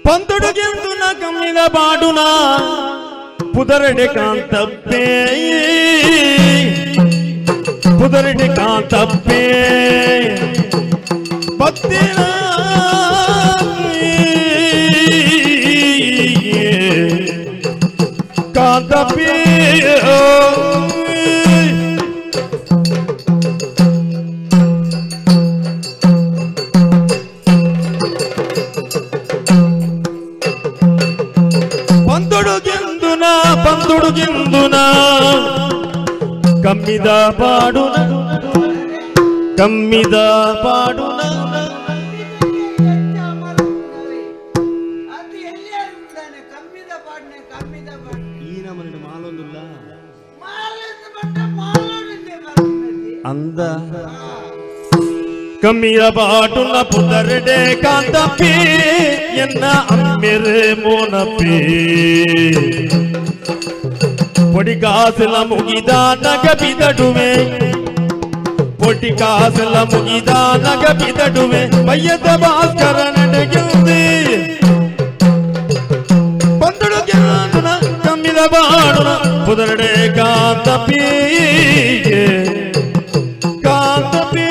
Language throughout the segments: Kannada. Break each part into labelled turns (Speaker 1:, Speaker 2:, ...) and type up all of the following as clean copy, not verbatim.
Speaker 1: ಪಂತುಡುಗೆಂದು ನ ಕಮ್ಮಿದ ಬಾಡುನ ಪುದರಡೆ ಕಾಂತಪ್ಪೇ ಪುದರಡೆ ಕಾಂತಪ್ಪೇ ಭಕ್ತಿನ ಕಾಂತಪ್ಪೇ పందుడుగిందున కమ్మిద పాడున కమ్మిద పాడున అంద కమ్మిద పాటున పుదరడే కాంతపి ఎన్న అమ్మెరే మోనపి పొడి కాసుల ముగిద నగబిదడువే పొడి కాసుల ముగిద నగబిదడువే మయ్యద భాస్కర నడగింది పందుడు గిన్నున కమ్మిద బాడున పుదరడే కాంతపి కాంతపి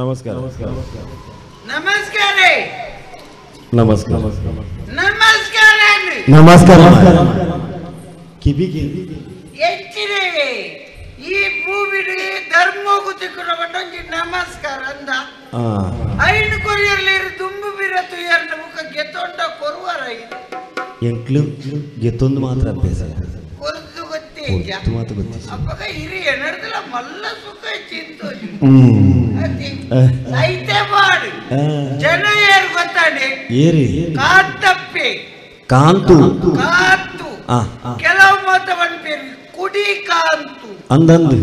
Speaker 1: ನಮಸ್ಕಾರ
Speaker 2: ನಮಸ್ಕಾರ
Speaker 1: ನಮಸ್ಕಾರ
Speaker 2: ನಮಸ್ಕಾರ
Speaker 1: ನಮಸ್ಕಾರ ಕಿವಿಗೆ
Speaker 2: ಹೆಚ್ಚಿದೆ ಈ ಭೂಮಿಗೆ ಧರ್ಮೋಗು ತಿಕ್ಕುರಬಟ್ಟಂಗೆ ನಮಸ್ಕಾರ ಅಂದ ಐನು ಕೊರಿಯರ್ಲಿ ತುಂಬು ಬಿರತು ಎರಡು ಮುಖ ಗೆತ್ತೊಂಡ ಕೊರುವರ
Speaker 1: ಎಂಕ್ಲು ಗೆತ್ತೊಂದು ಮಾತ್ರ ಅಭ್ಯಾಸ
Speaker 2: ಕೊರದು ಗೊತ್ತೇ
Speaker 1: ಮಾತು ಗೊತ್ತಿ
Speaker 2: ಅಪ್ಪಗ ಹಿರಿಯ ನಡೆದಲ್ಲ ಮಲ್ಲ ಸುಖ ಚಿಂತೋಜು ಸೈತೆ ಮಾಡು ಜನ ಏರು ಗೊತ್ತಾನೆ
Speaker 1: ಏರಿ
Speaker 2: ಕಾಂತಪ್ಪೆ
Speaker 1: ಕಾಂತು
Speaker 2: ಕಾಂತು ಕೆಲವು ಮಾತವನ್ ಪೇರು ಕುಡಿ ಕಾಂತು
Speaker 1: ಅಂದಂದು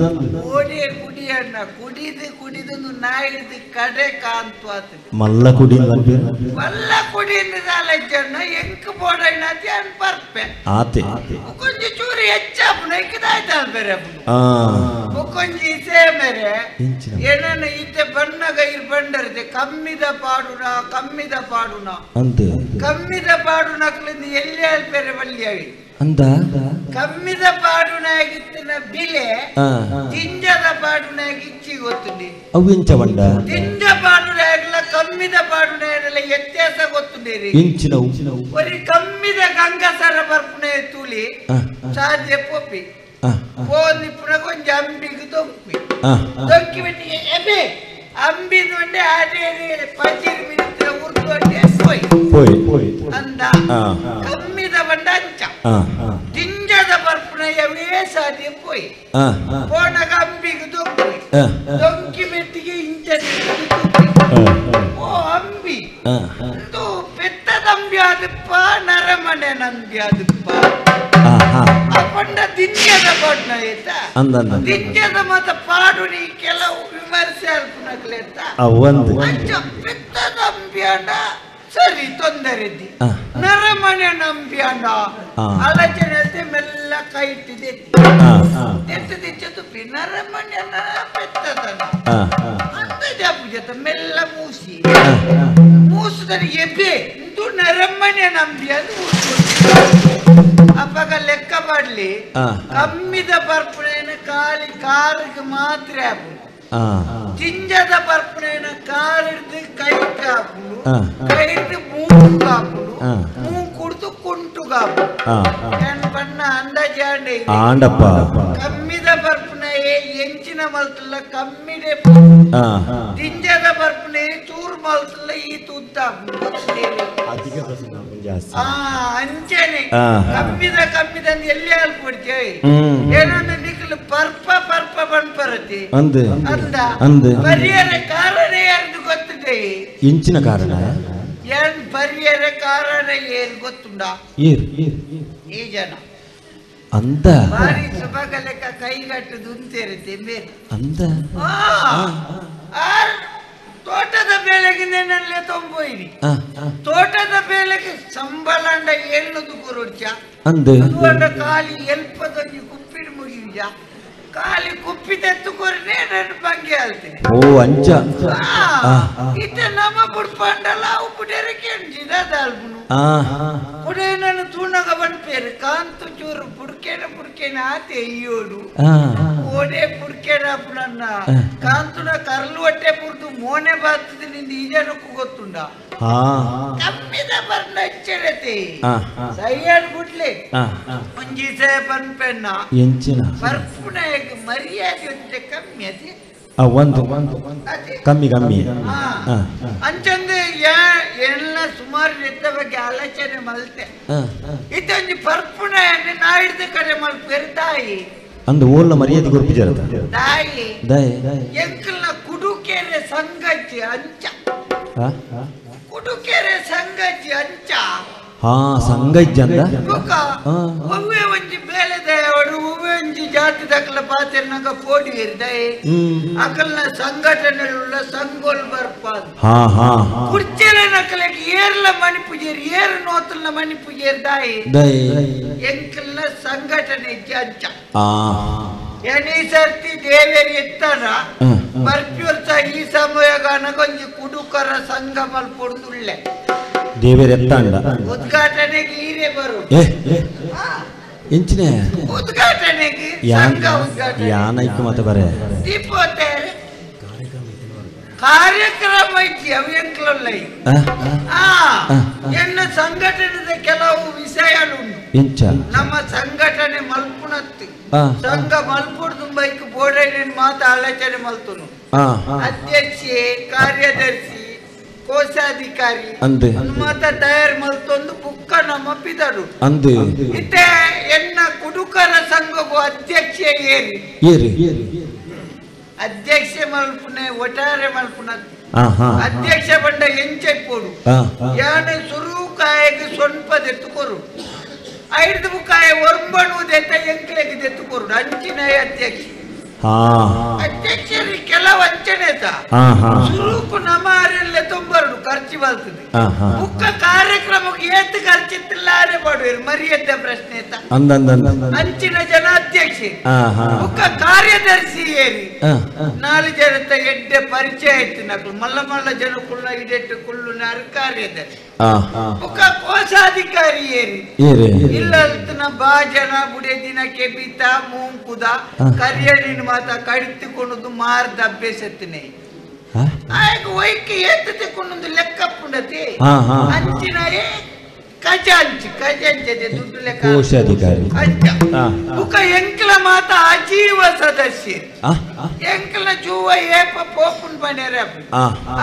Speaker 2: ಓಡಿ ಕುಡಿಯಣ್ಣ ಕುಡಿದು ನಾಯಿದು ಕಡೆ ಕಾಂತು ಆತದೆ
Speaker 1: ಮಲ್ಲ ಕುಡಿ
Speaker 2: ಮಲ್ಲ ಕುಡಿಯಿಂದ ಜನ ಎಂಕ್ ಬೋಡಣ್ಣ ಅನ್ ಬರ್ಪೆ
Speaker 1: ಆತೆ
Speaker 2: ಕೊಂಚ ಚೂರಿ ಹೆಚ್ಚಪ್ಪನ ಇಕ್ಕದಾಯ್ತಾನ ಬೇರೆ ಕೊಂಚಿ ಇಸೇ ಮೇರೆ ಏನನ್ನ ಇತ್ತೆ ಬಣ್ಣಗ ಇರ್ ಬಂಡರಿದೆ ಕಮ್ಮಿದ ಪಾಡುನ
Speaker 1: ಅಂತೆ
Speaker 2: ಕಮ್ಮಿದ ಪಾಡುನಕ್ಲಿಂದ ಎಲ್ಲಿ ಬೇರೆ ಬಲ್ಲಿಯಾಗಿ
Speaker 1: ಅಂದ
Speaker 2: ಕಮ್ಮಿದ ಪಾಡುನಾಗಿತ್ತಿನ ಬಿಲೆ ತಿಂಜದ ಪಾಡುನಾಗಿಚ್ಚಿ ಗೊತ್ತುಂಡಿ
Speaker 1: ಅವು ಎಂಚ ಬಂಡ
Speaker 2: ತಿಂಜ ಪಾಡುನಾಗಲ ಕಮ್ಮಿದ ಪಾಡುನಾಗಲ ವ್ಯತ್ಯಾಸ ಗೊತ್ತುಂಡೇರಿ
Speaker 1: ಇಂಚಿನವು
Speaker 2: ಒರಿ ಕಮ್ಮಿದ ಗಂಗಸರ ಬರ್ಪುನೆ ತೂಲಿ ಸಾಧ್ಯ ಪೊಪ್ಪಿ ಓದಿ ಪುನ ಕೊಂಚ ಅಂಬಿಗೆ ದೊಂಕಿ ಬಿಟ್ಟಿಗೆ ಎಬೆ ಅಂಬಿದು ಒಂದೇ ಆಟೆ ಪಂಚಿರ್ ಮಿನಿತ್ರ ಉರ್ದು ಒಂದೇ
Speaker 1: ಪೋಯ್
Speaker 2: ಅಂದ ಕಮ್ಮಿದ ಬಂಡ ಅಂಚ ತಿಂಜದ ಬರ್ಪುನೆಯವೇ ಸಾಧ್ಯ ಪೋಯ್ ಪೋಣಗ ಅಂಬಿಗೆ ದೊಂಕಿ ಮೆಟ್ಟಿಗೆ ಇಂಚ ಓ ಅಂಬಿ ಪೆತ್ತದಂಬಿ ಆದಪ್ಪ ನರಮನೆ ನಂಬಿ ಆದಪ್ಪ ಅಪ್ಪಂಡ ದಿಂಜದ ಪಾಡ್ನ ಆಯ್ತಾ ದಿಂಜದ ಮತ ಪಾಡು ನೀ ಕೆಲವು ವಿಮರ್ಶೆ ಅಲ್ಪನಗ್ಲೇತ ಅಂಚ ಪೆತ್ತದಂಬಿ ಅಣ್ಣ ಸರಿ ತೊಂದರೆ ನರಮನೆ ನಂಬಿ ಅಣ್ಣ ಆಲೋಚನೆ ಮೆಲ್ಲ ಕೈ ಇಟ್ಟಿದೆ ತುಪ್ಪಿ ನರಮನೆ ಪೆತ್ತದನ ಅಂತ ಜಾಪು ಜೊತೆ ಮೆಲ್ಲ ಮೂಸಿದರೆ ಎಬ್ಬೆ ಇದು ನರಮನೆ ನಂಬಿ ಅದು ಅಪ್ಪಗ ಲೆಕ್ಕ ಮಾಡ್ಲಿ ಕಮ್ಮಿದ ಬರ್ಪಣೆನ ಕಾಲಿ ಕಾಲಿಗೆ ಮಾತ್ರ ಆಪು ತಿಂಜದ ಬರ್ಪಣೆನ ಕಾಲಿಡ್ದು ಕೈ ಕಾಪುಡು ಕೈದು ಮೂಗಾಪುಡು ಮೂಗುಡ್ದು ಕುಂಟುಗಾಪು ಬಣ್ಣ ಅಂದಾಜಾಂಡೆ ಕಮ್ಮಿದ ಬರ್ಪಣೆ ಎಂಚಿನ ಮಲ್ತಲ್ಲ ಕಮ್ಮಿಡೆ ತಿಂಜದ ಬರ್ಪಣೆ ಚೂರು ಮಲ್ತಲ್ಲ ಈ ತುದ್ದ ಅಂಚನೆ ಕಮ್ಮಿದ ಎಲ್ಲಿ ಅಲ್ಪಡ್ತೇವೆ ಏನಂದ್ರೆ ನಿಖಲು ಪರ್ಪ ಬಣ್ಪರತಿ ಅಂದ ಪರಿಹಾರ ಕಾರಣ ಯಾರ್ದು ಗೊತ್ತಿದೆ
Speaker 1: ಇಂಚಿನ ಕಾರಣ
Speaker 2: ಏನ್ ಪರಿಹಾರ ಕಾರಣ ಏನ್ ಗೊತ್ತುಂಡ ಈ ಜನ
Speaker 1: ಅಂದ
Speaker 2: ಬಾರಿ ಸುಭಾಗ ಲೆಕ್ಕ ಕೈಗಟ್ಟದು ಅಂತೇರುತ್ತೆ ಬೇರೆ
Speaker 1: ಅಂದ
Speaker 2: ತೋಟದ ಬೇಳೆಗಿಂದೆನಲ್ಲೇ ತೊಂಬೋಯಿರಿ ತೋಟದ ಬೇಳೆಗೆ ಸಂಬಳಂಡ ಎಳ್ಳುದು ಕೊರಡ್ಚ ಅಂದ ಕಾಲಿ ಎಲ್ಪದೊಂದು ಕುಪ್ಪಿಡು ಮುಗಿಯ ಖಾಲಿ ಕುಪ್ಪಿ ತೆತ್ತುಕೊರ್ನೆ ನನ್ನ ಬಗ್ಗೆ ಹೇಳ್ತೀನಿ.
Speaker 1: ಓ ಅಂಚ
Speaker 2: ಇತ ನಮ್ಮ ಬುಡ್ಪಂಡಲ ಉಪ್ಪುಡೇರೆ ಕೆಂಜಿದಾಲ್ಬುನು ಪುಡೆ ನನ್ನ ತೂಣಗ ಬಂದ್ಪೇರು ಕಾಂತು ಚೂರು ಪುಡ್ಕೇನ ಆತೆ ಅಯ್ಯೋಡು ಓಡೆ ಪುಡ್ಕೇನ ನನ್ನ ಕಾಂತುನ ಕರ್ಲು ಹೊಟ್ಟೆ ಪುರ್ದು ಮೋನೆ ಬಾತದ ನಿಂದ ಈಜನಕ್ಕೂ ಗೊತ್ತುಂಡ ಕಮ್ಮಿದ ಬರ್ನ ಎಚ್ಚರತೆ ಸೈಯಡ್ ಗುಡ್ಲೆ ಒಂಜಿ ಸೇ ಬಂದ್ಪೆನ್ನ
Speaker 1: ಎಂಚಿನ
Speaker 2: ಬರ್ಪುನ ಮರ್ಯಾದೆ ಹೊತ್ತೆ ಕಮ್ಮಿ ಅತಿ
Speaker 1: ಒಂದು ಕಮ್ಮಿ
Speaker 2: ಅಂಚಂದೆ ಎಲ್ಲ ಸುಮಾರು ಎತ್ತ ಬಗ್ಗೆ ಆಲೋಚನೆ ಮಲ್ತೆ ಇದೊಂದು ಪರ್ಪುಣ ನಾ ಹಿಡ್ದ ಕಡೆ ಮಲ್ಪೇರು ತಾಯಿ
Speaker 1: ಅಂದ ಓಲ್ನ ಮರ್ಯಾದೆ ಗುರುಪಿಜಾರ
Speaker 2: ತಾಯಿ ಎಂಕಲ್ನ ಕುಡುಕೆರೆ ಸಂಗಜ್ಜಿ ಅಂಚ ಕುಡುಕೆರೆ ಸಂಗಜ್ಜಿ ಅಂಚ
Speaker 1: ಸಂಗಜ್ಜ
Speaker 2: ಒವ್ವೆ ಒಂಜಿ ಬೇಳೆದೆ ಅವಡು ಒವ್ವೆ ಒಂಜಿ ಜಾತಿ ದಕ್ಕಲ ಪಾತೆರ್ ನಂಗ ಕೋಡಿ ಇರ್ದಾಯಿ ಅಕಲ್ನ ಸಂಘಟನೆಗಳ ಸಂಗೋಲ್ ಬರ್ಪಾದ್ ಕುರ್ಚೆಲೆ ನಕಲೆಗೆ ಏರ್ಲ ಮಣಿ ಪೂಜೇರ್ ಏರು ನೋತಲ್ನ ಮಣಿ ಪೂಜೇರ್ ದಾಯಿ ಎಂಕಲ್ನ ಸಂಘಟನೆ ಅಂಚ ಎನಿ ಸರ್ತಿ ದೇವೇರಿ ಎತ್ತಾರ ಬರ್ಪ್ಯೂರ್ಸ ಈ ಸಮಯಗಾನ ಒಂಜಿ ಕುಡುಕರ ಸಂಘ ಮಲ್ಪೊಡುದುಳ್ಳೆ
Speaker 1: ದೇವೇರ್ ಎತ್ತಾಂಡ
Speaker 2: ಉದ್ಘಾಟನೆಗೆ ಹೀರೆ ಬರು
Speaker 1: ಎಂಚಿನ
Speaker 2: ಉದ್ಘಾಟನೆಗೆ
Speaker 1: ಯಾನೈಕು ಮತ್ತೆ ಬರೇ
Speaker 2: ದೀಪೋತ್ತರ ಕಾರ್ಯಕ್ರಮ ಐತಿ ಅವ್ಯಂಕ್ಲೈ ಎನ್ನ ಸಂಘಟನೆದ ಕೆಲವು ವಿಷಯಗಳು
Speaker 1: ಎಂಚ
Speaker 2: ನಮ್ಮ ಸಂಘಟನೆ ಮಲ್ಪುಣತ್ತು ಸಂಘ ಮಲ್ಪುಡ್ದು ಬೈಕ್ ಬೋರ್ಡ್ ಮಾತು ಆಲೋಚನೆ ಮಲ್ತುನು ಅಧ್ಯಕ್ಷೆ ಕಾರ್ಯದರ್ಶಿ ಕೋಶಾಧಿಕಾರಿ ಮಾತ ತಯಾರು ಮಲ್ತೊಂದು ಬುಕ್ಕ ನಮ್ಮ ಪಿದರು ಇತ್ತೆ ಎನ್ನ ಕುಡುಕರ ಸಂಘಗೂ ಅಧ್ಯಕ್ಷ ಏರಿ ಅಧ್ಯಕ್ಷ ಮಲ್ಪುನೆ ಒಟ್ಟಾರೆ ಮಲ್ಪುನ ಅಧ್ಯಕ್ಷ ಬಂಡ ಎಂಚೆಪ್ಪೋಡು ಯಾನ ಸುರು ಕಾಯಗೆ ಸ್ವಲ್ಪ ದೆತ್ತುಕೊರು ಐದು ಕಾಯ ಒರ್ಬಣು ದೆತ್ತ ಎಂಕ್ಲೆಗೆ ದೆತ್ತುಕೊರು ಅಂಚಿನ ಅಧ್ಯಕ್ಷ ಅಧ್ಯಕ್ಷರಿ ಕೆಲವು ಅಂಚನೆ ಸುರುಕು ನಮಾರೆಲ್ಲ ತೊಂಬರಡು ಖರ್ಚು ಬರ್ತದೆ ಮುಖ ಕಾರ್ಯಕ್ರಮಕ್ಕೆ ಏತ್ ಖರ್ಚಿತ್ತಿಲ್ಲಾರೆ ಮಾಡುವರು ಮರ್ಯಾದೆ ಪ್ರಶ್ನೆ ಅಂಚಿನ ಜನ ಅಧ್ಯಕ್ಷೆ ಮುಖ ಕಾರ್ಯದರ್ಶಿ ಏರಿ 4 ಜನತ ಎಡ್ಡೆ ಪರಿಚಯ ಆಯ್ತು ನಕಲು ಮಲ್ಲ ಜನ ಕುಳ್ಳ ಇಡೆಟ್ಟು ಕುಳ್ಳುನಾರು ಕಾರ್ಯದರ್ಶಿ ಮುಖ ಕೋಶಾಧಿಕಾರಿ ಏರಿ ಇಲ್ಲಲ್ತನ ಬಾಜನ ಬುಡೆ ದಿನ ಕೆಬಿತ ಮೂಂಕುದ ಕರಿಯಡಿನ ಮಾತ ಕಡಿತುಕೊಂಡು ಮಾರ್ದ ಅಭ್ಯಾಸತ್ತಿನೇ ಆಯ್ಕೆ ವೈಕೆ ಏತ್ ತೆಕ್ಕೊಂಡು ಲೆಕ್ಕ ಪುಂಡತಿ ಅಂಚಿನ ಖಜಾಂಚಿ ದುಡ್ಡು ಲೆಕ್ಕ
Speaker 1: ಕೋಶಾಧಿಕಾರಿ
Speaker 2: ಮುಖ ಎಂಕ್ಲ ಮಾತ ಅಜೀವ ಸದಸ್ಯ ಎಂಕ್ಲ ಜೂವ ಏಪ ಪೋಪುನ್ ಬನೇರ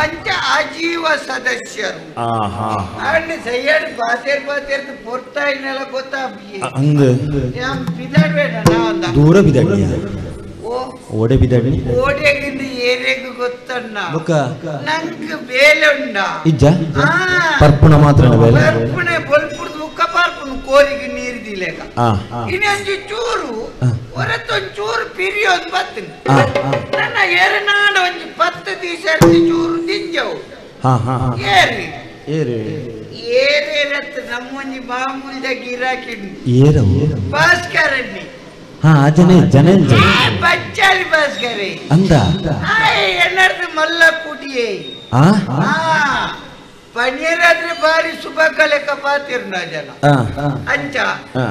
Speaker 2: ಅಂಚ ಅಜೀವ ಸದಸ್ಯರು ಅಲ್ಲಿ ಸೈಯಡ್ ಬಾತೇರ್ ಪೊರ್ತಾಯಿನೆಲ್ಲ ಗೊತ್ತಾಗ
Speaker 1: ದೂರ ಬಿದ್ದಾಡಿ ಓಡೆ ಬಿದ್ದಾಡಿ
Speaker 2: ಓಡೆಗಿಂದ ಏರೆಗೂ ಗೊತ್ತಣ್ಣ ನಂಗೆ ಬೇಲೆ ಉಂಡ
Speaker 1: ಇಜ್ಜ ಪರ್ಪುಣ ಮಾತ್ರ
Speaker 2: ಪರ್ಪುಣೆ ಬಲ್ಪುಡ್ದು ಮುಖ ಪರ್ಪುಣ ಕೋರಿಗೆ ನೀರ್ದಿಲೇಕ ಇನ್ನೊಂದು ಚೂರು ಹೊರತೊಂದು ಚೂರು ಪಿರಿಯೋದು ಬರ್ತೇನೆ ನನ್ನ ಎರನಾಡ ಒಂದು 10 ದಿವಸ ಚೂರು ದಿಂಜವು ಏರೇರತ್ತ ನಮ್ಮೊಂದು ಮಾಮೂಲ್ದಾಗ ಇರಾಕಿ ಭಾಸ್ಕರಣ್ಣಿ ಬಚ್ಚಾಲಿ ಭಾಸ್ಕರೇ
Speaker 1: ಅಂದ
Speaker 2: ಎನ್ನರ್ದು ಮಲ್ಲ ಕುಡಿಯೇ ಪನ್ನೀರಾದ್ರೆ ಬಾರಿ ಸುಭಾಗ ಲೆಕ್ಕ ಪಾತಿರ್ನ ಜನ ಅಂಚ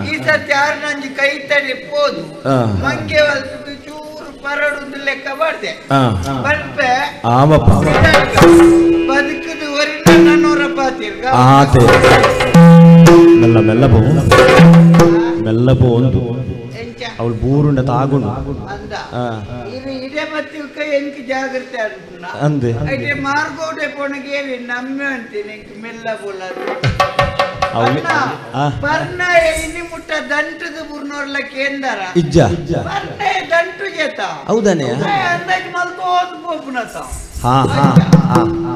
Speaker 2: ಈ ಸತಿ ಯಾರನಂಜಿ ಕೈ ತಡೆ ಪೋದು ಮಂಗೆ ಚೂರು ಪರಡುದು ಲೆಕ್ಕ ಮಾಡ್ದೆ ಬರ್ಪೆ ಬದುಕದು ಹೊರಿನ 400 ಪಾತಿರ್ಗ
Speaker 1: ಮೆಲ್ಲ ಒಂದು ಅವಳು ಬೂರುಂಡ ತಾಗುಂಡು
Speaker 2: ಇದೇ ಮತ್ತೆ ಎಂಕ್ ಜಾಗ್ರತೆ
Speaker 1: ಅಂದೆ
Speaker 2: అయితే మార్గోడే పొనగే నమ్మే అంತೀನಿ ಮೆಲ್ಲ ಬೋಲದು ಪರ್ನ ಇನಿ ಮುಟ್ಟ ದಂಟದ ಬುರ್ನೋರ್ಲ ಕೇಂದರ
Speaker 1: ಇಜ್ಜ
Speaker 2: ಪರ್ನ ದಂಟು ಜೇತ
Speaker 1: ಹೌದಾನೆ
Speaker 2: ಅಂದಾಜ್ ಮಲ್ಕೋದ್ ಪೋಪುನತ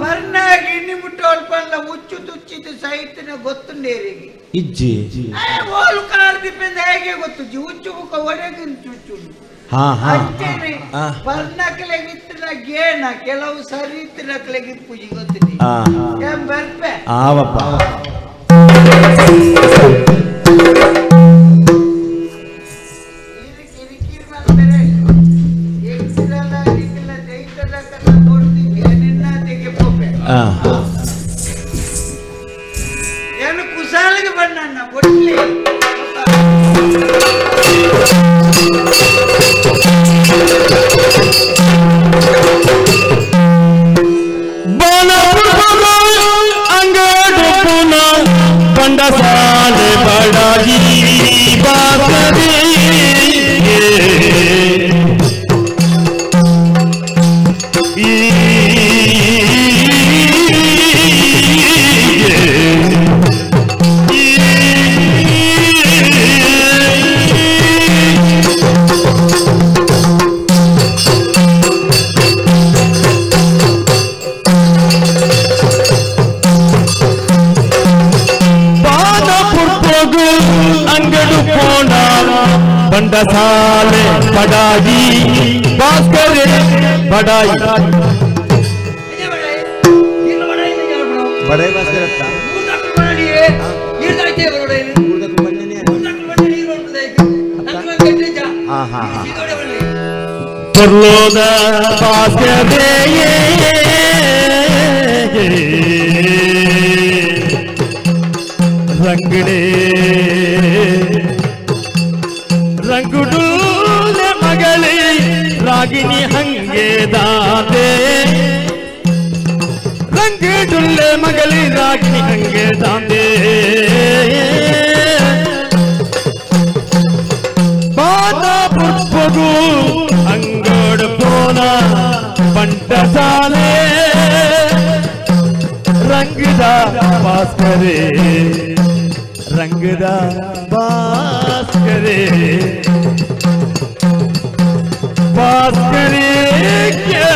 Speaker 2: ಪರ್ನ ಇನಿ ಮುಟ್ಟ ಅಲ್ಪಲ್ಲ ಉಚ್ಚು ತುಚ್ಚಿದ ಸಹಿತನ ಗೊತ್ತುಂಡೇರಿಗೆ
Speaker 1: ಇಜ್ಜಿ
Speaker 2: ಓಲು ಕಾರ್ ದಿಪೆಂದ ಹೇಗೆ ಗೊತ್ತು ಉಚ್ಚು ಮುಖ ಒಡೆಗಿನ ಚುಚ್ಚು ಪರ್ನಕಲೆಗಿತ್ತಿನ ಗೇಣ ಕೆಲವು ಸರಿತ್ತಿನಕಲೆಗಿ ಪೂಜೆ ಗೊತ್ತಿದೆ ಬರ್ಪೆ
Speaker 1: ಆವಪ್ಪ
Speaker 2: ಏನು ಕುಸಾಲಿಗೆ ಬಣ್ಣ ಬೊಟ್ಲಿ
Speaker 1: ಅಂಗಡು ಪುನ ಬಂಡ ಸಾಲೆ ಬಡಾಗಿ ಬಾಸರಿ अंगड़ू पोना बंदा साले बड़ाई बात करे बड़ाई बड़े बात करता परलोदा बात करे रंगड़े रंगुडुल्ले मगली रागिनी हंगे दादे रंगुडुल्ले मगली रागिनी हंगे दादे बाना पुष्पगु अंगड़ पोना पंट साले रंगदा पास करे रंगदा पास करे क्या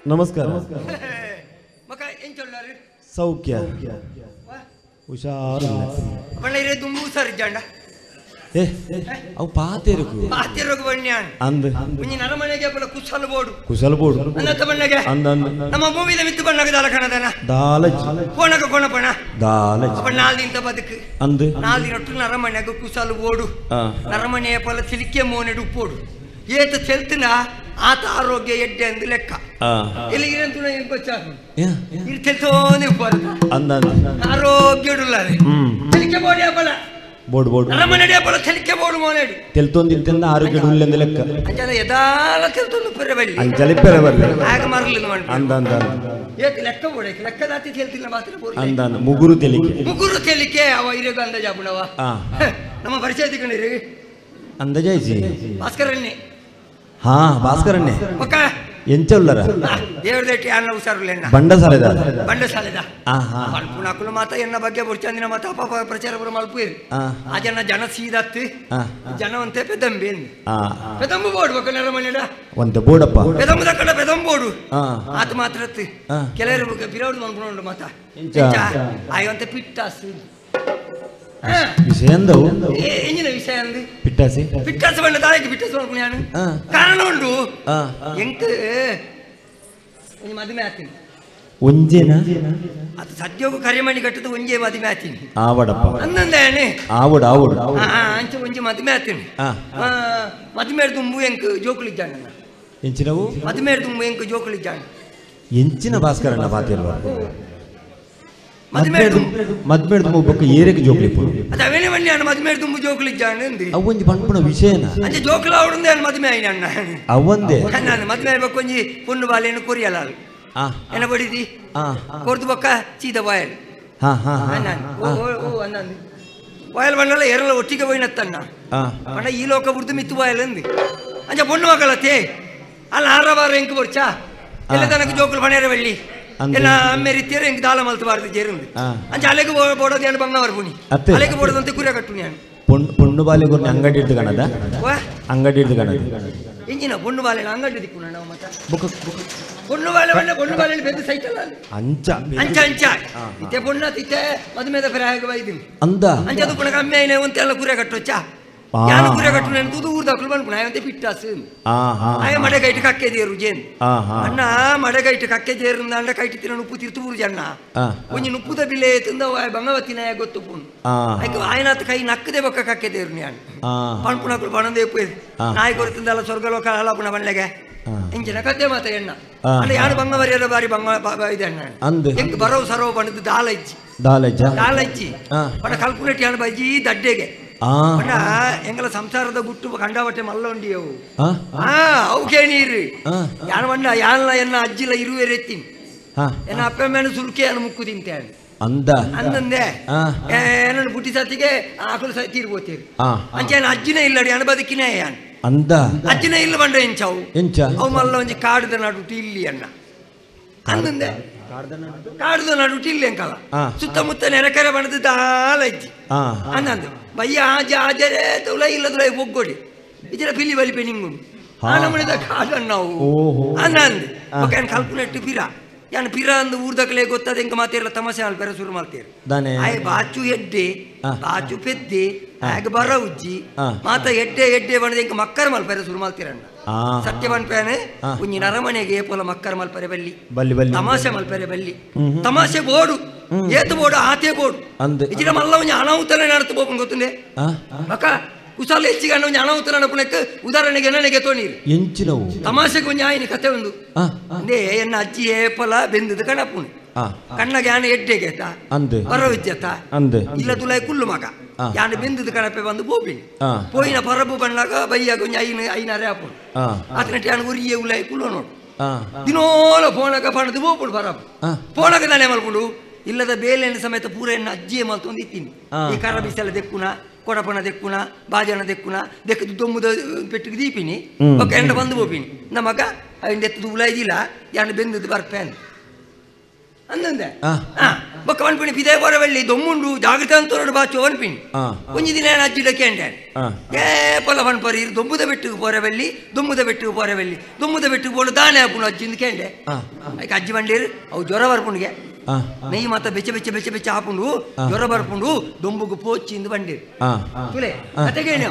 Speaker 1: नमस्कार
Speaker 2: मका ಏನ್ ಚೊಲ್ಲಾರಿ
Speaker 1: ಸೌಖ್ಯ ಹುಷಾರು
Speaker 2: ಬಳ್ಳೈರೆ ದುಂಬು ಸರ್ ಜಂಡ
Speaker 1: ಏ ಅವು ಪಾತೆರಕು
Speaker 2: ಬಣ್ಣ್ಯಾನ್
Speaker 1: ಅಂದ
Speaker 2: ಮುಂಜಿನ ಅರಮನೆಗೆ ಬಲ
Speaker 1: ಕುಶಲ ಬೋಡು
Speaker 2: ಅನ್ನತ ಬಣ್ಣಗೆ
Speaker 1: ಅಂದ
Speaker 2: ನಮ್ಮ ಭೂಮಿದ ಮಿತ್ತು ಬಣ್ಣಗೆ ದಾಲಕಣದನ
Speaker 1: ದಾಲಜ್
Speaker 2: ಕೋಣಕ ಕೋಣಪಣ
Speaker 1: ದಾಲಜ್
Speaker 2: ಅಪ್ಪ ನಾಲ್ದಿಂತ ಬದುಕು
Speaker 1: ಅಂದ
Speaker 2: ನಾಲ್ದಿನೊಟ್ಟು ನರಮನೆಗೆ ಕುಶಲ ಬೋಡು ನರಮನೆಯ ಫಲ ಚಿಲಿಕೆ ಮೋನೆಡು ಉಪ್ಪೋಡು ಏತ ಚೆಲ್ತಿನ ಆತ ಆರೋಗ್ಯ ಎಡ್ಡೆ ಅಂದ ಲೆಕ್ಕ ಎಲ್ಲಿಗಿರಂತೂ ಬಚ್ಚಾರು ಇದು ತೆಲ್ತೋನೆ ಉಪ್ಪಾರು
Speaker 1: ಅಂದ
Speaker 2: ಆರೋಗ್ಯ ಚಿಲಿಕೆ ಬೋಡಿ ಬಲ
Speaker 1: ಬೋರ್ಡ್ ಬೋರ್ಡ್
Speaker 2: ನರಮನೆಯ ಬಲ ಚಿಲಿಕೆ ಬೋಡು ಮೋನೆಡು
Speaker 1: ತೆಲ್ತೊಂದಿದ್ದಂದ ಆರೋಗ್ಯ ಉಳ್ಳೆಂದ ಲೆಕ್ಕ
Speaker 2: ಅಂಜಲ ಯದಾಲ ತೆಲ್ತೊಂದು ಪೆರಬಳ್ಳಿ
Speaker 1: ಅಂಜಲಿ ಪೆರಬಳ್ಳಿ
Speaker 2: ಆಗ ಮರಲಿಲ್ಲ
Speaker 1: ಅಂದ ಅಂದ
Speaker 2: ಏಕೆ ಲೆಕ್ಕ ಬೋಡಕ್ಕೆ ಲೆಕ್ಕ ದಾತಿ ಹೇಳ್ತಿಲ್ಲ ಮಾತ್ರ
Speaker 1: ಅಂದ ಮುಗುರು
Speaker 2: ತೆಲಿಕೆ ಅವ ಇರೋದು ಅಂದಾಜ ಬಿಡವ ನಮ್ಮ ಪರಿಚಯ ತಿಕೊಂಡಿರಿ
Speaker 1: ಅಂದಾಜಾಯ್ಸಿ
Speaker 2: ಭಾಸ್ಕರನ್ನೇ
Speaker 1: ಹಾ ಭಾಸ್ಕರನ್ನೇ
Speaker 2: ಒಕ್ಕ
Speaker 1: ಎಂಚಲ್ಲರ
Speaker 2: ದೇವ್ರದೇಟಿ ಅನ್ನ ಹುಷಾರುಲೆನ್ನ
Speaker 1: ಬಂಡ ಸಾಲೆದ
Speaker 2: ಮಲ್ಪುಣಕುಲು ಮಾತ ಎನ್ನ ಬಗ್ಗೆ ಬುರ್ಚಂದಿನ ಮಾತ ಅಪ ಪ್ರಚಾರ ಬರ ಮಲ್ಪುಯಿರಿ ಆ ಜನ ಸೀದತ್ತು ಜನವಂತೆ ಪೆದಂಬಿ ಪೆದಂಬು ಬೋಡ್ಬೇಕು ನರಮನೆಡ
Speaker 1: ಒಂದ ಬೋಡಪ್ಪ
Speaker 2: ಪೆದಂಬುದ ಕಡೆ ಪೆದಂಬೋಡು ಆತ ಮಾತ್ರ ಕೆಲವರು ಬಿರೋಡು ಮನ್ಕೊಂಡು ಮಾತ ಆಯವಂತೆ ಪಿಟ್ಟಾಸು
Speaker 1: ವಿಷಯ
Speaker 2: ಎಂಜಿನ ವಿಷಯ ಅಂದು
Speaker 1: ಪಿಟ್ಟಾಸಿ
Speaker 2: ಪಿಟ್ಟಾಸು ಬಣ್ಣ ತಾಯಿಗೆ ಪಿಟ್ಟಾಸು ಮಾಡ್ಕೊಂಡು ನಾನು ಕಾರಣ ಉಂಟು ಎಂತ ಮದುವೆ ಆಗ್ತೀನಿ
Speaker 1: ಒಂಜೇನ
Speaker 2: ಅದು ಸದ್ಯೋಗ ಕರಿಮಣಿ ಕಟ್ಟದು ಒಂಜೆ ಮದುವೆ ಆಗ್ತೀನಿ
Speaker 1: ಆವಡಪ್ಪ
Speaker 2: ಅನ್ನಂದೇನೆ
Speaker 1: ಆವಡ ಆವಡ
Speaker 2: ಅಂಚ ಒಂಜೆ ಮದುವೆ ಆಗ್ತೀನಿ ಮದುವೆ ತುಂಬು ಎಂಕ್ ಜೋಕುಲಿದ್ದಾಣ
Speaker 1: ಎಂಚಿನವು
Speaker 2: ಮದುವೆ ತುಂಬು ಎಂಕ್ ಜೋಕುಲಿದ್ದಾಣ
Speaker 1: ಎಂಚಿನ ಭಾಸ್ಕರಣ್ಣ ಪಾತಿಲ್ವಾ ಮದ್ಮೇಡ್ ತುಂಬ ಬೊಕ್ಕ ಏರೆಗೆ ಜೋಕ್ಲಿ ಪುಡು
Speaker 2: ಅದ ಅವೇನೆ ಬನ್ನಿ ಅಣ್ಣ ಮದ್ಮೇಡ್ ತುಂಬ ಜೋಕ್ಲಿ ಜಾಣ ಅಂದಿ
Speaker 1: ಅವೊಂಜಿ ಪಂಪುಣ ವಿಷಯನ
Speaker 2: ಅಂಚೆ ಜೋಕ್ಲ ಅವಡುಂದೆ ಅಣ್ಣ ಮದ್ಮೆ ಆಯ್ನ ಅಣ್ಣ
Speaker 1: ಅವಂದೆ
Speaker 2: ನಾನು ಮದ್ಮೆ ಆಗ್ಬೇಕು ಒಂಜಿ ಪುಣ್ಣು ಬಾಲೇನು ಕೊರಿಯಲ್ಲ ಏನ ಬಡಿದಿ ಕೊರ್ದು ಬೊಕ್ಕ ಸೀದ ಬಾಯಲ್ ಓ ಅನ್ನಂದಿ ಬಾಯಲ್ ಬಣ್ಣಲ್ಲ ಎರಲ ಒಟ್ಟಿಗೆ ಹೋಯ್ನತ್ತಣ್ಣ ಅಣ್ಣ ಈ ಲೋಕ ಬುಡ್ದು ಮಿತ್ತು ಬಾಯಲ್ ಅಂದಿ ಅಂಚ ಪೊಣ್ಣು ಮಕ್ಕಳತ್ತೆ ಅಲ್ಲ ಆರವಾರ ಎಂಕ್ ಬರ್ಚಾ ಎಲ್ಲ ತನಕ ಜೋಕುಲು ಬಣೇರ ಬೆಳ್ಳಿ ಎಲ್ಲ ಅಮ್ಮೆ ರೀತಿಯರು ಹೆಂಗೆ ದಾಳ ಮಲ್ತಬಾರ್ದು ಜೇರುಂದು ಅಂಚ ಅಲೆಗೆ ಬೋಡೋದು ಏನು ಬಂಗವರ್ ಪುನಿ ಅಲೆಗೆ ಬೋಡೋದಂತೆ ಕುರಿಯ ಕಟ್ಟು ನಾನು
Speaker 1: ಪೊಣ್ಣು ಬಾಲೆ ಗುರ್ನಿ ಅಂಗಡಿ ಹಿಡ್ದು ಕಾಣದ ಅಂಗಡಿ ಹಿಡ್ದು ಕಾಣದ
Speaker 2: ಇಂಜಿನ ಪೊಣ್ಣು ಬಾಲೆ ಅಂಗಡಿ ದಿಕ್ಕು ನಾವು ಮತ್ತೆ ಪೊಣ್ಣು ಬಾಲೆ ಬೆದ್ದು ಸೈಕಲ್
Speaker 1: ಅಂಚ
Speaker 2: ಅಂಚ ಅಂಚ ಇತ್ತೆ ಪೊಣ್ಣ ತಿತ್ತೆ ಮದುವೆದ ಫೆರ ಆಗಿ ಬೈದಿನಿ
Speaker 1: ಅಂದ
Speaker 2: ಅಂಚ ಅದು ಪುಣ ಕಮ್ಮಿ ಆಯ್ನೆ ಅಂತ ಎಲ್ಲ ಕುರಿಯ ಕಟ್ಟೋಚ್ಚ ಯಾನು ಗುರೆ ಕಟ್ಟು ನಾನು ತುದು ಊರ್ದಾಕಲು ಬಂದ್ಬಿಡ ಅವಂತೆ ಪಿಟ್ಟಾಸು ಆಯ ಮಡಗೈಟ್ ಕಕ್ಕೆ ದೇರು ಜೇನ್ ಅಣ್ಣ ಮಡಗೈಟ್ ಕಕ್ಕೆ ದೇರು ಅಂಡ ಕೈಟ್ ತಿನ್ನ ಉಪ್ಪು ತಿರ್ತು ಊರು ಜಣ್ಣ ಒಂಜಿ ನುಪ್ಪುದ ಬಿಲೆ ತಂದ ಬಂಗವತ್ತಿನ ಗೊತ್ತು ಪುಣ್ ಆಯ್ಕೆ ಆಯನಾಥ ಕೈ ನಕ್ಕದೆ ಬೊಕ್ಕ ಕಕ್ಕೆ ದೇರು ನಾನು ಪಣ್ಪುಣಕ್ಕಳು ಬಣಂದೇ ಉಪ್ಪು ನಾಯಿ ಕೊರತಿಂದಲ್ಲ ಸ್ವರ್ಗಲೋಕ ಹಲಾಪುಣ ಬಣ್ಲೆಗೆ ಇಂಚಿನ ಕತ್ತೆ ಮಾತ ಎಣ್ಣ ಅಂದ್ರೆ ಯಾರು ಬಂಗವರಿಯರ ಬಾರಿ ಬಂಗ ಇದೆ ಅಣ್ಣ ಹೆಂಗ್ ಬರೋ ಸರೋ ಬಣ್ಣದ ದಾಲಜ್ಜಿ ಬಡ ಕಲ್ಪುಲೆಟ್ ಯಾಣ ಬಜ್ಜಿ ದಡ್ಡೆಗೆ ಅಣ್ಣ ಎಂಗಲ ಸಂಸಾರದ ಗುಟ್ಟು ಕಂಡಾವಟ್ಟೆ ಮಲ್ಲ ಉಂಡಿ ಅವು ಅವು ಕೇಳೀರಿ ಯಾನ ಬಣ್ಣ ಯಾನ ಎನ್ನ ಅಜ್ಜಿಲ ಇರುವೆ ರೆತ್ತೀನಿ ಎನ್ನ ಅಪ್ಪ ಮೇನು ಸುಲ್ಕೆ ಅನ್ನು ಮುಕ್ಕು ತಿಂತೇನೆ ಅಂದಂದೆ ಏನನ್ನು ಬುಟ್ಟಿ ಸತ್ತಿಗೆ ಆಕಳು ತೀರ್ಬೋತೀರಿ ಅಂಚೆ ಅಜ್ಜಿನೇ ಇಲ್ಲಡಿ ಅಣ್ಣ ಬದುಕಿನೇ ಯಾನ್ ಅಜ್ಜಿನೇ ಇಲ್ಲ ಬಂದ್ರೆ ಎಂಚಾವು ಅವು ಮಲ್ಲ ಒಂಜಿ ಕಾಡದ ನಡುಟು ಇಲ್ಲಿ ಅಣ್ಣ ಅಂದಂದೆ ಕಾಡದ ನಡುಟು ಇಲ್ಲಿ ಅಂಕಲ್ಲ ಸುತ್ತಮುತ್ತ ನೆರೆಕರೆ ಬಣ್ಣದ ದಾಲಜ್ಜಿ ಅನ್ನಂದು ಬಯ್ಯ ಆಜರೆ ತುಲೈ ಇಲ್ಲ ತುಲೈ ಒಗ್ಗೊಡಿ ಇದರ ಪಿಲಿ ಬಲಿಪೆ ನಿಂಗುಂಡು ನಮ್ಮನೆದ ಕಾಡಣ್ಣ ನಾವು ಅನ್ನಂದು ಏನ್ ಕಲ್ಪನೆಟ್ಟು ಪಿರ ಯಾನು ಪಿರ ಅಂದು ಊರ್ದಕ್ಲೆ ಗೊತ್ತದ ಎಂಕ ಮಾತಿರಲ್ಲ ತಮಾಷೆ ಅಲ್ಪೆರ ಶುರು ಮಾಡ್ತೀರಿ ಆಯ್ ಬಾಚು ಎಡ್ಡೆ ಬಾಚು ಪೆದ್ದೆ ಆಗ ಬರ ಉಜ್ಜಿ ಮಾತ ಎಡ್ಡೆ ಬಣ್ಣದ ಎಂಕ ಮಕ್ಕರ ಮಲ್ಪೆರ ಶುರು ಮಾಡ್ತೀರಣ್ಣ ಸತ್ಯ ಬನ್ಪೇನೆ ಕುಂಜಿ ನರಮನೆಗೆ ಪೋಲ ಮಕ್ಕರ ಮಲ್ಪರೆ ಬಲ್ಲಿ ತಮಾಷೆ ಮಲ್ಪರೆ ಬಲ್ಲಿ ತಮಾಷೆ ಬೋಡು ಏತು ಬೋಡು ಆತೆ ಬೋಡು ಇಜಿನ ಮಲ್ಲ ಒಂಜಿ ಅನಾಹುತನೇ ನಡತು ಬೋಪನ್ ಗೊತ್ತುಂಡೆ ಮಕ್ಕ ಕುಶಾಲ ಹೆಚ್ಚಿಗೆ ಅಣ್ಣ ಒಂಜಿ ಅನಾಹುತ ನಡಪುಣಕ್ಕೆ ಉದಾಹರಣೆಗೆ ನನಗೆ ತೋಣೀರಿ ಎಂಚಿನವು ತಮಾಷೆಗೆ ಒಂಜಿ ಆಯ್ನಿ ಕತೆ ಒಂದು ಅಂದೇ ಎನ್ನ ಅಜ್ಜಿ ಏಪಲ ಬೆಂದದ ಕಣಪುಣಿ ಕಣ್ಣಗೆ ಯಾನ ಎಡ್ಡೆಗೆ ಬರವಿದ್ಯತ ಇಲ್ಲ ತುಲಾಯ್ ಕುಲ್ಲು ಮಗ ಯಾನ ಬೆಂದದ ಕಣಪೆ ಬಂದು ಬೋಪಿನಿ ಪೋಯಿನ ಪರಬು ಬಣ್ಣಾಗ ಬೈಯಾಗ ಒಂಜಿ ಐನರೆ ಆಪುಣು ಆತನಟ್ಟು ಯಾನ ಉರಿಯೇ ಉಲಾಯ್ ಕುಲ್ಲು ನೋಡು ದಿನೋಲ ಫೋಣಗ ಪಣದು ಬೋಪುಡು ಪರಬು ಫೋಣಗ ತಾನೇ ಮಲ್ಪುಡು ಇಲ್ಲದ ಬೇಲೆನ ಸಮೇತ ಪೂರ ಎನ್ನ ಅಜ್ಜಿಯೇ ಮಲ್ತೊಂದು ಇತ್ತೀನಿ ಈ ಕರ ಬಿಸಲ ದೆಕ್ಕುನ ಕೊಡಪಣ ದೆಕ್ಕುನ ಬಾಜನ ದೆಕ್ಕುನ ದೆಕ್ಕದು ದೊಮ್ಮುದ ಪೆಟ್ಟಿಗೆ ದೀಪಿನಿ ಒಕ್ಕ ಎಂಡ ಬಂದು ಬೋಪಿನಿ ನಮಗ ಎತ್ತದು ಉಲಾಯ್ದಿಲ್ಲ ಯಾನ ಬೆಂದದ್ದು ಬರ್ಪೇನ್ ಅಂದಂದೆ ಬೊಕ್ಕ ಅನ್ಪಿನಿ ಪಿದೆ ಬರವೆಳ್ಳಿ ದೊಮ್ಮುಂಡು ಜಾಗೃತ ಅಂತೋಡು ಬಾಚು ಅನ್ಪಿನಿ ಒಂಜಿ ದಿನ ಅಜ್ಜಿಡಕ್ಕೆ ಅಂಡೆ ಏಪಲ ಬನ್ಪರಿ ದೊಮ್ಮುದ ಬೆಟ್ಟಿಗೆ ಪೋರವೆಳ್ಳಿ ದೊಮ್ಮುದ ಬೆಟ್ಟಿಗೆ ಪೋರವೆಳ್ಳಿ ದೊಮ್ಮುದ ಬೆಟ್ಟಿಗೆ ಬೋಡು ದಾನೆ ಹಾಪುಣು ಅಜ್ಜಿಂದ ಕೇಂಡೆ ಆಯ್ಕೆ ಅಜ್ಜಿ ಬಂಡೇರು ಅವು ಜ್ವರ ಬರ್ಪುಣಿಗೆ ನೆಯ್ಯಿ ಮಾತ ಬೆಚ್ಚ ಹಾಪುಂಡು ಜ್ವರ ಬರ್ಪುಂಡು ದೊಂಬುಗು ಪೋಚಿಂದು ಬಂಡೇರು ತುಲೆ ಅತೆಗೇನೆ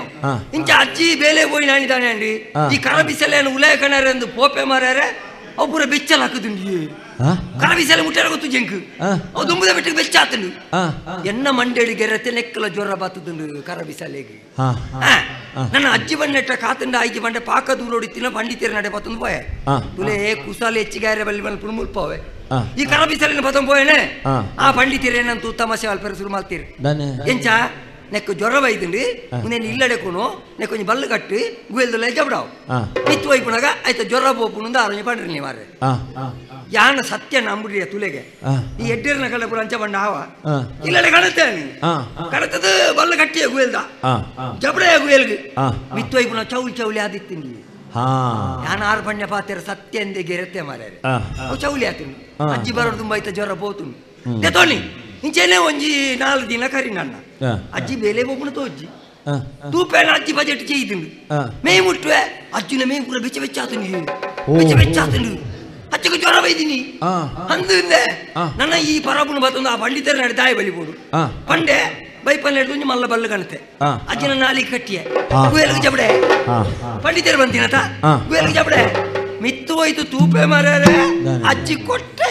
Speaker 2: ಇಂಚ ಅಜ್ಜಿ ಬೇಲೆ ಹೋಗಿ ನಾಣಿದಾನೆ ಅಂಡಿ ಈ ಕರ ಬಿಸಲೇನು ಉಲಯ ಕಣರೆ ಎಂದು ಪೋಪೆ ಮಾರ್ಯಾರೆ ಅವು ಪೂರ ಬೆಚ್ಚಲ್ ಹಾಕುದುಂಡಿ ಕರ ಬಿಸಲೆ ಮುಟ್ಟಾರ ಗೊತ್ತು ಜಂಕು ಅವು ದುಂಬುದ ಬೆಟ್ಟಿಗೆ ಬೆಚ್ಚ ಆತಂಡು ಎನ್ನ ಮಂಡೇಡಿಗೆ ರತೆ ನೆಕ್ಕಲ ಜ್ವರ ಬಾತುದುಂಡು ಕರ ಬಿಸಲೆಗೆ ನನ್ನ ಅಜ್ಜಿ ಬಂಡೆಟ್ಟ ಕಾತಂಡ ಆಯ್ಕೆ ಬಂಡೆ ಪಾಕ ದೂರೋಡಿತ್ತಿನ ಪಂಡಿತರ ನಡೆ ಪತ್ತೊಂದು ಪೋಯೆ ತುಲೆ ಕುಸಾಲೆ ಹೆಚ್ಚಿಗಾರೆ ಬಲ್ಲಿ ಬಲ್ ಪುಣ್ಮುಲ್ ಪೋವೆ ಈ ಕರ ಬಿಸಲಿನ ಪತ್ತೊಂದು ಪೋಯೇನೆ ಆ ಪಂಡಿತರೇನಂತೂ ತಮಾಷೆ ಅಲ್ಪೆರ ಶುರು ಮಾಡ್ತೀರಿ ಎಂಚ ನೆಕ್ಕು ಜ್ವರ ಬೈದುಂಡು ಮುಂದೇನು ಇಲ್ಲಡೆಕೋನು ನೆಕ್ಕೊಂಜಿ ಬಲ್ಲು ಕಟ್ಟಿ ಗುಯಲ್ದಲ್ಲ ಜಬಡಾವು ಮಿತ್ತು ವೈಪುನಾಗ ಆಯ್ತಾ ಜ್ವರ ಬೋಪುನು ಆರೋಗ್ಯ ಪಂಡ್ರಿ ನೀವು ಮಾರ್ರೆ ಯಾನ ಸತ್ಯ ನಂಬುಡ್ರಿ ತುಲೆಗೆ ಈ ಎಡ್ಡೇರಿನ ಕಡೆ ಪುರ ಅಂಚ ಬಂಡ ಆವ ಇಲ್ಲಡೆ ಕಣತೆ ಕಣತದ ಬಲ್ಲು ಕಟ್ಟಿಯ ಗುಯಲ್ದ ಜಬಡ ಗುಯಲ್ಗೆ ಮಿತ್ತು ವೈಪುನ ಚೌಲಿ ಆದಿತ್ತೀನಿ ಯಾನ ಆರು ಪಣ್ಯ ಪಾತ್ರ ಸತ್ಯ ಎಂದೇ ಗೆರತೆ ಮಾರ್ಯಾರೆ ಅವು ಚೌಲಿ ಆತೀನಿ ಅಜ್ಜಿ ಬರೋದು ತುಂಬ ಆಯ್ತಾ ಜ್ವರ ಬೋತುಂಡು ತೆತೋನಿ ಇಂಚೆನೆ ಒಂಜಿ 4 ದಿನ ಕರಿ ನನ್ನ ಅಜ್ಜಿ ಬೇಲೆ ಬೋಪುನ ತೋಜ್ಜಿ ತೂಪೇನ ಅಜ್ಜಿ ಬಜೆಟ್ ചെയ്തിണ്ട് ಮೇ ಮುಟ್ಟುವೆ ಅಜ್ಜಿನ ಮೇ ಪೂರ ಬೆಚ್ಚ ಆತಂಡು ಅಜ್ಜಿಗೆ ಜ್ವರ ಬೈದಿನಿ ಅಂದಿಂದೆ ನನ್ನ ಈ ಪರಬುನ ಬತ್ತೊಂದು ಆ ಪಂಡಿತರ ನಡೆ ತಾಯಿ ಬಲಿಬೋಡು ಪಂಡೆ ಬೈಪಲ್ ನಡೆದು ಮಲ್ಲ ಬಲ್ಲು ಕಾಣುತ್ತೆ ಅಜ್ಜಿನ ನಾಲಿಗೆ ಕಟ್ಟಿಯೆ ಗುಯಲ್ಗೆ ಜಬಡೆ ಪಂಡಿತರು ಬಂತೀನತ ಗುಯಲ್ಗೆ ಜಬಡೆ ಮಿತ್ತು ಹೋಯ್ತು ತೂಪೆ ಮಾರ್ಯಾರೆ ಅಜ್ಜಿ ಕೊಟ್ಟೆ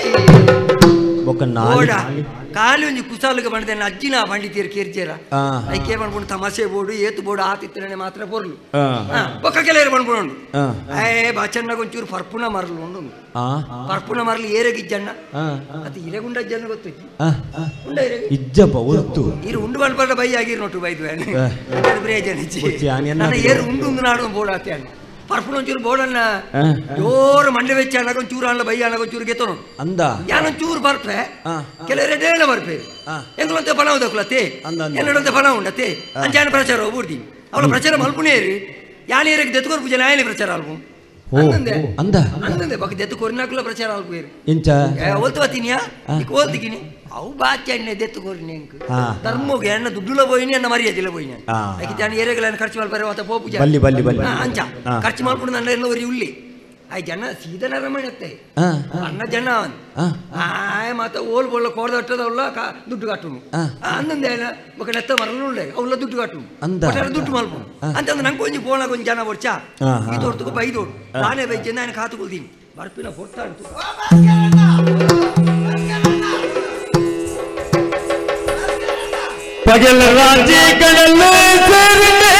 Speaker 2: ಕಾಲಿ ಒಂಜಿ ಕುಸಾಲಿಗೆ ಬಂದಿದ್ದೆ ಅಜ್ಜಿನ ಪಂಡಿತಿಯರು ಕೇರ್ಜೇರ ಐಕೆ ಬಂದ್ಬಿಟ್ಟು ತಮಾಷೆ ಬೋಡು ಏತು ಬೋಡು ಆತಿತ್ತನೆ ಮಾತ್ರ ಬರ್ಲು ಬೊಕ್ಕ ಕೆಲವರು ಬಂದ್ಬಿಡು ಬಾಚನ್ನಾಗ ಒಂಚೂರು ಪರ್ಪುಣ ಮರಲು ಉಂಡು ಪರ್ಪುಣ ಮರಲು ಏರೆಗಿಜ್ಜಣ್ಣ ಅದು ಇರೆಗುಂಡ ಅಜ್ಜನ್ನ ಗೊತ್ತು ಉಂಡ ಇರು ಉಂಡು ಬಂದ್ಬಾರ್ದ ಬೈ ಆಗಿರ್ ನೋಟು ಬೈದು ಬ್ರೇಜನ್ ಏರು ಉಂಡು ನಾಡು ಬೋಡಾತೆ ಅಣ್ಣ ಪರ್ಪುಣ ಒಂಚೂರು ಬೋರ್ಡನ್ನ ಜೋರು ಮಂಡೆ ವೆಚ್ಚ ಅನ್ನಕ ಒಂಚೂರು ಅಲ್ಲ ಬೈ ಅನ್ನಕ ಒಂಚೂರು ಗೆತ್ತೋನು ಅಂದ ಯಾನೊಂಚೂರು ಬರ್ಪೆ ಕೆಲವರೇ ಡೇಣ ಬರ್ಪೆ ಎಂಗಳಂತೆ ಪಣ ಉದಕ್ಲತ್ತೆ ಎಲ್ಲಡಂತೆ ಪಣ ಉಂಡತ್ತೆ ಅಂಚಾನ ಪ್ರಚಾರ ಬೂರ್ದಿ ಅವಳ ಪ್ರಚಾರ ಮಲ್ಪುನೇರಿ ಯಾನೇರಿಗೆ ದೆತ್ಕೋರ್ ಪೂಜೆ ನಾಯಲಿ ಪ್ರಚಾರ ಅಲ್ಪು ಅಂದಂದೆ ಬಕ್ಕ ದೆತ್ತು ಕೊರಿನಾಕುಲ ಪ್ರಚಾರ ಅಲ್ಪು ಇಂಚ ಓಲ್ತವತ್ತೀನಿಯಾ ಓಲ್ತಿಗಿನಿ ಅವು ಬಾಚಿ ಅಣ್ಣ ದೆತ್ತು ಕೊರಿನಿ ಧರ್ಮೋಗಿ ಅಣ್ಣ ದುಡ್ಡುಲ పోయిని ಅಣ್ಣ ಮರ್ಯಾದಿಲ್ಲ పోయిని ಅದಕ್ಕೆ ಜಾನ ಏರೆಗಳನ್ನು ಖರ್ಚು ಮಾಡ್ಬಾರೆ ಅವತ್ತ ಪೋಪೂಜೆ ಅಂಚ ಖರ್ಚು ಮಾಡ್ಕೊಂಡು ನನ್ನ ಎಲ್ಲ ಒರಿ ಉಳ್ಳಿ
Speaker 3: ಆ ಜನ ಸೀದಾ ನರಮಣತ್ತೆ ಅನ್ನ ಜನ ಆಯ ಮಾತ ಓಲ್ ಬೋಳ ಕೋಡದಟ್ಟದವಲ್ಲ ದುಡ್ಡು ಕಟ್ಟುನು ಅಂದಂದೇನ ఒక నెత్త మరలు ఉండే అవుల దుడ్డు కట్టు అంత దుడ్డు మల్పు అంత ನಂಗೆ ಕೊಂಚ ಬೋಣ ಕೊಂಚ ಜನ ಬರ್ಚ ಇದೊರ್ತು ಬೈದೋಡು ನಾನೇ ಬೈಚೆ ನಾನು ಕಾತುಕೊಳ್ತೀನಿ ಬರ್ಪಿನ ಹೊರ್ತಾಡ್ತು
Speaker 1: पगल राजे कड़ल सेरने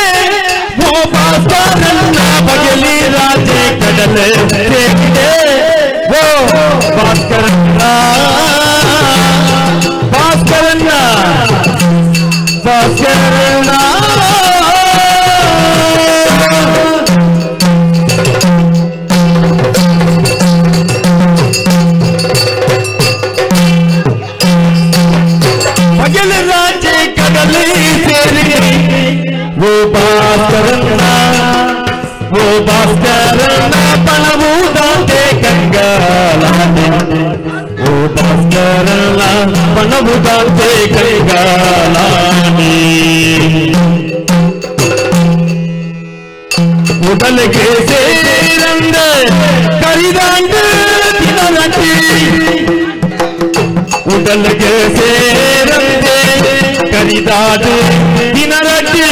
Speaker 1: वो भास्करन्ना पगली राजे कड़ल सेरने वो भास्करन्ना भास्करन्ना भास्करन्ना पगल राजे कड़ल सेरने वो भास्करन्ना पणवुदाते कंगालाने वो भास्करन्ना पणवुदाते कंगालाने उडलगे सेरंद करिदांड दिनरटी उडलगे सेरंदे करिदांड दिनरटी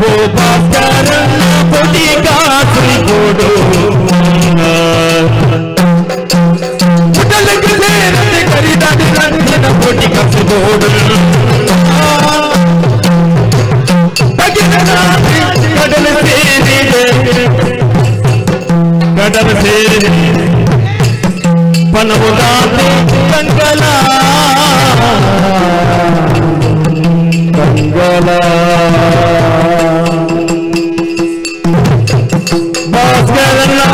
Speaker 1: वो भास्करन्ना पोटी कासरी गोडो उडल गले रते करिदा दिनन पोटी कासरी गोडो तगिना कडल सेरे पनवुदाते कंगला भास्करन्ना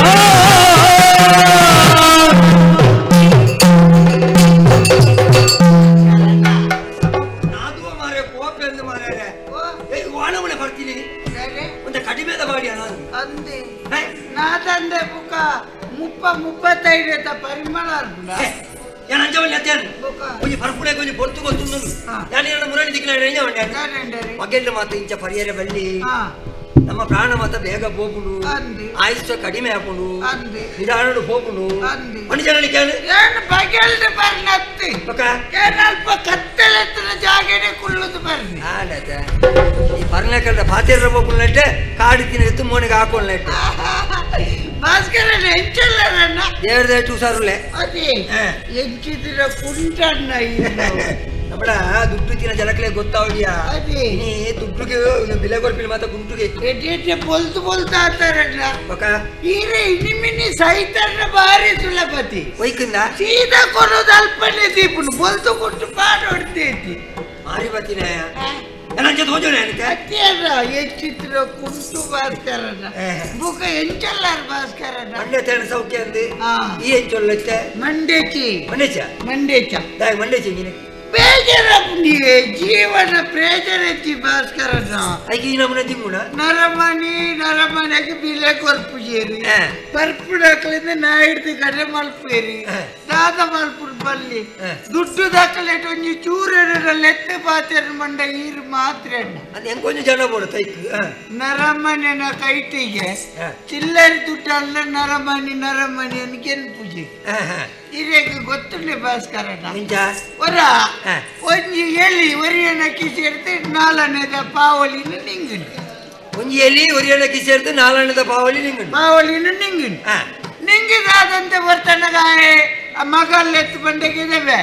Speaker 3: ನಾದುವ ಮಾರೆ ಕೋಪ ಎಂದು ಮಾರೆ ವಾಣಮನೆ ಬರ್ತೀನಿ ಒಂದು ಕಡಿಮೆದ ಬಾಡಿ ನಾನು
Speaker 2: ಅಂದೆ ನಾ ತಂದೆ ಬುಕ್ಕ 35 ಪರಿಮಳ
Speaker 3: ഞാൻ അഞ്ചവൻ എത്തിയാണ് കുഞ്ഞ് പറപ്പുടെ കുഞ്ഞ് പൊറത്തു കൊത്തുന്നു ഞാൻ ഇവിടെ മുരളി ദിക്കിലാണ് മകന്റെ ಮಾತು ಇಂಚ ಪರಿಹಾರ ಬಲ್ಲಿ ನಮ್ಮ ಪ್ರಾಣ ಮಾತ ಬೇಗ ಹೋಗುನು ಆಯುಷ್ಯ ಕಡಿಮೆ ಹಾಕೊಂಡು ನಿಧಾನ ಹೋಗುನು ಮನುಷ್ಯನಲ್ಲಿ ಕೇಳು
Speaker 2: ಏನು ಬಗೆಲ್ದು ಬರ್ನತ್ತಿ ಏನಲ್ಪ ಕತ್ತಲೆತ್ತಿನ ಜಾಗನೆ ಕುಳ್ಳದು ಬರ್ನಿ
Speaker 3: ಆಡದ ಈ ಬರ್ನಕಲ್ದ ಪಾತಿರ ಹೋಗುನಟ್ಟೆ ಕಾಡಿತಿನ ಎತ್ತು ಮೋನಿಗೆ ಹಾಕೊಳ್ಳನಟ್ಟೆ
Speaker 2: ಭಾಸ್ಕರನ ಎಂಚಲ್ಲರನ್ನ
Speaker 3: ದೇವರದೇ ಟೂಸಾರುಲೆ
Speaker 2: ಅದೇ ಎಂಚಿದ್ರ ಕುಂಟಣ್ಣ
Speaker 3: ನಮ್ಮಡ ದುಡ್ಡು ತಿನ್ನ ಜನಕ್ಕೆ ಗೊತ್ತಾವಡಿಯಾ ನೀ ದುಡ್ಡುಗೆ ಬೆಲೆ ಕೊಡ್ಪಿಲ್ಲ ಮಾತ ಗುಂಟುಗೆ
Speaker 2: ಎಡ್ಡೆ ಬೋಲ್ತಾ ಆತಾರಣ್ಣ ಈರೆ ಇನಿಮಿನಿ ಸೈತಣ್ಣ ಬಾರಿ ಸುಲಭತಿ
Speaker 3: ವೈಕಂದ
Speaker 2: ಸೀದಾ ಕೊಡೋದು ಅಲ್ಪನೇ ದೀಪನು ಬೋಲ್ತು ಕೊಟ್ಟು ಪಾಡೋಡ್ತೈತಿ
Speaker 3: ಮಾರಿ ಬತ್ತಿನ ನನ್ನ ಹೋಜೋಣ
Speaker 2: ಅತ್ಯರ ಹೆಚ್ಚಿತ್ರ ಕುಂಟು ಭಾಸ್ಕರಣ್ಣ ಬುಕ ಎಂಚಲ್ಲಾರ ಭಾಸ್ಕರಣ್ಣ
Speaker 3: ಮಂಡ್ಯ ತೇಣ ಸೌಖ್ಯ ಅಂದೆ ಈ ಎಂಚೊಲ್ಲತ್ತೆ
Speaker 2: ಮಂಡೇಚಿ ಮಂಡೇಚ
Speaker 3: ಮಂಡೇಚಿ ನೀನೆ
Speaker 2: ಬೇಜಾರ ಜೀವನ ಪ್ರೇಜರೆತ್ತಿ ಭಾಸ್ಕರಣ್ಣ
Speaker 3: ಐಕಿ ನಮ್ಮನೆ ತಿಂಗುಣ
Speaker 2: ನರಮನೆಗೆ ಬಿಲೆ ಕೊರ್ಪುಜೇರಿ ಪರ್ಪುಡಕ್ಲಿಂದ ನಾ ಹಿಡ್ದು ಕಡೆ ಮಲ್ಪೇರಿ ದಾದ ಮಲ್ಪುರ್ ಬಲ್ಲಿ ದುಡ್ಡು ದಾಖಲೆಟ್ ಒಂಜಿ ಚೂರಲೆತ್ತೆ ಪಾತ್ರೆ ಮಂಡ ಈರು ಮಾತ್ರ
Speaker 3: ಅದು ಹೆಂಗ್ ಕೊಂಚ ಜನ ಬೋಡುತ್ತೆ
Speaker 2: ನರಮನೆನ ಕೈಟಿಗೆ ಚಿಲ್ಲರಿ ದುಡ್ಡು ಅಲ್ಲ ನರಮಣಿ ಅನ್ಕೇನು ಪೂಜೆ ಇದಕ್ಕೆ ಗೊತ್ತುಂಡೆ ಭಾಸ್ಕರಣ್ಣ ಒರ ಒಂಜಿ ಎಲಿ ಒರಿಯನಕ್ಕಿ ಸೇರ್ತೆ ನಾಲನೇದ ಪಾವಲಿನ ನಿಂಗನ್
Speaker 3: ಒಂಜಿ ಎಲಿ ಒರಿಯನಕ್ಕಿ ಸೇರ್ತೆ ನಾಲನೇದ ಪಾವಲಿನ ನಿಂಗನ್
Speaker 2: ನಿಂಗಿದಾದಂತೆ ಬರ್ತನಗಾಯ ಮಗಲ್ಲೆತ್ತು ಬಂಡಗಿದ್ದೇವೆ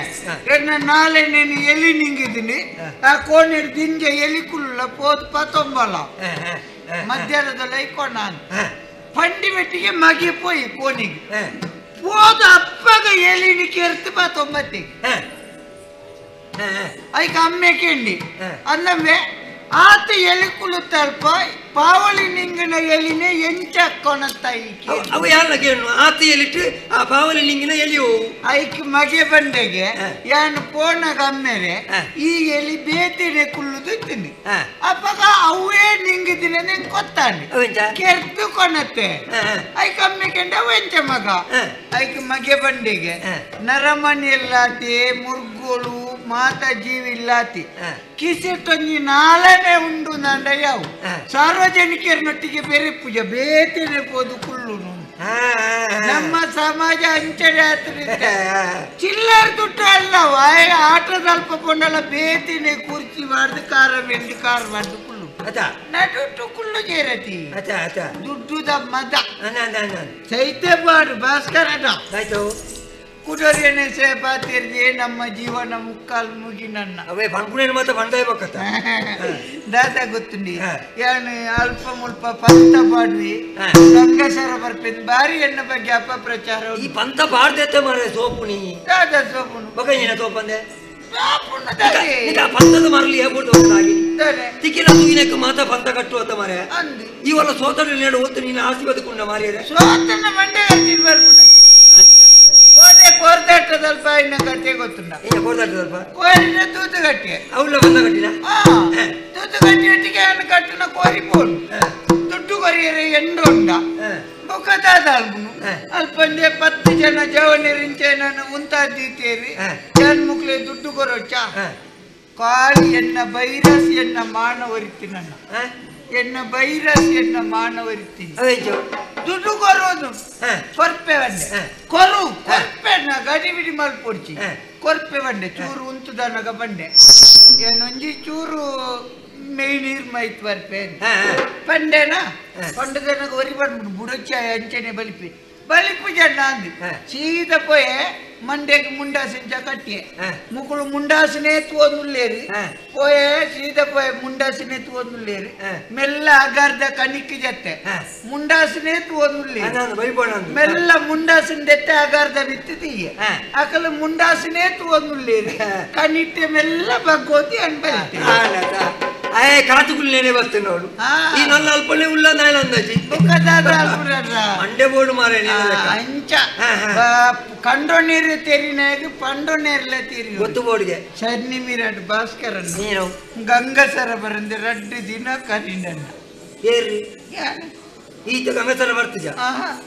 Speaker 2: ನಾಳೆ నేను ಎಲಿ ನಿಂಗಿದ್ದೀನಿ ಆ ಕೋಣೆ ದಿಂಜ ಎಲಿ ಕುಲ್ಲ ಪೋತ್ ಪತೊಂಬಲ ಮಧ್ಯಾಹ್ನದಲ್ಲಿ ಐಕೊಂಡ ನಾನು ಪಂಡಿ ಬೆಟ್ಟಿಗೆ ಮಗಿ ಪೋಯಿ ಕೋಣಿಗೆ ಹೋದ ಅಪ್ಪಗ ಎಲಿನಿ ಕೇರ್ತು 19 ಐಕ ಅಮ್ಮೆ ಕೇಂಡಿ ಅಂದಮ್ಮೆ ಆತ ಎಲಿ ಕುಳುತ್ತಲ್ಪ ಪಾವಳಿ ನಿಂಗಿನ ಎಲಿನೇ ಎಂಚಾಕೊಣತ್ತಾಯಿ
Speaker 3: ಅವು ಯಾರನ್ನ ಕೇಳು ಆತ ಎಲಿಟ್ಟು ಆ ಪಾವಳಿ ನಿಂಗಿನ ಎಲಿಯೋ
Speaker 2: ಐಕ್ ಮಗೆ ಬಂಡೆಗೆ ಯಾನು ಪೋಣಗ ಅಮ್ಮೆರೆ ಈ ಎಲಿ ಬೇತಿನೆ ಕುಳ್ಳುದು ತಿನ್ನಿ ಅಪ್ಪಗ ಅವೇ ನಿಂಗಿದಿನ ನಂಗೆ ಗೊತ್ತಾನೆ ಕೆರ್ತು ಕೊಣತ್ತೆ ಐಕ್ ಅಮ್ಮೆ ಕೆಂಡ ವೆಂಚ ಮಗ ಐಕ್ ಮಗೆ ಬಂಡೆಗೆ ನರಮನಿ ಎಲ್ಲಾತೆ ಮುರ್ಗೋಳು ಮಾತಾ ಜೀವಿ ಇಲ್ಲಾತಿ ಕಿಸೆಟ್ಟೊಂಜಿ ನಾಳನೆ ಉಂಡು ನಂಡ ಯಾವು ಸಾರ್ವಜನಿಕರನೊಟ್ಟಿಗೆ ಬೇರೆ ಪೂಜೆ ಬೇತೇನೆ ಪೋದು ಕುಳ್ಳು ನಮ್ಮ ಸಮಾಜ ಅಂಚನೆ ಚಿಲ್ಲರ್ ದುಡ್ಡು ಅಲ್ಲ ಆಟದ ಅಲ್ಪ ಕೊಂಡಲ್ಲ ಬೇತಿನೇ ಕುರ್ಚಿ ಮಾಡ್ದು ಕಾರ ಬೆಂದು ಕಾರ್ ಮಾಡ್ದು ಕುಳ್ಳು ನಟು ಕುಳ್ಳು ಜೇರತಿ ದುಡ್ಡು ಮದ ಚೈತ್ಯ ಬಾಡು ಭಾಸ್ಕರ ಕುಡೋರಿಯನ್ನೇ ಸೇಪ ತಿರ್ದಿ ನಮ್ಮ ಜೀವನ ಮುಕ್ಕಾಲ್ ಮುಗಿ ನನ್ನ
Speaker 3: ಅವೇ ಬಂಕುನೇನು ಮತ್ತೆ ಬಂದಾಯ್ಬೇಕತ್ತ
Speaker 2: ದಾದ ಗೊತ್ತುಂಡಿ ಯಾನು ಅಲ್ಪ ಮುಲ್ಪ ಪಂತ ಪಾಡ್ವಿ ಗಂಗಸರ ಬರ್ಪೇನ್ ಬಾರಿ ಎನ್ನ ಬಗ್ಗೆ ಅಪಪ್ರಚಾರ
Speaker 3: ಈ ಪಂತ ಪಾಡ್ದೈತೆ ಮಾರೆ ಸೋಪುನಿ
Speaker 2: ದಾದ ಸೋಪುನು
Speaker 3: ಬಗೈನ ಸೋಪಂದೆ ಪಂತದ ಮರಲಿ ಹೇಳ್ಬಿಟ್ಟು ತಿಕ್ಕಿನ ತೂಗಿನಕ್ಕೆ ಮಾತಾ ಪಂತ ಕಟ್ಟು ಅಂತ ಮಾರೆ ಇವಲ್ಲ ಸೋತನ ನೇಡು ಒತ್ತು ನೀನು ಆಸಿ ಬದುಕೊಂಡ ಮಾರಿಯರೆ
Speaker 2: ಸೋತನ ಮಂಡೆ ಬರ್ಕೊಂಡ ಕೋರ್ದಾಟದಲ್ಪ ಇನ್ನ ಕಟ್ಟೆ ಗೊತ್ತುಂಡ
Speaker 3: ಕೋರ್ದಾಟದಲ್ಪ
Speaker 2: ಕೋರಿನ ತೂತು ಗಟ್ಟಿ
Speaker 3: ಅವಳ ಬಂದ ಕಟ್ಟಿನ
Speaker 2: ತೂತು ಗಟ್ಟಿ ಒಟ್ಟಿಗೆ ಕಟ್ಟಿನ ಕೋರಿ ಬೋಡು ದುಡ್ಡು ಕೊರಿಯರೆ ಎಂಡುಂಡ ಬೊಕ್ಕದಾದ ಅಲ್ಬುನು ಅಲ್ಪಂದೆ 10 ಜನ ಜವನಿರಿಂಚೆ ನಾನು ಉಂತಾದ್ದೀತೇರಿ ಜನ್ಮುಕ್ಲೆ ದುಡ್ಡು ಕೊರೋಚ ಕಾಳಿ ಎನ್ನ ಬೈರಸ್ ಎನ್ನ ಮಾನವರಿತಿ ನನ್ನ ಎನ್ನ ಬೈರಸ್ ಎನ್ನ ಮಾನವರಿತೀನಿ ದುಡ್ಡು ಕೊರೋದು ಕೊರ್ಪೆ ಬಂಡೆ ಕೊರು ಕೊರ್ಪೆ ಗಡಿ ಬಿಡಿ ಮಲ್ಪೊಡ್ಚಿ ಕೊರ್ಪೆ ಬಂಡೆ ಚೂರು ಉಂತುದನಗ ಬಂಡೆ ಏನೊಂಜಿ ಚೂರು ಮೇಯ್ ನೀರು ಮೈತ್ ಬರ್ಪೆ ಪಂಡೆನಾ ಪಂಡದನಗ ಒರಿ ಬಂದ್ಬಿಡು ಬುಡಚ್ಚ ಅಂಚನೆ ಬಲಿಪಿ ಬಲಿಪು ಜನ ಅಂದು ಸೀದ ಪೋಯೆ ಮಂಡ್ಯಕ್ಕೆ ಮುಂಡಾಸಿನ ಕಟ್ಟಿಯೆ ಮುಕ್ಕಳು ಮುಂಡಾಸಿನೇ ತೋದುಲ್ಲೇರಿ ಪೋಯೆ ಸೀದ ಪೋಯೆ ಮುಂಡಾಸಿನೇ ತೋದುಲ್ಲೇರಿ ಮೆಲ್ಲ ಅಗಾರ್ದ ಕಣಿಕ್ಕಿ ಜತ್ತೆ ಮುಂಡಾಸಿನೇ ತೋದುಲ್ಲೇರಿ ಮೆಲ್ಲ ಮುಂಡಾಸಿನ ದೆತ್ತೆ ಅಗಾರ್ದ ಬಿತ್ತಿದೀಯ ಅಕಲ ಮುಂಡಾಸಿನೇ ತೋದುಲ್ಲೇರಿ ಕಣಿಟ್ಟೆ ಮೆಲ್ಲ ಬಗ್ಗೋತಿ ಅನ್ಬೈತೆ
Speaker 3: ಅಯ್ಯ ಕಾತುಗುಲ್ಲೇನೆ ಬರ್ತೇ ನೋಡು ಈ ನನ್ನ ಅಲ್ಪನೆ ಉಲ್ಲ ನಾನು ಅಂದಾಜಿ ಮಂಡೆ ಬೋರ್ಡು ಮಾರೇ
Speaker 2: ಅಂಚ ಕಂಡೊಣ್ಣೀರು ತೆರಿನಾಗ ಪಂಡೊಣ್ಣೇರ್ಲ ತೀರಿ
Speaker 3: ಗೊತ್ತು ಬೋರ್ಡ್ಗೆ
Speaker 2: ಸನ್ನಿ ಮೀರಾಟ್ ಭಾಸ್ಕರ
Speaker 3: ನೀನು
Speaker 2: ಗಂಗಸರ ಬರಂದೆ 2 ದಿನ ಕರೀನನ್ನ
Speaker 3: ಏರ್ರಿ ಈತ ಗಂಗಸರ ಬರ್ತಿದ್ಯ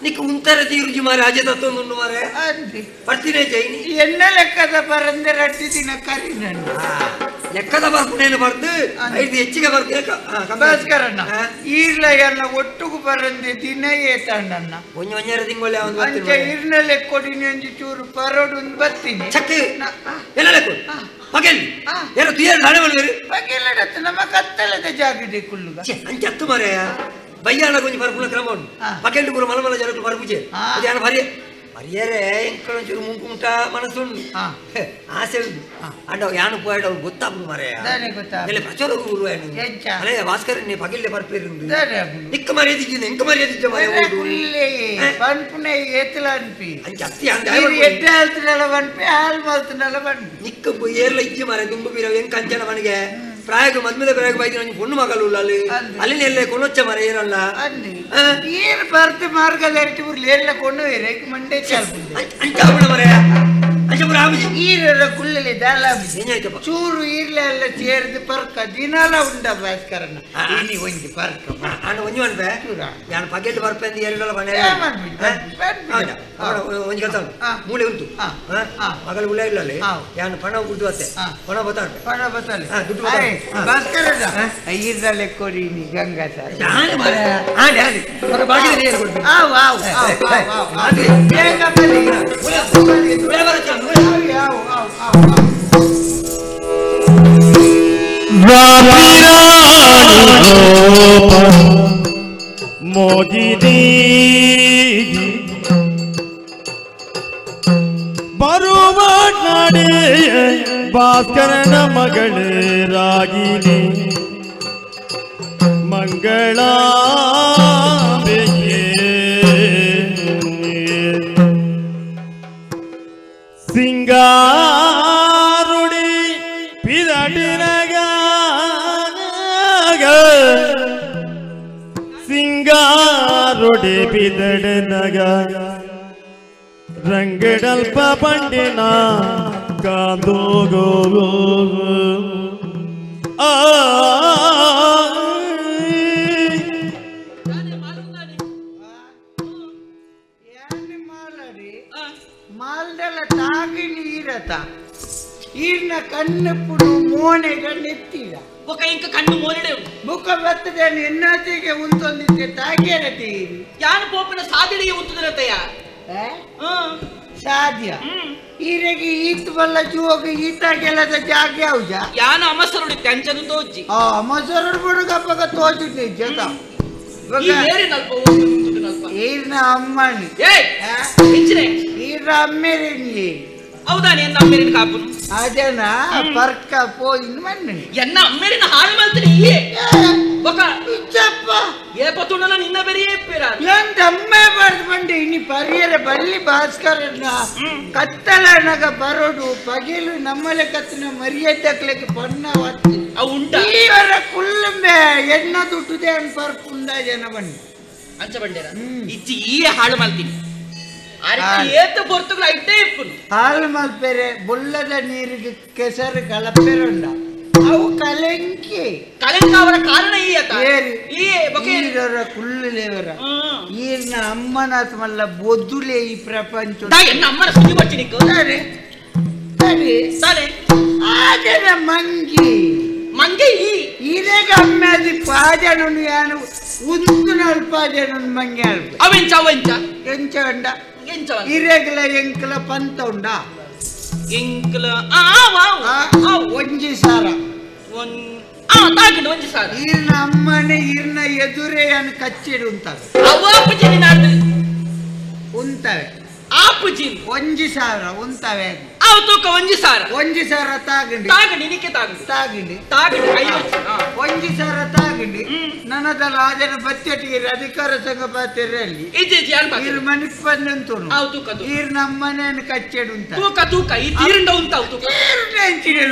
Speaker 3: ನಿಕ್ಕ ಉಂತರ ತೀರುಜಿ ಮಾರೆ ಅಜೆ ತತ್ತೊಂದು ಮಾರೆ ಬರ್ತೀನಿ ಜೈನಿ
Speaker 2: ಎನ್ನ ಲೆಕ್ಕದ ಬರಂದೆ 2 ದಿನ ಕರೀನನ್ನ
Speaker 3: ಲೆಕ್ಕದ ಬರ್ಪುನೇನು ಬರ್ದು 5 ಹೆಚ್ಚಿಗೆ ಬರ್ತೀಯ
Speaker 2: ಭಾಸ್ಕರಣ್ಣ ಈರ್ಲ ಎಲ್ಲ ಒಟ್ಟಿಗೂ ಬರಂದೆ ದಿನ ಏತಣ್ಣನ್ನ
Speaker 3: ಒಂಜರ ತಿಂಗಳು
Speaker 2: ಅಂಚ ಈರ್ನ ಲೆಕ್ಕೊಡಿನಿ ಒಂಜಿ ಚೂರು ಪರೋಡು ಬರ್ತೀನಿ
Speaker 3: ಚಕ್ಕೆ ಎಲ್ಲ ಲೆಕ್ಕ ಪಗೆಲ್ಲಿ ಏನು ತುಯರ್ ದಾಳೆ ಮಾಡ್ಬೇರಿ
Speaker 2: ಪಗೆಲ್ಲಡತ್ತು ನಮ್ಮ ಕತ್ತಲದ ಜಾಗದೆ ಕುಳ್ಳುಗ
Speaker 3: ಅಂಚೆ ಹತ್ತು ಮಾರೆ ಬಯ್ಯಾಳ ಕೊಂಚ ಬರ್ಪುನ ಕ್ರಮ ಉಂಟು ಪಕೆಂಡು ಕೂಡ ಮಲಮಲ ಜನಕ್ಕೆ ಬರ್ಪುಜೆ ಅದೇನು ಬರಿಯ ಬರಿಯರೆ ಎಂಕಳೊಂಚೂರು ಮುಂಕುಂಟ ಮನಸ್ಸುಂಡು ಆಸೆ ಉಂಟು ಅಂಡ ಯಾನು ಪೋಯಡ್ ಅವ್ರು ಗೊತ್ತಾಗ್ದು ಮಾರೆ ಎಲ್ಲ ಪ್ರಚಾರ ಗುರು ಅಲೆ ಭಾಸ್ಕರ ನೀ ಪಗಿಲ್ಲೆ ಬರ್ಪೇರಿ ನಿಕ್ಕ ಮರ್ಯಾದಿದ್ದೀನಿ ಎಂಕ ಮರ್ಯಾದಿದ್ದ ಮರೆ
Speaker 2: ಪನ್ಪುನೆ ಏತಲ ಅನ್ಪಿ
Speaker 3: ಅತ್ತಿ
Speaker 2: ಎಡ್ಡೆ ಆಲ್ತನೆಲ್ಲ ಬನ್ಪಿ ಹಾಲ್ ಮಾಲ್ತನೆಲ್ಲ ಬನ್ಪಿ
Speaker 3: ನಿಕ್ಕ ಏರ್ಲ ಇಜ್ಜಿ ಮಾರೆ ತುಂಬ ಬೀರವ ಎಂಕ ಅಂಚನ ಮನೆಗೆ ಪ್ರಾಯಕ್ಕೆ ಮದ್ಮೇಲೆ ಪ್ರಾಯಕ್ಕೆ ಬೈದಿ ನಂಗೆ ಪೊಣ್ಣು ಮಗಳು ಅಲ್ಲಿ ಅಲ್ಲಿನೆಲ್ಲ ಕೊನೊಚ್ಚ ಮರ ಏನಲ್ಲ
Speaker 2: ಏನು ಬರ್ತೆ ಮಾರ್ಗದರ್ಶಿ ಊರ್ಲಿ ಎಲ್ಲ ಕೊಂಡು ಮಂಡೆ
Speaker 3: ಅಂಚಾಪುಣ ಮರ ಅಂಚಾಪುರ ಆಬಿಜಿ
Speaker 2: ಈರ ಕುಳ್ಳಲಿ ದಾಲಾಬಿಜಿ ಚೂರು ಈರ್ಲೆ ಎಲ್ಲ ಸೇರಿದು ಪರ್ಕ ದಿನಾಲ ಉಂಡ ಭಾಸ್ಕರನ ಇನಿ ಒಂಜಿ ಪರ್ಕ
Speaker 3: ಅಣ್ಣ ಒಂಜಿ ಮನ್ಪೆ ಯಾನು ಪಕೆಟ್ ಬರ್ಪೆ ಅಂತ ಎರಡಲ್ಲ ಮನೆ ಒಂಜಿ ಕೆಲಸ ಮೂಳೆ ಉಂಟು ಮಗಳು ಉಳ್ಳ ಇಲ್ಲ ಅಲ್ಲಿ ಯಾನು ಪಣ ಗುಡ್ದು ಅತ್ತೆ ಪಣ ಬತ್ತಾಡ್ಪೆ
Speaker 2: ಪಣ ಬತ್ತಲ್ಲಿ ಭಾಸ್ಕರನ ಈರ್ದಲ್ಲೇ ಕೊಡಿ ನೀ ಗಂಗಾ ಸರ್
Speaker 1: ಮೋದಿನಿ ಬರುವ ನಡೆ ಭಾಸ್ಕರನ ಮಗಳೇ ರಾಗಿನಿ ಮಂಗಳಾಂಬೆಯೇ ಸಿಂಗಾರುಡಿ ಪಿರಡಿನಗ ಸಿಂಗಾರುಡಿ ಪಿದಡನಗ ರಂಗಡಲ್ಪ ಬಂಡಿನ ಕಾಂದೋ ಗೋ ಆ
Speaker 2: ಮಾಲ್ದೆಲ್ಲ ತಾಗಿ ನೀರತ ಈರ್ನ ಈರ್ನ ಕಣ್ಣಪ್ಪುಡು ಮೋನೆಗ ನೆತ್ತಿಗ
Speaker 4: ఒక ఇంక కన్ను మోనడే
Speaker 2: ಬುಕ್ಕ ಬರ್ತದೆ ಎನ್ನತಿಗೆ ಉಂತೊಂದಿದ್ದೆ ತಾಗೇರತಿ
Speaker 4: ಯಾನ ಪೋಪಿನ ಸಾದಿಡಿಗೆ ಉಂತದರತಯ್ಯ
Speaker 2: ಸಾಧ್ಯ ಈರೆಗೆ ಈತ್ ಬಲ್ಲ ಜೋಗ ಈತ ಗೆಲ್ಲದ ಜಾಗ ಯಾವ್ಜ
Speaker 4: ಯಾನ ಅಮಸರುಡಿ ಟೆನ್ಷನ್ ತೋಜಿ
Speaker 2: ಅಮಸರುಡು ಬುಡುಗಪ್ಪಗ ತೋಜುತ್ತೆ ಜತ ಈರ್ನ ಅಮ್ಮನಿ ಈರ್ನ ಅಮ್ಮೇರಿ
Speaker 4: ಹೌದಾ ಎನ್ನ ಅಮ್ಮೇರಿನ ಕಾಪುನು
Speaker 2: ಅದೇನಾ ಪರ್ಕ ಪೋಯಿನ್ ಮಣ್ಣು
Speaker 4: ಎನ್ನ ಅಮ್ಮೇರಿನ ಹಾಳು ಮಾಡ್ತೀನಿ ఒక
Speaker 2: చెప్ప
Speaker 4: ఏ పతుడన నిన్న బెరియే పేరా
Speaker 2: ఎంత అమ్మే బర్ద బండి ఇని పరియర బల్లి భాస్కరన్న కత్తలనగ బరోడు పగిలు నమ్మల కత్తిన మర్యాదక్లకి పన్న వత్తి
Speaker 4: అవు ఉంటా
Speaker 2: ఈవర కుల్లమే ఎన్న దుట్టుదే అన్ పర్పుంద జన బండి
Speaker 4: ಅಂಚಬಂಡೇರ ಇಜ್ಜಿ ಈ ಹಾಳು ಮಾಡ್ತೀನಿ ಏತ ಬರ್ತಗಳು ಐಟೇ ಇಪ್ಪುನು
Speaker 2: ಹಾಳು ಮಲ್ಪೆರೆ ಬುಲ್ಲದ ನೀರಿಗೆ ಕೆಸರು ಕಲಪೆರುಂಡ ಅವು ಕಲೆಂಕಿ
Speaker 4: ಅವರ ಕಾರಣ
Speaker 2: ಈರರ ಕುಳ್ಳುಲೇವರ ಈರ್ನ ಅಮ್ಮನಾಥ ಮಲ್ಲ ಬೊದ್ದುಲೆ ಈ ಪ್ರಪಂಚ
Speaker 4: ಅಮ್ಮನ ಸುದ್ದಿ ಬರ್ತೀನಿ
Speaker 2: ಆಜನ ಮಂಗಿ
Speaker 4: ಮಂಗೆ
Speaker 2: ಈರೆಗ ಅಮ್ಮೆ ಅದು ಪಾಜನು ಯಾನು ಒಂದು ಪಾಜನು ಮಂಗೆ ಅಲ್ಪ
Speaker 4: ಅವೆಂಚ
Speaker 2: ಎಂಚ ಉಂಡ ಈರೆಗಲ ಎಂಕಲ ಪಂತ ಉಂಡ
Speaker 4: ಎಂಕಲ
Speaker 2: ಒಂಜಿ ಸಾರ
Speaker 4: ಒಂಜಿ ಸಾರ
Speaker 2: ಈರ್ನ ಅಮ್ಮನೆ ಈರ್ನ ಎದುರೇ ಅನ್ನು ಕಚ್ಚಿಡು ಉಂತವೆ
Speaker 4: ಅವಾಪುಜಿನಿ ನಾಡ್ದು
Speaker 2: ಉಂತವೆ
Speaker 4: ಆಪುಜಿನಿ
Speaker 2: ಒಂಜಿ ಸಾರ ಉಂತವೆ
Speaker 4: ಅವು ತೂಕ ಒಂಜಿ ಸಾರ
Speaker 2: ತಾಗಂಡಿ
Speaker 4: ನಿಕ್ಕೆ ತಾಗಂಡಿ
Speaker 2: ಒಂಜಿ ಸಾರ ತಾಗಂಡಿ ನನ್ನದ ರಾಜನ ಬಚ್ಚಟಿಗೆ ಅಧಿಕಾರ ಸಂಘ ಪಾತ್ರೆಯಲ್ಲಿ ಈರ್ ಮನಿಪ್ಪಂತು ಈರ್ ನಮ್ಮನೆಯನ್ನು ಕಚ್ಚೆಡು ಉಂಟ
Speaker 4: ತೂಕ ಈ ತೀರಿಂಡ ಉಂಟ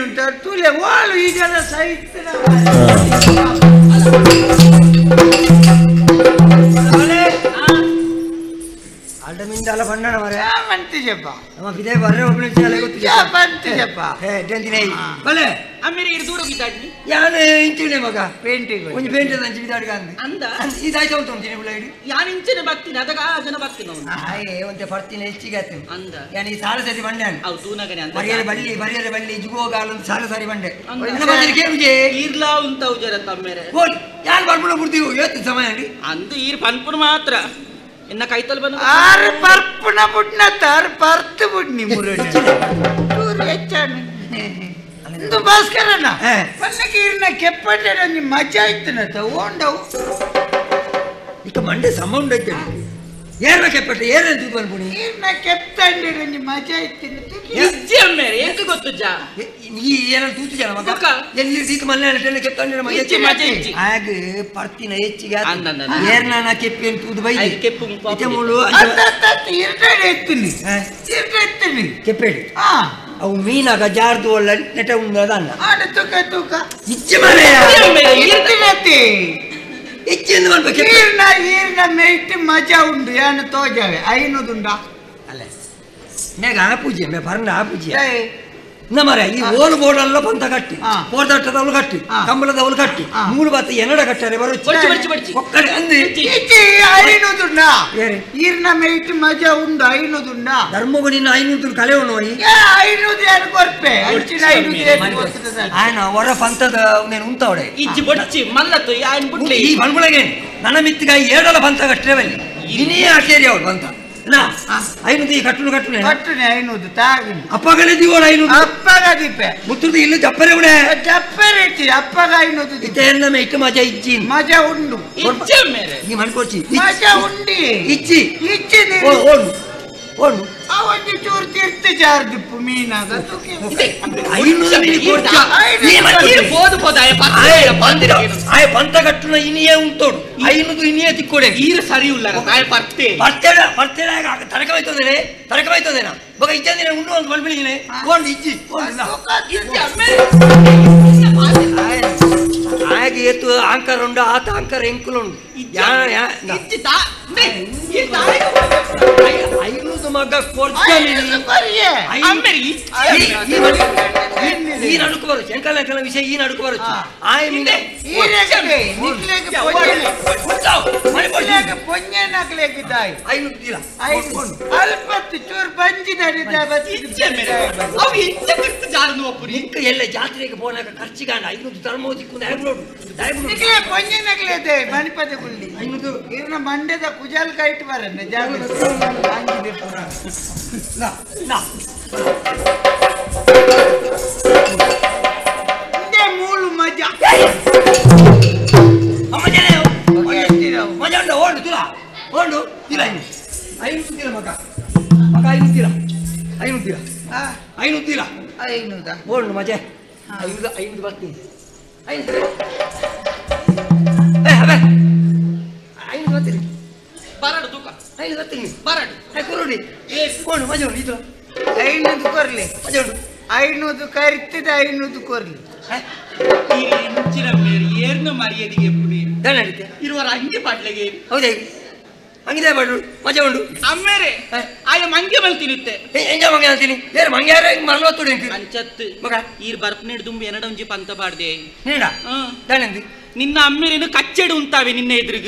Speaker 2: ಉಂಟ ತುಲೆ ವಾಳು ಈಗೆಲ್ಲ ಸಹಿತ
Speaker 3: ಅಡ್ಡಮಿಂದಲ್ಲ ಬಣ್ಣನ ಮರೆ
Speaker 2: ಮಂತಿ ಜಪ್ಪ
Speaker 3: ನಮ್ಮ ಬಿದೆ ಬರ್ರೆ ಒಬ್ಬನೇ ಚಾಲೆ ಗೊತ್ತಿಲ್ಲ
Speaker 2: ಮಂತಿ ಜಪ್ಪ
Speaker 3: ಟೆಂತಿನೇ ಬಲೆ
Speaker 4: ಅಮ್ಮೇರೆ ಇರು ದೂರ ಬಿದ್ದಾಡ್ನಿ
Speaker 3: ಯಾನೆ ಇಂಚಿನೆ ಮಗ
Speaker 2: ಪೇಂಟಿಂಗ್
Speaker 3: ಒಂಜಿ ಪೇಂಟ್ ಅಂಚಿ ಬಿದ್ದಾಡ್ಗ
Speaker 4: ಅಂದ
Speaker 3: ಇದಾಯ್ತು ಅಂತ ಅಂತೀನಿ ಬುಳ್ಳೈಡಿ
Speaker 4: ಯಾನ್ ಇಂಚಿನ ಬರ್ತೀನಿ ಅದಗ ಆ ಜನ ಬರ್ತೀನಿ ಅವನು
Speaker 3: ಆಯೆ ಒಂತೆ ಪರ್ತಿನ ಹೆಚ್ಚಿಗೆ ಆಯ್ತು
Speaker 4: ಅಂದ
Speaker 3: ಯಾನಿ ಸಾಲ ಸರಿ ಬಂಡೆ
Speaker 4: ಅವು ತೂನಗನೆ ಅಂತ
Speaker 3: ಬರಿಯರೆ ಬಳ್ಳಿ ಜುಗೋಗಾಲೊಂದು ಸಾಲ ಸರಿ ಬಂಡೆ ಕೇಳಿಗೆ
Speaker 4: ಇರ್ಲಾ ಉಂಟವು ಜರ ತಮ್ಮೇರೆ
Speaker 3: ಹೋಗಿ ಯಾರು ಬರ್ಬಿಡ ಬಿಡ್ತೀವಿ ಇವತ್ತು ಸಮಯ ಅಂಡಿ
Speaker 4: ಅಂದ ಈರ್ ಪನ್ಪುನ ಮಾತ್ರ ಇನ್ನ ಕೈತಲ್ ಬಂದು
Speaker 2: ಆರು ಪರ್ಪುನ ಬುಡ್ನ ತಾರು ಪರ್ತು ಬುಡ್ನಿ ಮುರುಡಿ ಹೆಚ್ಚಾನು ಇಂದು ಭಾಸ್ಕರನ ಪನ್ನಕ್ಕೆ ಇರ್ನ ಕೆಪ್ಪಟ್ಟೆ ನಂಗೆ ಮಜಾ ಇತ್ತನತ ಓಂಡವು
Speaker 3: ಇಕ ಮಂಡೆ ಸಮೌಂಡ್ ಐತೆ ಏರ್ನ ಕೆಪ್ಪಟ್ಟೆ ಏನೇನು ತೂತು ಅನ್ಪುಣಿ
Speaker 2: ಇರ್ನ ಕೆಪ್ತಂಡೆ ನಂಗೆ ಮಜಾ ಇತ್ತಿನ
Speaker 4: ಇಜ್ಜಿ ಅಮ್ಮೇರೆ ಎಂಕ ಗೊತ್ತು ಜಾ
Speaker 3: ಈ ಏನಾದ್ರು ತೂತು ಜನ ಮಗ ಎಲ್ಲಿ ದೀಕ ಮಲ್ಲೆ ಕೆಪ್ತಂಡೆ
Speaker 4: ಮಜಾ ಇಜ್ಜಿ
Speaker 3: ಆಗ ಪರ್ತಿನ ಹೆಚ್ಚಿಗೆ ಏರ್ನ ಕೆಪ್ಪೇನು ತೂದು ಬೈ
Speaker 4: ಕೆಪ್ಪು
Speaker 3: ಇತೆ ಮುಳು
Speaker 2: ಇರ್ಟಡೆ ಎತ್ತೀನಿ ಎತ್ತೀನಿ
Speaker 3: ಕೆಪ್ಪೇಡಿ ಅವು ಮೀನಾಗ ಜಾರ್ದು ಒಳ್ಳ ನೆಟ ಉಂಡದ ಅನ್ನ
Speaker 2: ಆಡ ತೂಕ
Speaker 3: ಇಚ್ಚೆ ಮನೆ
Speaker 2: ಇರ್ತಿನತಿ
Speaker 3: ಇಚ್ಚೆಂದು ಮಾಡ್ಬೇಕು
Speaker 2: ಈರ್ನ ಮೇಯ್ತು ಮಜಾ ಉಂಡು ಏನು ತೋಜಾವೆ ಐನೂದುಂಡ
Speaker 3: ಅಲ್ಲ ನೆಗ ಆ ಪೂಜೆ ಮೇ ಬರ್ನ ಆ ಪೂಜೆ ನಮ್ಮರೆ ಈ ಓಲು ಬೋರ್ಡಲ್ಲ ಬಂತ ಕಟ್ಟಿ ಪೋರ್ದಟ್ಟದವಳು ಕಟ್ಟಿ ಕಂಬಳದವಳು ಕಟ್ಟಿ ಮೂರು ಬತ್ತ ಎನ್ನಡ ಕಟ್ಟರೆ ಬರು ಒಕ್ಕಡೆ ಅಂದ್ರೆ
Speaker 2: ಐನೂದುಂಡ ಈರ್ನ ಮೇಯ್ತು ಮಜಾ ಉಂಡು ಐನೂದುಂಡ
Speaker 3: ಧರ್ಮಗುಣಿನ ಐನೂದು ಕಲೆ ಉಣ್ಣು
Speaker 2: ಐನೂದು ಏನು ಕೊರ್ಪೆ
Speaker 3: ಆಯ್ನ ಹೊರ ಪಂತದ నేను ಉಂತವಡೆ
Speaker 4: ಇಜ್ಜಿ ಬಡ್ಚಿ ಮಲ್ಲತ್ತು ಯಾನ್ ಬುಡ್ಲಿ
Speaker 3: ಈ ಬಲ್ಬುಳಗೆ ನನ್ನ ಮಿತ್ತಿಗ ಏಡಲ ಬಂತ ಕಟ್ಟರೆವಲ್ಲಿ ಇನ್ನೇ ಆಕೇರಿ ಅವಳು ಬಂತ ನಾ ಐನೂದು ಕಟ್ಟುನೆ
Speaker 2: ಐನೂದು ತಾಗಿ
Speaker 3: ಅಪ್ಪಗನೆ ದಿವೋಳ ಐನೂದು
Speaker 2: ಅಪ್ಪಗ ದೀಪೆ
Speaker 3: ಮುತ್ತುದು ಇಲ್ಲಿ ಜಪ್ಪರೆ ಉಡೆ
Speaker 2: ಜಪ್ಪರೆ ಇಚ್ಚಿ ಅಪ್ಪಗ ಐನೂದು
Speaker 3: ಇತೆನ್ನ ಮೇಯ್ತು ಮಜಾ ಇಚ್ಚಿ
Speaker 2: ಮಜಾ ಉಂಡು
Speaker 4: ಇಜ್ಜಿ ಅಮ್ಮೇರೆ
Speaker 3: ಈ ಮನ್ಕೋಚಿ
Speaker 2: ಮಜಾ ಉಂಡಿ
Speaker 3: ಇಚ್ಚಿ ಓಡು ಓಡು
Speaker 2: ಅವಜ್ಜಿ ಚೂರು ತೀರ್ಥ ಜಾರ್ದಿಪ್ಪು ಮೀನಾಗ
Speaker 3: ಆಯ ಪಂತ ಕಟ್ಟುನ ಇನಿಯೇ ಉಂಟೋಡು ಐನೂದು ಇನಿಯೇ ತಿಕ್ಕೋಡೆ
Speaker 4: ಈರು ಸರಿ ಉಲ್ಲ ಪರ್ತೆ
Speaker 3: ತರಕವಾಯ್ತದೇನಾ ಬಗ ಇಚ್ಛಂದಿನ ಉಂಡು ಅಂತ ಬಲ್ಬಿಳಿಗಿನೆ ಓಡು ಇಚ್ಚಿ ಹಾಗೆ ಎತ್ತು ಆಂಕರ್ ಉಂಡು ಆತ ಆಂಕರ್ ಎಂಕುಲು ಉಂಡು ಐನೂದು ಮಗ ಕೊಡ್ತಾನೆ ನಡುಕು ಬರು ಶಂಕರ ವಿಷಯ ಈ ನಡುಕು ಬರು ಆಯ್ ಮಿಂಗೆ ಎಲ್ಲ ಜಾತ್ರೆಗೆ ಹೋದಾಗ ಖರ್ಚಿಗಾಣ 500 ತರ್ಮೋದಿಕ್ಕು
Speaker 2: ಮಣಿಪದ ಗುಳ್ಳಿ ಇವ್ನ ಮಂಡ್ಯದ ಕುಜಾಲ್ ಕೈಟ್ ಬರನ್ನ ಮೂಳು ಮಜಾ
Speaker 3: ಮಜಾ ಉಂಟು ಓಡು ತುಲ ಓಡು ತಿಲ 500 ತಿಲ ಮಗ 500 ತಿಲ 500 ತಿಲ ಓಡು ಮಜೆ 500 ಬರ್ತೀನಿ 500 ಬರ್ತೀನಿ
Speaker 4: ಬರಡು ತೂಕ
Speaker 3: 500 ಬರ್ತೀನಿ
Speaker 4: ಬರಡು
Speaker 3: ಕೊರಡಿ ಓಡು ಮಜೆ ಉಂಟು ಇದು
Speaker 2: 500 ಕೊರ್ಲಿ
Speaker 3: ಮಜೆ ಉಂಟು
Speaker 2: 500 ಕರಿತದೆ 500 ಕೊರ್ಲಿ
Speaker 4: ಇಂಚಿನ ಮೇರೆ ಏರ್ನ ಮರ್ಯಾದೆಗೆ ಪುಡಿ
Speaker 3: ನಡೀತೆ
Speaker 4: ಇರುವರ ಅಂಗಿ ಪಾಟ್ಲೆಗೆ
Speaker 3: ಹೌದೇ ಹಂಗಿದೆ ಬಾಡು ಮಜಾ ಉಂಟು
Speaker 4: ಅಮ್ಮೇರೆ ಆಯ ಮಂಗೆ ಮಲ್ತಿರುತ್ತೆ
Speaker 3: ಹೆಂಗ ಮಂಗೆ ಅಂತೀನಿ ಬೇರೆ ಮಂಗೆ ಯಾರ ಮರಲತ್ತೋಡಿ
Speaker 4: ಅಂಚತ್ತು ಮಗ ಈರ್ ಬರ್ಪನೇಡ್ ದುಂಬಿ ಎರಡೊಂಜಿ ಪಂತ ಬಾಡ್ದೆ
Speaker 3: ನೀಡ ದಾನಂದಿ
Speaker 4: ನಿನ್ನ ಅಮ್ಮೇರೇನು ಕಚ್ಚೆಡು ಉಂತಾವೆ ನಿನ್ನ ಎದುರುಗ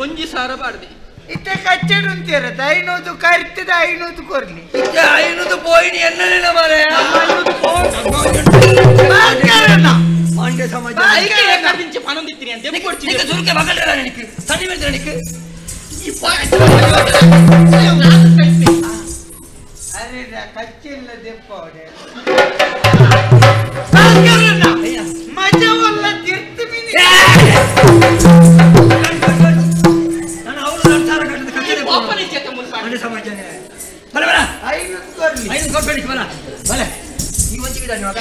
Speaker 4: ಒಂಜಿ ಸಾರ ಬಾಡ್ದೆ
Speaker 2: ಇತ್ತೆ ಕಚ್ಚೆಡು ಅಂತೀರತ್ತ 500 ಕರಿತದೆ 500 ಕೊರ್ಲಿ
Speaker 3: 500 ಪೋಯಿನಿ ಎನ್ನಲೇನ ಮಾರೆ ಮಂಡ್ಯ ಸಮಾಜ
Speaker 4: ಪನೊಂದಿತ್ತೀನಿ ಅಂತ
Speaker 3: ಸುರುಕೆ ಮಗಳೆಲ್ಲ ನನಗೆ ಸಣ್ಣ ಮೇಲೆ ನನಗೆ
Speaker 2: ಅರೆ ಕಚ್ಚಿಲ್ಲ ದೆಪ್ಪ ಮಜವಲ್ಲ ತಿರ್ತು ಮಿನಿ
Speaker 3: ನಾನು ಅವಳು ಸಂಸಾರ ಕಟ್ಟದ ಕಚ್ಚದೆ ಮಂಡ್ಯ ಸಮಾಜ ಬಲ ಬಲ
Speaker 2: 500 ಕೊರ್ಲಿ
Speaker 3: 500 ಕೊಡ್ಬೇಡಿ ಬಲ ಬಲ ಈ ಒಂಚಿಗೆ ಮಗ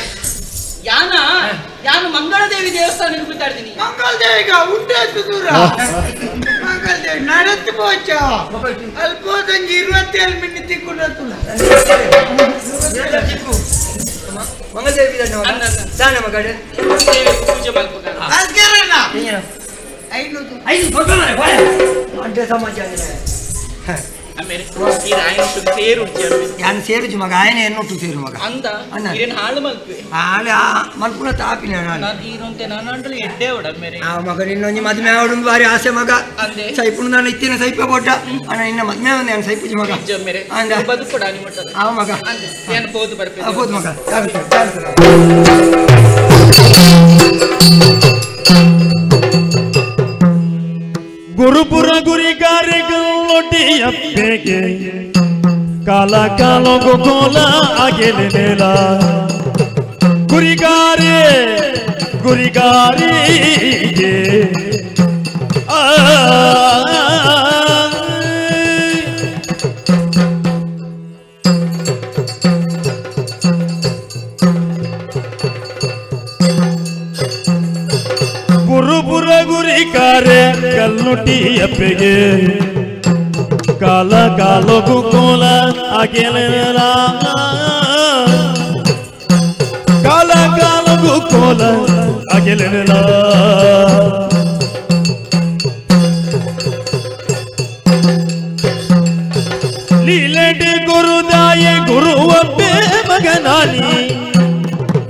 Speaker 4: ಯಾನು ಮಂಗಳದೇವಿ ದೇವಸ್ಥಾನ ಬಿಟ್ಟಾಡ್ತೀನಿ
Speaker 2: ಮಂಗಳದೇವಿಗ ಉಂಟು ದೂರ ಮಂಗಳದೇವಿ ನಡತ್ತು ಪೋಚ ಅಲ್ಪೋದಂಜಿ 27 ಮಿನಿಟ್ ತಿಕ್ಕೊಂಡು
Speaker 3: ಮಂಗಳದೇವಿ ದಾನ ಮಗಡೆ
Speaker 4: ಪೂಜೆ ಮಾಡ್ಬೇಕು
Speaker 3: 500 ಕೊಡ್ತಾರೆ ಮಂಡ್ಯ ಸಮಾಜ ಸೇರು ಮಗ ಆಯನ ಎನ್ನೊಟ್ಟು ಸೇರು ಮಗ
Speaker 4: ಅಂದ ಹಾಳು ಮಲ್ಪೆ
Speaker 3: ಹಾಳೆ ಮಲ್ಪುನ ತಾಪಿನ ಮಗ ನಿನ್ನೊಂದು ಮದ್ಮೆ ಆವಡು ಬಾರಿ ಆಸೆ ಮಗ ಸೈಪುಣ ನಾನು ಇತ್ತಿನ ಸೈಪೆ ಕೊಟ್ಟ ಅಣ್ಣ ನಿನ್ನ ಮದ್ಮೆ ಒಂದು ನಾನು ಸೈಪುಜಿ ಮಗ ಅವ ಮಗ ಹೌದು ಮಗ
Speaker 1: ಗುರುಪುರ ಗುರಿಗಾರಿಗೊಟ್ಟಿಯಪ್ಪೆಗೆ ಕಾಲ ಕಾಲ ಗೋಲ ಆಗಿರಲಿಲ್ಲ ಗುರಿಗಾರಿಗೆ ಗುರುಪುರ ಗುರಿಗಾರೆ ಕಲ್ಲುಟಿಯಪ್ಪೆಗೆ ಕಾಲ ಕಾಲಗೂ ಕೋಲ ಆಗಿರಲಿಲ್ಲ ಕಾಲ ಕಾಲಗೂ ಕೋಲ ಆಗಿರಲಿಲ್ಲ ಲೀಲೆಡೆ ಗುರುದಾಯ ಗುರುವಪ್ಪೆ ಮಗನಾನಿ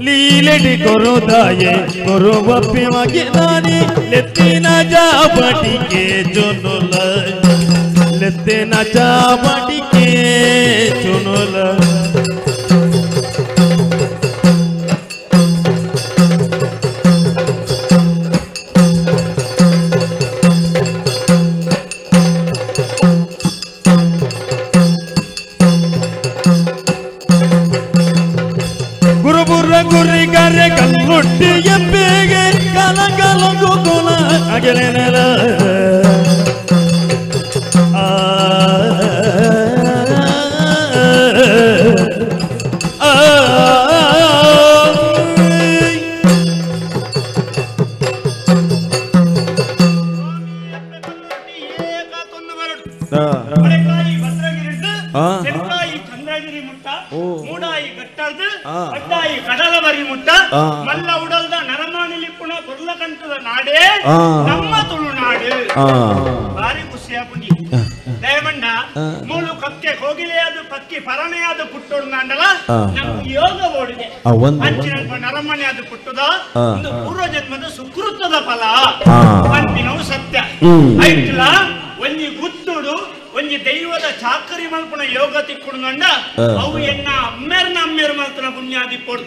Speaker 1: ಲೀಲೆಡಿ ಗುರುದಾಯೆ ಗುರುವಪ್ಪೆ ಮಗನಾನಿ ಲೆತ್ತಿನ ಜಾಬಟಿಗೆ ಚುನುಲ ಲೆತ್ತಿನ ಜಾಬಟಿಗೆ ಚುನುಲ ಗುರಿಗಾರೆ ಕಲ್ಲುಟ್ಟಿಯಪ್ಪೆಗೆ ಕಾಲ ಕಾಲಗೂ ಕೋಲ ಆಗಿರಲಿಲ್ಲ
Speaker 5: ಮಲ್ಲ ಉಡಲ್ದ ನರಮಾನಿಲಿಪ್ಪುಣ ಕೊರ್ಲ ಕಂಠದ ನಾಡೇ ನಮ್ಮ ತುಳುನಾಡು ಬಾರಿ ಖುಷಿಯ ಪುಂಡಿ ದಯಮಂಡ ಮೂಲು ಕಕ್ಕೆ ಹೋಗಿಲೆಯಾದ ಪಕ್ಕಿ ಪರಣೆಯಾದ ಪುಟ್ಟೋಡು ನಾಂಡಲ ನಮ್ಗೆ ಯೋಗ ಓಡಿದೆ ಅಂಚಿನ ನರಮನೆಯಾದ ಪುಟ್ಟದ ಒಂದು ಪೂರ್ವ ಜನ್ಮದ ಸುಕೃತದ ಫಲ ಅಂತಿನವು ಸತ್ಯ ಐಟ್ಲ ಒಂಜಿ ಗುತ್ತುಡು ಒಂಜಿ ದೈವದ ಚಾಕರಿ ಮಲ್ಪನ ಯೋಗ ತಿಕ್ಕುಡುಂಡ ಅವು ಎನ್ನ ಅಮ್ಮೇರ್ ಮಲ್ಪನ ಪುಣ್ಯಾದಿ ಪೊಡು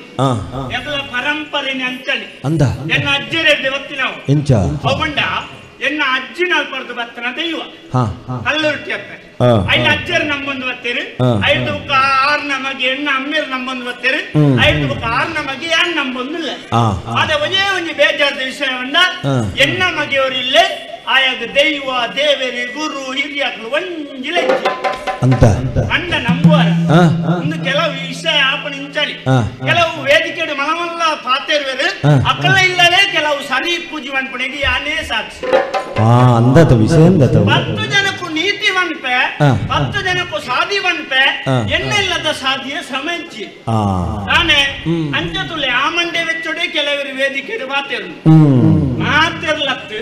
Speaker 5: ಎಲ್ಲ ಪರಂಪರೆನೆ ಅಂಚಲಿ ಎನ್ನ ಅಜ್ಜರೇ ದೇವತ್ತಿನವು ಅವಂಡ ಎನ್ನ ಅಜ್ಜಿನ ಅಲ್ಪರ್ದು ಬತ್ತನ ದೈವ ಕಲ್ಲುರ್ಟಿ ಅಪ್ಪ ಐದು ಅಜ್ಜರು ನಮ್ಮೊಂದು ಬತ್ತೇರು ಐದು ಆರು ನಮಗೆ ಎಣ್ಣ ಅಮ್ಮೇರು ನಮ್ಮೊಂದು ಬತ್ತೇರು ಐದು ಆರು ನಮಗೆ ಯಾನ್ ನಂಬೊಂದಿಲ್ಲ ಅದ ಒಂಜೇ ಬೇಜಾರದ ವಿಷಯವನ್ನ ಎನ್ನ ಮಗೆಯವರಿಲ್ಲೇ ಆಯಾಗ ದೈವ ದೇವರಿ ಗುರು ಹಿರಿಯಗಳು ಒಂಜಿಲೆ ಅಂಡ ನಂಬುವಾರ ಒಂದು ಕೆಲವು ವಿಷಯ ಆಪಣ ಇಂಚಳಿ ಕೆಲವು ವೇದಿಕೆ ಮಲಮಲ್ಲ ಪಾತೇರುವರು ಅಕ್ಕಲ ಇಲ್ಲದೆ ಕೆಲವು ಸರಿ ಪೂಜೆ ಮನ್ಪಣೆಗೆ ಯಾನೇ ಸಾಕ್ಷಿ 10 ಜನಕ್ಕೂ ನೀತಿ ಮನ್ಪೆ 10 ಜನಕ್ಕೂ ಸಾಧಿ ಮನ್ಪೆ ಎನ್ನೆಲ್ಲದ ಸಾಧಿಯ ಸಮಂಚಿ ನಾನೇ ಅಂಚತುಲೆ ಆ ಮಂಡೆ ವೆಚ್ಚೊಡೆ ಕೆಲವರು ವೇದಿಕೆ ಪಾತೇರು ಮಾತಿರ್ಲತ್ತು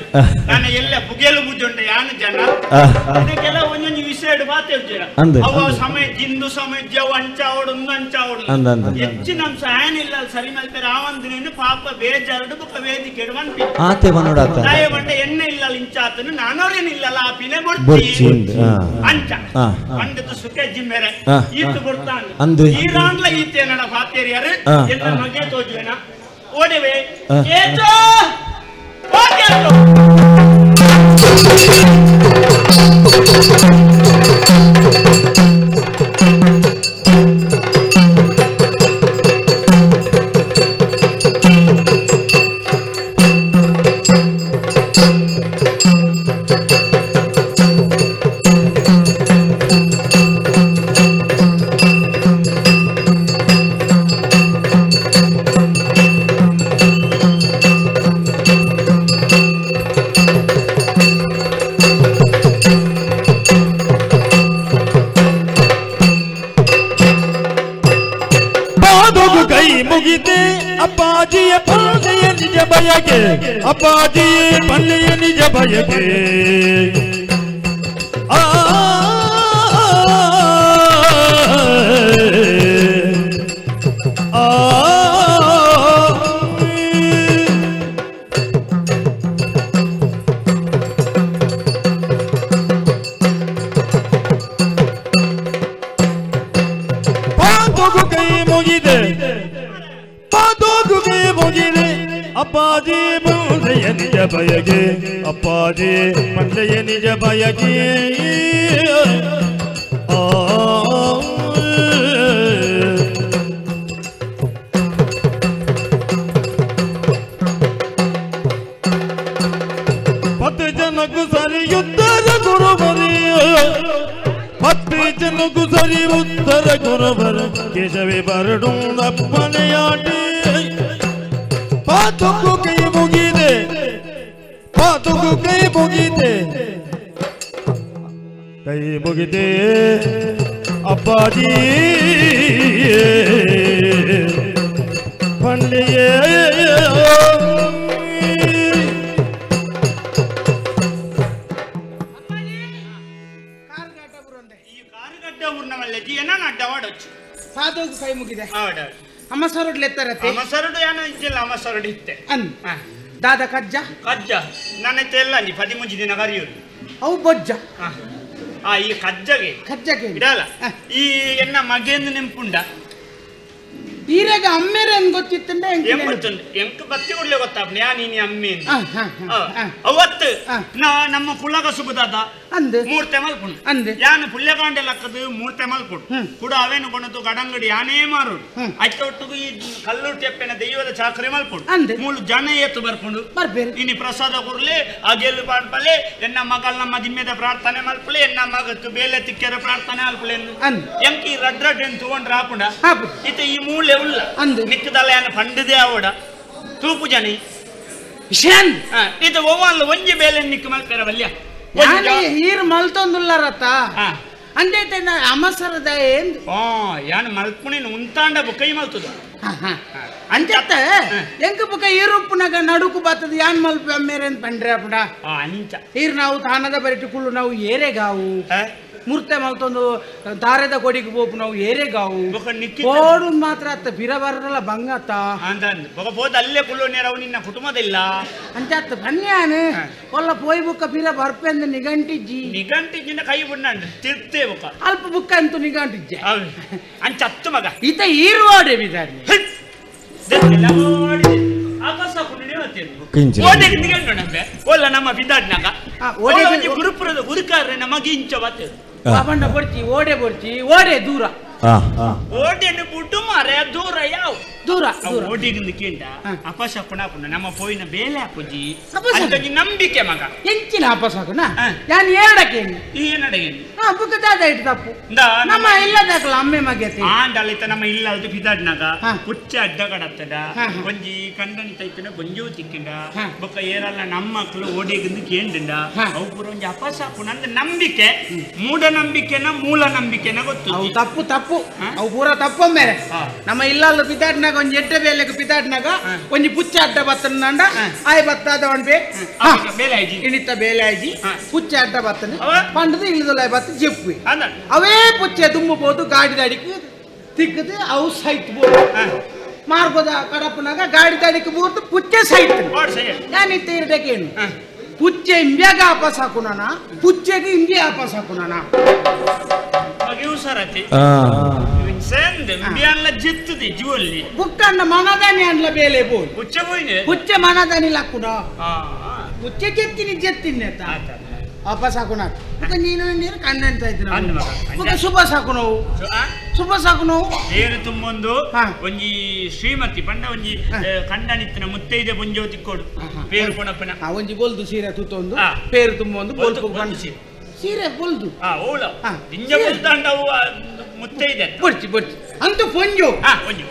Speaker 5: ನಾನು ಎಲ್ಲ ಪುಗೆಲು ಬುಜ್ಜುಂಟೆ ಯಾನು ಜನ ಇದಕ್ಕೆಲ್ಲ ಒಂದೊಂದು ವಿಷಯ ಮಾತೇಳ್ತೀರ ಅವ ಸಮಯ ಜಿಂದು ಸಮಯ ಜವ ಅಂಚಾವಡು ಅಂಚಾವಡು ಹೆಚ್ಚಿನ ಅಂಶ ಏನಿಲ್ಲ ಸರಿ ಮಲ್ಪೆ ರಾವಂದಿನ ಪಾಪ ಬೇಜಾರಡು ಬುಕ್ಕ ವೇದಿಕೆ ದಯ ಬಂಡೆ ಎಣ್ಣೆ ಇಲ್ಲ ಇಂಚಾತನು ನಾನೋರೇನಿಲ್ಲಲ್ಲ ಆ ಪಿನೆ ಕೊಡ್ತೀವಿ ಅಂಚ ಪಂಡಿತ ಸುಖ ಜಿಮ್ಮೆರೆ ಈತು ಕೊಡ್ತಾನೆ ಈ ರಾಂಡ್ಲ ಈತೆ ನಡ ಪಾತೇರಿಯರು ಎಲ್ಲ ಮಗೆ ತೋಜುವೆನ ಓಡಿವೆ ಏತೋ
Speaker 6: ಅಪ್ಪಾಜಿಯ ಪಲ್ಲೆಯ ನಿಜ ಬಯಕೆ ಅಪ್ಪಾಜಿಯ ಪಲ್ಲೆಯ ನಿಜ ಬಯಕೆ ಅಪ್ಪಾಜಿ ಪಲ್ಲೆಯ ನಿಜ ಬಯಕೆ ಅಪ್ಪಾಜಿ ಪಲ್ಲೆಯ ನಿಜ ಬಯಕೆ ಪತ್ತು ಜನಕ್ಕೂ ಸರಿ ಉತ್ತರ ಗುರುಬರಿ 10 ಜನಕ್ಕೂ ಸರಿ ಉತ್ತರ ಗುರುಬರ ಕೇಶವೇ ಬರಡು ಅಪ್ಪನೆಯಾಟಿ ಪಾತುಕು ಕೈ ಮುಗಿದೆ ಪಾತುಕು ಕೈ ಮುಗಿದೆ ಕೈ ಮುಗಿದೆ ಅಪ್ಪಾಜಿ ಪಂಡಿಯ
Speaker 2: ಪಾತುಕು ಕೈ ಮುಗಿದೆ ಅಮ್ಮ ಸರಡು ಲೆತ್ತರತ್ತೆ
Speaker 5: ಅಮ್ಮ ಸರಡು ಏನೋ ಇದ್ದಿಲ್ಲ ಅಮ್ಮ ಸರಡು ಇತ್ತೆ
Speaker 2: ದಾದ ಕಜ್ಜ
Speaker 5: ಕಜ್ಜ ನನ್ನ ಎಲ್ಲ ಅಲ್ಲಿ 13 ದಿನ ಕರಿಯೋರು
Speaker 2: ಅವು ಬೊಜ್ಜ
Speaker 5: ಈ ಕಜ್ಜಗೆ ಇಡಲ್ಲ ಈ ಎನ್ನ ಮಗೇಂದು ನೆಂಪುಂಡ
Speaker 2: ಈರಾಗ ಅಮ್ಮೇರ ಏನ್ ಗೊತ್ತಿತ್ತಂದ್ರೆ
Speaker 5: ಎಂಕ್ ಬತ್ತಿ ಕೊಡ್ಲೆ ಗೊತ್ತಾಪ್ನೆ ಯಾ ನೀನಿ ಅಮ್ಮೆ ಅವತ್ತು ನಮ್ಮ ಪುಳ್ಳಗ ಸುಬುದಾದ ಮೂರ್ತೆ ಮಲ್ಪುಂಡು ಯಾನು ಪುಳ್ಯಕಾಂಡೆ ಲಕ್ಕದು ಮೂರ್ತೆ ಮಲ್ಪುಂಡು ಕೂಡ ಅವೇನು ಕೊಣತು ಗಡಂಗಡಿ ಯಾನೇ ಮಾರುಡು ಅಕ್ಕ ಒಟ್ಟಿಗೂ ಈ ಕಲ್ಲು ಟೆಪ್ಪೆನ ದೈವದ ಚಾಕರಿ ಮಲ್ಪುಂಡು ಮೂಲು ಜನ ಏತು ಬರ್ಪುಂಡು ಇನಿ ಪ್ರಸಾದ ಕೊರ್ಲೆ ಆ ಗೆಲ್ಲು ಪಾಡ್ಪಲೆ ಎನ್ನ ಮಗಳ ನಮ್ಮ ದಿಮ್ಮೆದ ಪ್ರಾರ್ಥನೆ ಮಲ್ಪಲೆ ಎನ್ನ ಮಗಕ್ಕೆ ಬೇಲೆ ತಿಕ್ಕೆರ ಪ್ರಾರ್ಥನೆ ಅಲ್ಪಲೆ ಎಂಕಿ ರಡ್ರಡ್ ಏನು ತಗೊಂಡ್ರ ಹಾಪುಂಡ ಇತ ಈ ಮೂಲೆ ಉಳ್ಳ ನಿಕ್ಕದಲ್ಲ ಏನು ಪಂಡದೆ ಆವಡ ತೂಪು ಜನಿ
Speaker 2: ವಿಷಯನ್
Speaker 5: ಇದು ಓವಲ್ಲ ಒಂಜಿ ಬೇಲೆ ನಿಕ್ಕ ಮಲ್ಪೆರ ಬಲ್ಯ
Speaker 2: ಹೀರ್ ಮಲ್ತೊಂದುಲ್ಲಾರತ್ತ ಅಂದೈತೆ ಅಮಸರದ ಏನ್
Speaker 5: ಯಾನ್ ಮಲ್ಪುಣಿನ ಉಂತಾಂಡ ಬುಕೈ ಮಲ್ತದ
Speaker 2: ಅಂಚತ್ತ ಎಂಕ ಬುಕ ಈರುಪ್ಪುನಾಗ ನಡುಕು ಬತ್ತದ ಯಾನ್ ಮಲ್ಪ ಮೇರೇನ್ ಪಂಡ್ರೆ ಅಪ್ಪಡ
Speaker 5: ಅಂಚ
Speaker 2: ಈರ್ ನಾವು ತಾನದ ಬರಿಟು ಕುಳ್ಳು ನಾವು ಏರೆಗಾವು ಮೂರ್ತೆ ಮಲ್ತೊಂದು ತಾರೆದ ಕೊಡಿಗೆ ಬೋಪು ನಾವು ಏರೆಗಾವು ಓಡು ಮಾತ್ರ ಅತ್ತ ಪಿರ ಬರಲ್ಲ ಬಂಗತ್ತ
Speaker 5: ಅಲ್ಲೇ ಕುಳ್ಳೋನೇರವು ನಿನ್ನ ಕುಟುಂಬದಿಲ್ಲ
Speaker 2: ಅಂತ ಅತ್ತ ಬನ್ಯಾನು ಒಲ್ಲ ಪೋಯ್ ಬುಕ್ಕ ಪಿರ ಬರ್ಪೆಂದು
Speaker 5: ನಿಘಂಟಿಜ್ಜಿನ ಕೈ ಬಿಡ್ನಂಡ್ ತಿರ್ತೇ ಬುಕ್ಕ
Speaker 2: ಅಲ್ಪ ಬುಕ್ಕ ಅಂತೂ ನಿಘಂಟಿಜ್ಜೆ
Speaker 5: ಅಂಚ ಹತ್ತು ಮಗ
Speaker 2: ಈತ ಈರುವಾಡೆ ಬಿದ್ದಾನೆ
Speaker 5: ನಮ್ಮ ಬಿದ್ದಾಡ್ನಾಗ ಗುರುಪುರದ ಗುರುಕಾರ್ರೆ ನಮಗೆ ಇಂಚ ಬರ್ತೇವೆ
Speaker 2: ಬಾಬಣ್ಣ ಬರ್ಚಿ ಓಡೆ ದೂರ
Speaker 5: ಓಡಿಯನ್ನು ಬಿಟ್ಟು ಮಾರೆ ದೂರ ಯಾವ
Speaker 2: ದೂರ
Speaker 5: ಓಡಿಗಿಂದ ಕೇಂಡ ಅಪಶಕುನ ನಮ್ಮ ಪೋಯಿನ ಬೇಲೆ ಹಾಕುಜಿ ನಂಬಿಕೆ ಮಗ
Speaker 2: ಎಂಚಿನ ಅಪಶಕುನ ನಾನು ಎರಡಕ್ಕೆ
Speaker 5: ಏನಡಗೇನು
Speaker 2: ಬುಕ್ಕ ದಾದ ಇಟ್ಟು ತಪ್ಪು ನಮ್ಮ ಇಲ್ಲದಾಕಲ್ಲ ಅಮ್ಮೆ ಮಗತಿ
Speaker 5: ಆಂಡಲಿತ ನಮ್ಮ ಇಲ್ಲ ಅದು ಬಿದ್ದಾಡ್ನಾಗ ಹುಚ್ಚ ಅಡ್ಡ ಕಡತ್ತದ ಒಂಜಿ ಕಂಡನಿತ ಇತ್ತನ ಗೊಂಜು ತಿಕ್ಕಿಂಡ ಬೊಕ್ಕ ಏರಲ್ಲ ನಮ್ಮ ಮಕ್ಕಳು ಓಡಿಗಿಂದ ಕೇಂಡಿಂಡ ಅವು ಪೂರ ಒಂಜಿ ಅಪಶಕುನ ಅಂದ್ರೆ ನಂಬಿಕೆ ಮೂಢನಂಬಿಕೆನ ಮೂಲ ನಂಬಿಕೆನ ಗೊತ್ತು
Speaker 2: ತಪ್ಪು ಅವು ಪೂರ ತಪ್ಪು ಮೇಲೆ ನಮ್ಮ ಇಲ್ಲಲ್ಲ ಬಿದ್ದಾಡ್ನಾಗ ಒಂಜಿ ಎಡ್ಡೆ ಬೇಲೆಗೆ ಬಿದ್ದಾಡ್ನಾಗ ಒಂಜಿ ಪುಚ್ಚ ಅಡ್ಡ ಬತ್ತನಂಡ ಆಯ್ ಬತ್ತಾದ ಒಣ್ಬೆ ಇಣಿತ ಬೇಲೆ ಆಯ್ಜಿ ಪುಚ್ಚ ಅಡ್ಡ ಬತ್ತನೆ ಪಂಡದು ಇಳಿದಲ್ಲ ಬತ್ತ ಜಪ್ಪು ಅವೇ ಪುಚ್ಚೆ ತುಂಬಬಹುದು ಗಾಡಿ ದಾಡಿಗೆ ತಿಕ್ಕದು ಅವು ಸೈಟ್ ಬೋದು ಮಾರ್ಬೋದ ಕಡಪನಾಗ ಗಾಡಿ ದಾಡಿಗೆ ಬೋದು ಪುಚ್ಚೆ ಸೈಟ್ ನಾನಿತ್ತ ಇರ್ಬೇಕೇನು ಪುಚ್ಚೆ ಇಂಬ್ಯಾಗ ಆಪಾಸ್ ಹಾಕುನಾನ ಪುಚ್ಚೆಗೆ ಇಂಬಿ ಆಪಾಸ್ ಹಾಕುನಾನ ಬುಕ್ಕನ್ನ ಮನದಾನಿ ಅನ್ಲ ಬೇಲೆ ಬೋಯ್ ಪುಚ್ಚೆ ಮನದಾನಿ ಲಕ್ಕುನ ಪುಚ್ಚೆ ಜೆತ್ತಿನಿ ವಾಪಸ್ ಹಾಕೋಣ ನೀನು ನೀರು ಕಂಡಂತ ಇದ್ದೀನಿ ಶುಭ ಸಾಕು ನಾವು
Speaker 5: ಬೇರೆ ತುಂಬೊಂದು ಒಂಜಿ ಶ್ರೀಮತಿ ಪಂಡ ಒಂಜಿ ಕಂಡನಿತ್ತಿನ ಮುತ್ತೈದೆ ಬುಂಜೋತಿ ಕೊಡು ಪೇರು ಕೊಣಪ್ಪನ
Speaker 2: ಒಂಜಿ ಬೋಲ್ದು ಸೀರೆ ತುತ್ತೊಂದು ಪೇರು ತುಂಬೊಂದು ಬೋಲ್ಪು ಸೀರೆ ಬೋಲ್ದು
Speaker 5: ಮುತ್ತೈದೆ
Speaker 2: ಬಡ್ಚಿ ಅಂತೂ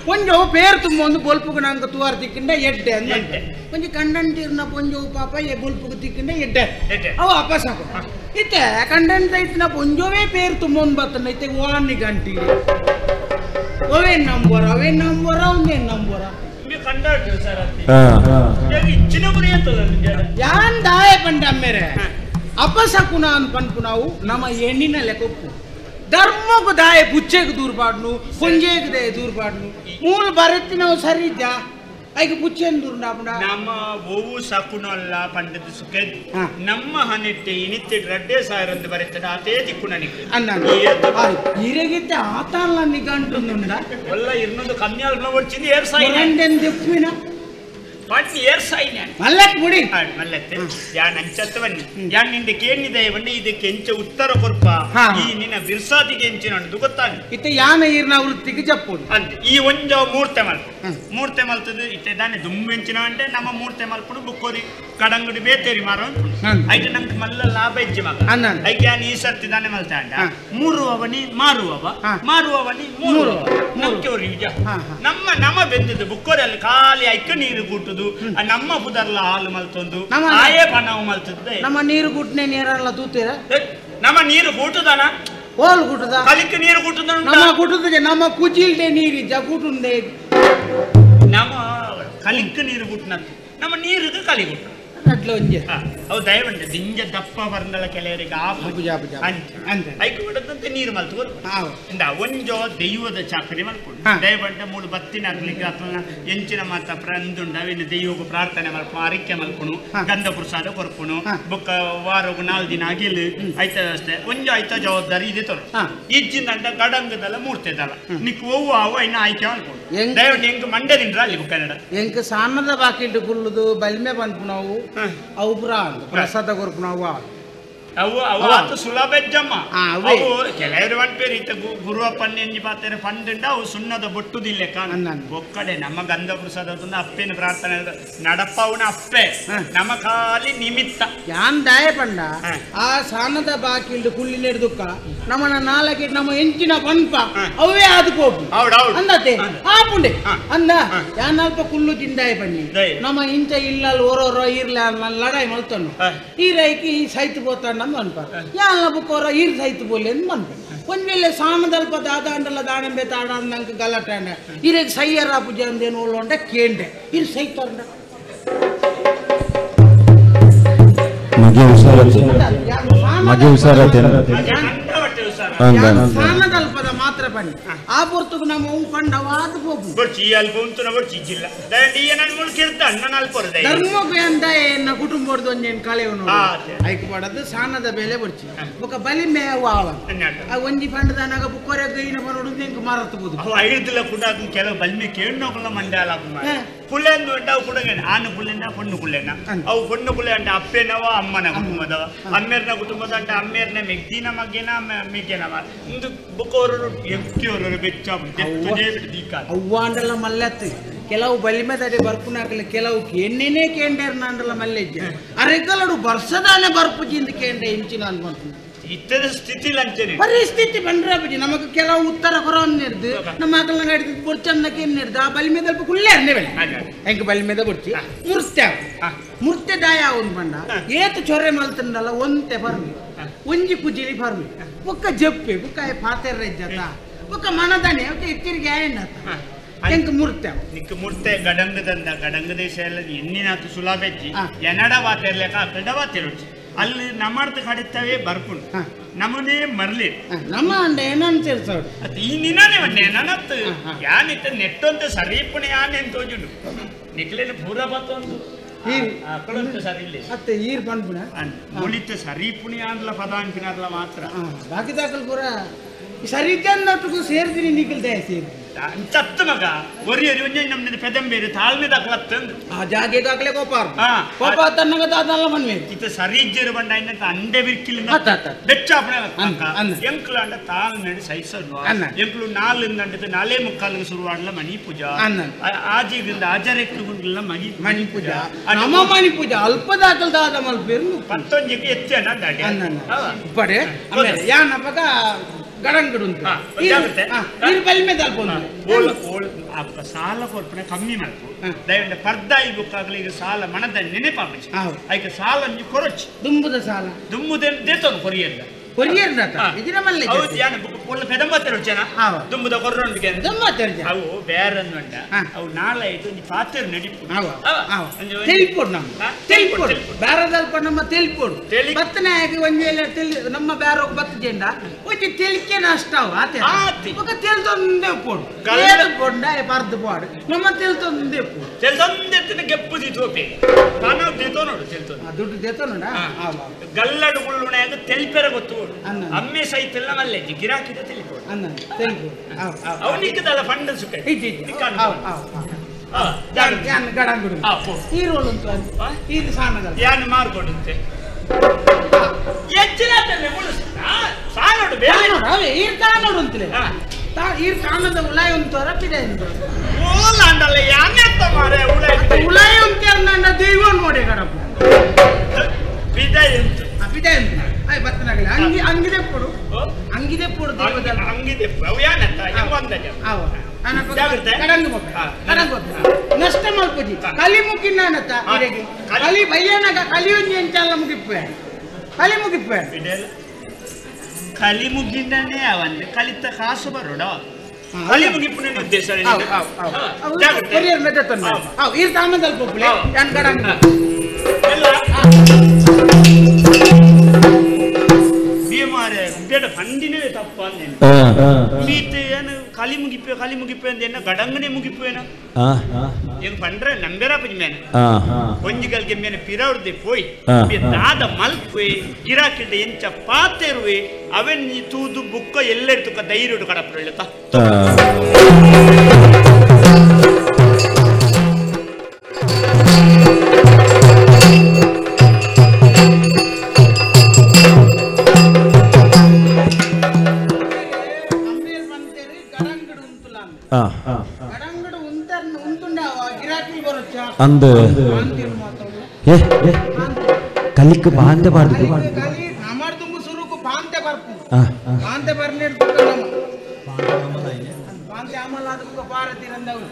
Speaker 2: ಪೊಂಜೋ ಪೇರು ತುಂಬ ಒಂದು ಬೊಲ್ಪುಗ ನಂಗೆ ತುವಾರ್ ತಿಕ್ಕಿಂಡ ಎಡ್ಡೆ ಅಂದಂತೆ ಒಂಜಿ ಕಂಡಂಟಿರ್ನ ಪೊಂಜೋ ಪಾಪ ಬೊಲ್ಪುಗ ತಿಕ್ಕಿಂಡ ಎಡ್ಡೆ ಅವು ವಾಪಸ್ ಹಾಕು ಇತ್ತೆ ಕಂಡಂಟ ಇತ್ತಿನ ಪೊಂಜೋವೇ ಪೇರು ತುಂಬ ಒಂದು ಬರ್ತನ ಇತ್ತೆ ವಾನಿ ಗಂಟಿ ಅವೇನ್ ನಂಬೋರ ಒಂದೇನ್ ನಂಬೋರ ಯಾನ್ ದಾಯ ಪಂಡ ಅಮ್ಮೇರೆ ಅಪಸಕುನ ಅಂತ ಪನ್ಪು ನಾವು ನಮ್ಮ ಹೆಣ್ಣಿನ ಲೆಕ್ಕೊಪ್ಪು ಧರ್ಮಕ್ಕೂ ದಾಯ ಪುಚ್ಚೆಗೆ ದೂರ ಪಾಡ್ನು ಪುಂಜೆಗೆ ದಾಯ ದೂರ ಪಾಡ್ನು ಮೂಲ ಬರತ್ತಿ ನಾವು ಸರಿ ಇದ್ದ ಐಗ ಪುಚ್ಚೆನ್ ದೂರ
Speaker 5: ನಮ್ಮ ಬೋವು ಸಾಕುನು ಅಲ್ಲ ಪಂಡದ ಸುಖ ನಮ್ಮ ಹನೆಟ್ಟೆ ಇನಿತ್ತೆ ರಡ್ಡೆ ಸಾವಿರ ಅಂತ ಬರುತ್ತದೆ ಅದೇ ದಿಕ್ಕು ನನಗೆ
Speaker 2: ಹಿರೇಗಿದ್ದ ಆತಲ್ಲ ನಿಗಂಟು
Speaker 5: ಒಲ್ಲ ಇನ್ನೊಂದು ಕಮ್ಮಿ ಅಲ್ಲ ಓಡ್ಚಿಂದು 2000
Speaker 2: ದಿಪ್ಪಿನ
Speaker 5: ಪಟ್ಟಿ ಏರ್ಸಾಯಿನ
Speaker 2: ಮಲ್ಲಕ್ ಬಿಡಿ
Speaker 5: ಮಲ್ಲತ್ತೆ ಯಾನ್ ಅಂಚತ್ತವನ್ನಿ ಯಾನ್ ನಿಂದ ಕೇಳಿದೆ ಬನ್ನಿ ಇದಕ್ಕೆ ಎಂಚ ಉತ್ತರ ಕೊರ್ಪ ಈ ನಿನ್ನ ಬಿರ್ಸಾದಿಗೆ ಎಂಚಿನ ಗೊತ್ತಾಗ
Speaker 2: ಇತ್ತೆ ಯಾನ ಈರ್ನ ವೃತ್ತಿಗೆ ಜಪ್ಪುದು
Speaker 5: ಅಂತ ಈ ಒಂಜ ಮೂರ್ತೆ ಮಲ್ತದ ಇತ್ತೆ ದಾನೆ ದುಂಬೆಂಚಿನ ಅಂದ್ರೆ ನಮ್ಮ ಮೂರ್ತೆ ಮಲ್ಪುಡು ಬುಕ್ಕೋರಿ ಕಡಂಗುಡಿ ಬೇತೇರಿ ಮಾರೋ ಐತೆ ನಮ್ಗೆ ಮಲ್ಲ ಲಾಭ ಇಜ್ಜಿ ಮಗ ಐಕೆ ಯಾನ್ ಈ ಸರ್ತಿ ದಾನೆ ಮಲ್ತಾಂಡ ಮೂರುವವನಿ ಮಾರುವವನಿ ಮೂರುವವ ನಮ್ಗೆ ನಮ್ಮ ಬೆಂದಿದ್ದು ಬುಕ್ಕೋರಿ ಅಲ್ಲಿ ಖಾಲಿ ಐಕ ನೀರು ಕೂಟುದು ನಮ್ಮ ಬುದರ್ಲ ಹಾಲು ಮಲ್ತೊಂದು ಆಯೇ ಬಣ್ಣವು ಮಲ್ತದ್ದೆ
Speaker 2: ನಮ್ಮ ನೀರು ಗುಟ್ನೆ ನೀರೆಲ್ಲ ತೂತೀರ
Speaker 5: ನಮ್ಮ ನೀರು ಕೂಟುದನ
Speaker 2: ಹೋಲ್ ಗುಟ್ಟದ
Speaker 5: ಕಲಿಕೆ ನೀರು ಕೂಟುದ
Speaker 2: ನಮ್ಮ ಗುಟ್ಟದ ನಮ್ಮ ಕುಜಿಲ್ಡೆ ನೀರಿಜ್ಜ ಕೂಟುಂದೆ
Speaker 5: ನಮ್ಮ ಕಲಿಕೆ ನೀರು ಗುಟ್ನಂತ ನಮ್ಮ ನೀರಿಗೆ ಕಲಿ ಗುಟ್ಟು ಅವು ದಯವಂತ ದಿಂಜ ದಪ್ಪ ಬರ್ಂದಳ ಕೆಲವರಿಗೆ ಐಕು ಬಿಡದಂತೆ ನೀರು ಮಲ್ತು ಒಂಜೋ ದೈವದ ಚಾಕರಿ ಮಲ್ಕೊಂಡು ದಯವಂತ ಮೂಡು ಬತ್ತಿನ ಆಗ್ಲಿಕ್ಕೆ ಅಥವಾ ಎಂಚಿನ ಮಾತ ಅಂದುಂಡ ಅವಿನ ದೈವಗ ಪ್ರಾರ್ಥನೆ ಮಲ್ಪು ಅರಿಕೆ ಮಲ್ಪುನು ಗಂಧ ಪ್ರಸಾದ ಕೊರ್ಪುನು ಬೊಕ್ಕ ವಾರಗು 4 ದಿನ ಆಗಿಲ್ ಆಯ್ತ ಅಷ್ಟೇ ಒಂಜೋ ಆಯ್ತ ಜವಾಬ್ದಾರಿ ಇದೆ ತೋರು ಇಜ್ಜಿಂದ ಗಡಂಗದಲ್ಲ ಮೂರ್ತೆದಲ್ಲ ನಿಕ್ ಓವು ಅವು ಇನ್ನ ಆಯ್ಕೆ ಮಲ್ಕೊಂಡು ದಯವಂತ ಹೆಂಗ್ ಮಂಡ್ಯದಿಂದ ಅಲ್ಲಿ ಕನ್ನಡ
Speaker 2: ಹೆಂಗ್ ಸಾಮದ ಬಾಕಿಟ್ಟು ಗುಲ್ಲುದು ಬಲ್ಮೆ ಬಂದ್ಪು ನಾವು ಅವು ಪ್ರಸಾದ ಕೊರ್ಪು ನಾವು
Speaker 5: ಅವು ಸುಲಭೆಜ್ಜಮ್ಮ ಅವು ಕೆಲವರು ಪೇರು ಇತ್ತ ಗುರುವಪ್ಪನ ಎಂಜಿ ಪಾತ್ರೆ ಫಂಡ್ ಅವು ಸುಣ್ಣದ ಬೊಟ್ಟುದಿಲ್ಲ ಬೊಕ್ಕಡೆ ನಮ್ಮ ಗಂಧ ಪ್ರಸಾದ ಅಪ್ಪೇನ ಪ್ರಾರ್ಥನೆ ನಡಪ್ಪವನ ಅಪ್ಪೆ ನಮ್ಮ ಖಾಲಿ ನಿಮಿತ್ತ
Speaker 2: ಯಾನ್ ದಾಯ ಪಂಡ ಆ ಸಾನದ ಬಾಕಿಲ್ಡು ಕುಳ್ಳಿ ನೆಡ್ದುಕ್ಕ ನಮ್ಮನ ನಾಲ್ಕೆ ನಮ್ಮ ಎಂಚಿನ ಪಂಪ ಅವೇ ಆದುಕೋಪು ಅಂದತೆ ಆಪುಂಡೆ ಅಂದ ಯಾನ್ ಅಲ್ಪ ಕುಳ್ಳು ತಿಂದಾಯ ಪಂಡಿ ನಮ್ಮ ಇಂಚ ಇಲ್ಲ ಓರೋರೋ ಇರ್ಲ ಲಡಾಯಿ ಮಲ್ತನು ಈ ರೈಕಿ ಸೈತ್ ಬೋತಾಂಡ ಮನ್ಪ ಯಾನ್ ಬುಕ್ಕೋರ ಈರ್ ಸೈತ್ ಬೋಲೆ ಮನ್ಪ ಒಂದ್ ವೇಳೆ ಸಾಮದಲ್ಪ ದಾದ ಅಂಡಲ್ಲ ದಾಣಂಬೆ ತಾಡ ನಂಗೆ ಗಲಾಟೆ ಅಂಡ ಇರೇಗ್ ಸೈಯರ ಪೂಜೆ ಅಂದೇನು ಉಳ್ಳೊಂಡ ಕೇಂಡೆ ಇರ್ ಸೈತಂಡ
Speaker 1: ಮಗೆ ಹುಷಾರತ್ತೆ
Speaker 2: ಸಾನದಲ್ಪದ ಮಾತ್ರ ಬನ್ನಿ ಆ ಪೊರ್ತುಕು ನಮ್ಮ ಪಂಡವಾದ ಹೋಗು
Speaker 5: ಬರ್ಚಿ ಅಲ್ಪ ಉಂಟು ಬರ್ಚಿ ಜಿಲ್ಲ ದಂಡಿ ನನ್ನ ಮುಳ್ಳು ಕೇಳ್ತ ನನ್ನ ಅಲ್ಪರದೆ
Speaker 2: ಧರ್ಮಕ್ಕೆ ಅಂತ ಏನ ಕುಟುಂಬದ ಒಂದೇನು ಕಳೆಯವನು ಐಕ್ ಮಾಡದು ಸಾನದ ಬೆಲೆ ಬರ್ಚಿ ಬೊಕ ಬಲಿ ಮೇವ ಆ ಒಂಜಿ ಪಂಡದನಾಗ ಬುಕ್ಕೋರೆ ಗೈನ ಬರೋಡು ನಿಂಗೆ ಮಾರತಬಹುದು
Speaker 5: ಅವ ಐದಿಲ್ಲ ಕೂಡ ಕೆಲವು ಬಲ್ಮಿ ಕೇಳೋಕಲ್ಲ ಮಂಡ್ಯಾಲ ಪುಳ್ಳೆಂದು ಅವು ಕೂಡ ಆನು ಪುಳ್ಳೆನ ಪೊಣ್ಣು ಪುಳ್ಳೆನ ಅವು ಪೊಣ್ಣು ಪುಳ್ಳೆ ಅಂದ್ರೆ ಅಪ್ಪೆನವ ಅಮ್ಮನ ಕುಟುಂಬದವ ಅಮ್ಮೇರ್ನ ಕುಟುಂಬದ ಅಂದ್ರೆ ಅಮ್ಮೇರ್ನ ಮೆಗ್ದಿನ ಮಗ್ಗಿನ ಮೇಕೆನವ ಇಂದು ಬುಕ್ಕೋರು ಎಂಕಿಯವರು ಬೆಚ್ಚ ಅವ್ವ ಅಂಡಲ್ಲ ಮಲ್ಲೆತ್ತು ಕೆಲವು ಬಲಿಮೆದಡೆ ಬರ್ಪುನಾಕಲಿ ಕೆಲವು ಎಣ್ಣೆನೇ ಕೇಂಡೇರ್ ನಾಂಡಲ್ಲ ಮಲ್ಲೆಜ್ಜ ಅರೆಗಲಡು ಬರ್ಸದಾನೆ ಬರ್ಪುಜಿಂದ ಕೇಂಡೆ ಇಂಚಿನ ಅನ್ಕೊಂತೀನಿ ಇತ್ತದ ಸ್ಥಿತಿ
Speaker 2: ಪರಿಸ್ಥಿತಿ ಬಂದ್ರೆ ನಮಗೆ ಕೆಲವು ಉತ್ತರ ಕೊರವನ್ನು ಹಿಡ್ದು ನಮ್ಮ ಮಕ್ಕಳನ್ನ ಹಿಡಿದು ಬುರ್ಚನ್ನಕ್ಕೆ ಏನು ಹಿಡ್ದು ಆ ಬಲಿ ಮೇಲೆ ಕುಳ್ಳೆ ಅನ್ನೇ ಬೆಳೆ ಹೆಂಗೆ ಬಲಿ ಮೇಲೆ ಬುರ್ಚಿ ಮುರ್ತೆ ದಾಯ ಅವನು ಬಂಡ ಏತು ಚೊರೆ ಮಲ್ತಂಡಲ್ಲ ಒಂತೆ ಬರ್ಮಿ ಒಂಜಿ ಕುಜಿಲಿ ಬರ್ಮಿ ಒಕ್ಕ ಜಪ್ಪೆ ಬುಕ್ಕ ಪಾತೆರ ಜತ ಒಕ್ಕ ಮನದಾನೆ ಒಕ್ಕ ಇತ್ತಿರಿಗೆ ಆಯಣ್ಣ ಹೆಂಗೆ ಮುರ್ತೆ
Speaker 5: ಗಡಂಗ ದೇಶ ಎಲ್ಲ ಎನ್ನಿನಾತು ಸುಲಭೆಚ್ಚಿ ಎನಡ ವಾತಿರ್ಲೇಕ ಕಡವ ತಿರುಚಿ ಅಲ್ಲಿ ನಮ್ಮರ್ದು ಕಡಿತವೇ ಬರ್ಕೊಂಡು ನಮ್ಮನೇ ಮರ್ಲಿ
Speaker 2: ನಮ್ಮ ಅಂಡ ಏನಂತ
Speaker 5: ಈ ನಿನಾನೇ ಒಂದೇ ನನ್ನತ್ತು ಯಾನಿತ್ತ ನೆಟ್ಟೊಂತ ಸರೀಪಣೆ ಯಾನೆ ಅಂತ ತೋಜುಂಡು ನಿಕ್ಲೇನು ಪೂರ ಬತ್ತೊಂದು ಅಕ್ಕಳಂತ ಸರಿ ಇಲ್ಲ
Speaker 2: ಮತ್ತೆ ಈರ್ ಬಂದ್ಬಿಡ
Speaker 5: ಮುಳಿತ ಸರೀಪುಣಿ ಆನ್ಲ ಪದ ಅಂಕಿನಾರ್ಲ ಮಾತ್ರ
Speaker 2: ಬಾಕಿ ದಾಖಲು ಪೂರ ಸರಿತನ್ನೊಟ್ಟಿಗೂ ಸೇರ್ತೀನಿ ನಿಖಿಲ್ದೆ ಸೇರಿ
Speaker 5: ಚತ್ತ ಮಗ ಒರಿಯರಿ ಒಂಜ ನಮ್ದು ಪೆದಂಬೇರು ತಾಳ್ಮೆ ದಾಖಲತ್ತಂದು
Speaker 2: ಆ ಜಾಗೆಗಾಗ್ಲೇ ಕೋಪ ತನ್ನಗ ದಾದಲ್ಲ ಮನ್ವೆ
Speaker 5: ಇತ್ತ ಸರಿಜ್ಜರು ಬಂಡ ಇನ್ನಂತ ಅಂಡೆ ಬಿರ್ಕಿಲಿಂದ ಬೆಚ್ಚಾಪಣೆ ಎಂಕ್ಲು ಅಂಡ ತಾಳ್ಮೆ ಸೈಸನ್ನು ಎಂಕ್ಲು ನಾಲಿಂದ ನಾಲೇ ಮುಕ್ಕಾಲಿಗೆ ಶುರುವಾಡ್ಲ ಮಣಿ ಪೂಜಾ ಆಜಿಗಿಂದ ಆಜರೆಕ್ಲು ಗುಂಡ್ಲ ಮಣಿ ಪೂಜಾ
Speaker 2: ನಮ್ಮ ಮಣಿ ಪೂಜಾ ಅಲ್ಪ ದಾಖಲ್ ದಾದ ಮಲ್ಪೇರು
Speaker 5: ಪತ್ತೊಂಜಿಗೆ ಎತ್ತೇನ ದಾಡಿ
Speaker 2: ಪಡೆ ಯಾನಪ್ಪಗ ಗಡಂಗಡು
Speaker 5: ಸಾಲ ಕೊರ್ಪಣೆ ಕಮ್ಮಿ ಮಾಡ್ಕೊ ದಯವಿಟ್ಟು ಪರ್ದಾಯಿ ಬುಕ್ಕಾಗಲಿ ಈಗ ಸಾಲ ಮನದ ನೆನಪಾಗಿ ಆಯ್ಕೆ ಸಾಲ ನೀವು ಕೊರಚಿ
Speaker 2: ದುಂಬುದ ಸಾಲ
Speaker 5: ದುಂಬುದೇನು ದೇತೋದು ಕೊರಿಯಲ್ಲ ದುಂಬುದ ಕೊರ್ರೊಂದಿಗೆ ಅವು ಬೇರೆ ಅವು ನಾಳೆ ಇದು ಪಾತ್ರ ನಡಿಪು
Speaker 2: ತೆಲ್ಪೋಡು ನಮ್ಮ ತೆಲ್ಪೋಡು ಬತ್ತನೆ ಆಗಿ ಒಂದ್ ನಮ್ಮ ಬೇರೆ ಬತ್ತ ಜೆಂಡ ಒಂಚಿ ತೆಲಿಕೆ ನಷ್ಟ ತೆಲ್ತೊಂದೇ ಪೋಡು ಪೋಂಡ ಪರ್ದು ಪಾಡು ನಮ್ಮ ತೆಲ್ತೊಂದೇ ಪೋಡು
Speaker 5: ತೆಲ್ತೊಂದೆ ಗೆಪ್ಪುದಿ ತೋಪೆ ತಾನು ದೇತೋ ನೋಡು
Speaker 2: ದುಡ್ಡು ದೇತೋ ನೋಡ
Speaker 5: ಗಲ್ಲಡು ಗುಳ್ಳುಣೆಯಾಗ ತೆಲ್ಪೆರ ಗೊತ್ತು ಅಮ್ಮೆ ಸೈತೆಲ್ಲ ಮಲ್ಲೆಜ್ಜಿ ಗಿರಾಕಿದ ತಿಳಿಬೋದು ಅವನಿಕ್ಕದಲ್ಲ ಫಂಡ್ ಸುಖ
Speaker 2: ಗಡಂಗುಡು ಈ ರೋಲ್ ಉಂಟು ಇದು ಸಾಣದ
Speaker 5: ಯಾನು ಮಾರ್ಕೊಡುತ್ತೆ ಹೆಚ್ಚಿನ ಸಾಲೋಡು ಬೇರೆ
Speaker 2: ಈ ಕಾಣೋಡು ಅಂತಲೇ ಈ ಕಾಣದ ಉಲಾಯ ಉಂಟು ರಪ್ಪಿದೆ
Speaker 5: ಓಲಾಂಡಲ್ಲ ಯಾನೆತ್ತ ಮಾರೆ
Speaker 2: ಉಲಾಯ ಅಂತ ದೈವ ನೋಡಿ ಗಡಪ
Speaker 5: ಬಿದಾಯ ಉಂಟು
Speaker 2: ಬಿದಾಯ ಉಂಟು ಬತ್ತನಾಗಲಿ ಅಂಗಿದೆ ಪೋಡು ಅಂಗಿದೆ ಪೋಡು ದೇವದಲ್ಲ
Speaker 5: ಅಂಗಿದೆ ಯಾನತ್ತ ಎಂಬಂದಜ
Speaker 2: ನಷ್ಟ ಮಲ್ಪುಜಿ ಕಲಿ ಮುಗಿನ ಅನ್ನತ್ತ ಕಲಿ ಬಯ್ಯನಾಗ ಕಲಿಯುಂಜಿ ಎಂಚಲ್ಲ ಮುಗಿಪ್ಪೆ ಕಲಿ ಮುಗಿಪ್ಪೆ
Speaker 5: ಕಲಿ ಮುಗಿಂದನೇ ಅವಂದೆ ಕಲಿತ ಕಾಸು ಬರೋಡ ಕಲಿ ಮುಗಿಪ್ಪುನ ಉದ್ದೇಶ ಈ ಸಾಮದಲ್ಲಿ ಹೋಗ್ಲಿ ಯಾನ್ ಗಡಂಗ ಪಂಡಿನೇ ತಪ್ಪ ಏನು ಕಲಿ ಮುಗಿಪ್ಪೆ ಅಂದ ಗಡಂಗನೆ ಮುಗಿಪ್ಪೇನ ಏನು ಪಂಡ್ರೆ ನಂಬೇರ ಪಂಜಮೇನೆ ಕೊಂಜಿಗಲ್ಗೆ ಮೇನೆ ಪಿರವ್ರದೆ ಪೋಯ್ ದಾದ ಮಲ್ಪೆ ಗಿರಾಕಿಡ್ಡ ಎಂಚ ಪಾತೆರುವೆ ಅವನ್ ನೀ ತೂದು ಬುಕ್ಕ ಎಲ್ಲೆಡ್ತುಕ ಧೈರ್ಯ ಕಡಪ್ರಳ್ಳ
Speaker 1: ಅಂದ ಕಲಿಕ್ ಬಾಂತೆ ಬಾರ್ದು
Speaker 2: ನಮ್ಮದು ಸುರುಕು ಬಾಂತೆ ಬರ್ಪು ಬಾಂತೆ ಬರ್ನೇ ಬಾಂತೆ ಆಮಲ್ಲ ಅದಕ್ಕೆ ಭಾರತಿ ರಂದವರು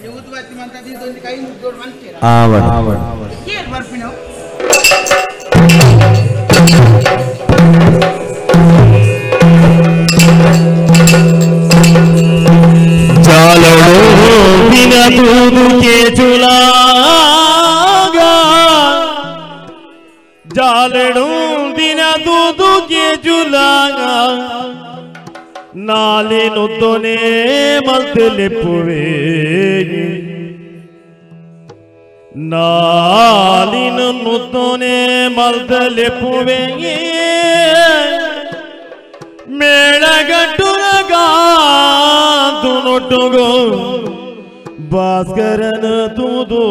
Speaker 2: ಯೂತ್ವತ್ತಿ ಮಂತ ಒಂದು ಕೈ ಮುಗ್ದೋಡು ಮಂತೀರ ಏನ್ ಬರ್ಪಿ ನಾವು
Speaker 6: दूध के चुलागा जालड़ू दिन दूध के चुलागा ನಾಲಿನುದ್ದೊನೆ ಮಲ್ತೆಲೆಪ್ಪುವೆ ನಾಲಿನುದ್ದೊನೆ ಮಲ್ತೆಲೆಪ್ಪುವೆ ಮೇಳಗಟ್ಟುಲಗಾದು ನೊಟ್ಟುಗೋ ಭಾಸ್ಕರನ ತೂದೋ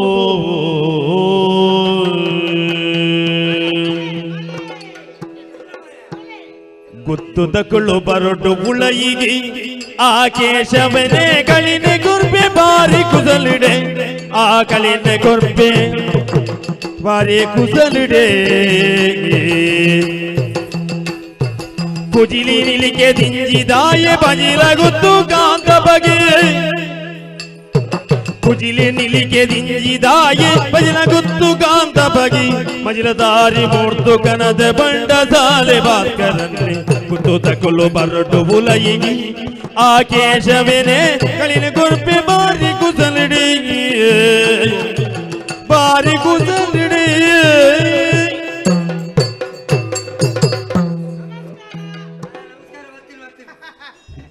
Speaker 6: ಗುತ್ತು ತಕ್ಕಳು ಬರೊಟ್ಟು ಉಳಯಿಗಿ ಆ ಕೇಶವನೇ ಕಳಿನೆ ಕೊರ್ಪೆ ಬಾರಿ ಕುಸಲಿಡೆ ಆ ಕಳಿನೆ ಕೊರ್ಪೆ ಬಾರಿ ಕುಸಲಿಡೆ ಕುಜಿಲಿ ನಿಲಿಕೆ ದಿಂಜಿದಾಯೆ ಬಜಿಲ ಗುತ್ತು ಕಾಂತ ಬಗೆ ಕುಜಿಲಿ ನಿಲಿಕೆ ದಿಂಜಿದಾಯೆ ಬಜಿಲ ಗುತ್ತು ಕಾಂತ ಬಗಿ ಮಜಿಲ ದಾರಿ ಮೂರ್ತು ಕನದ ಬಂಡ ಸಾಲೆ ಭಾಸ್ಕರನ್ನೇ ಗುತ್ತು ತಕೊಲು ಬರೊಟ್ಟು ಉಲಯಿಗಿ ಆ ಕೇಶವೇನೆ ಕಳಿನ ಕೊರ್ಪೆ ಬಾರಿ ಕುಸಲಿಡಿ ಬಾರಿ ಕುಸಲಿಡಿ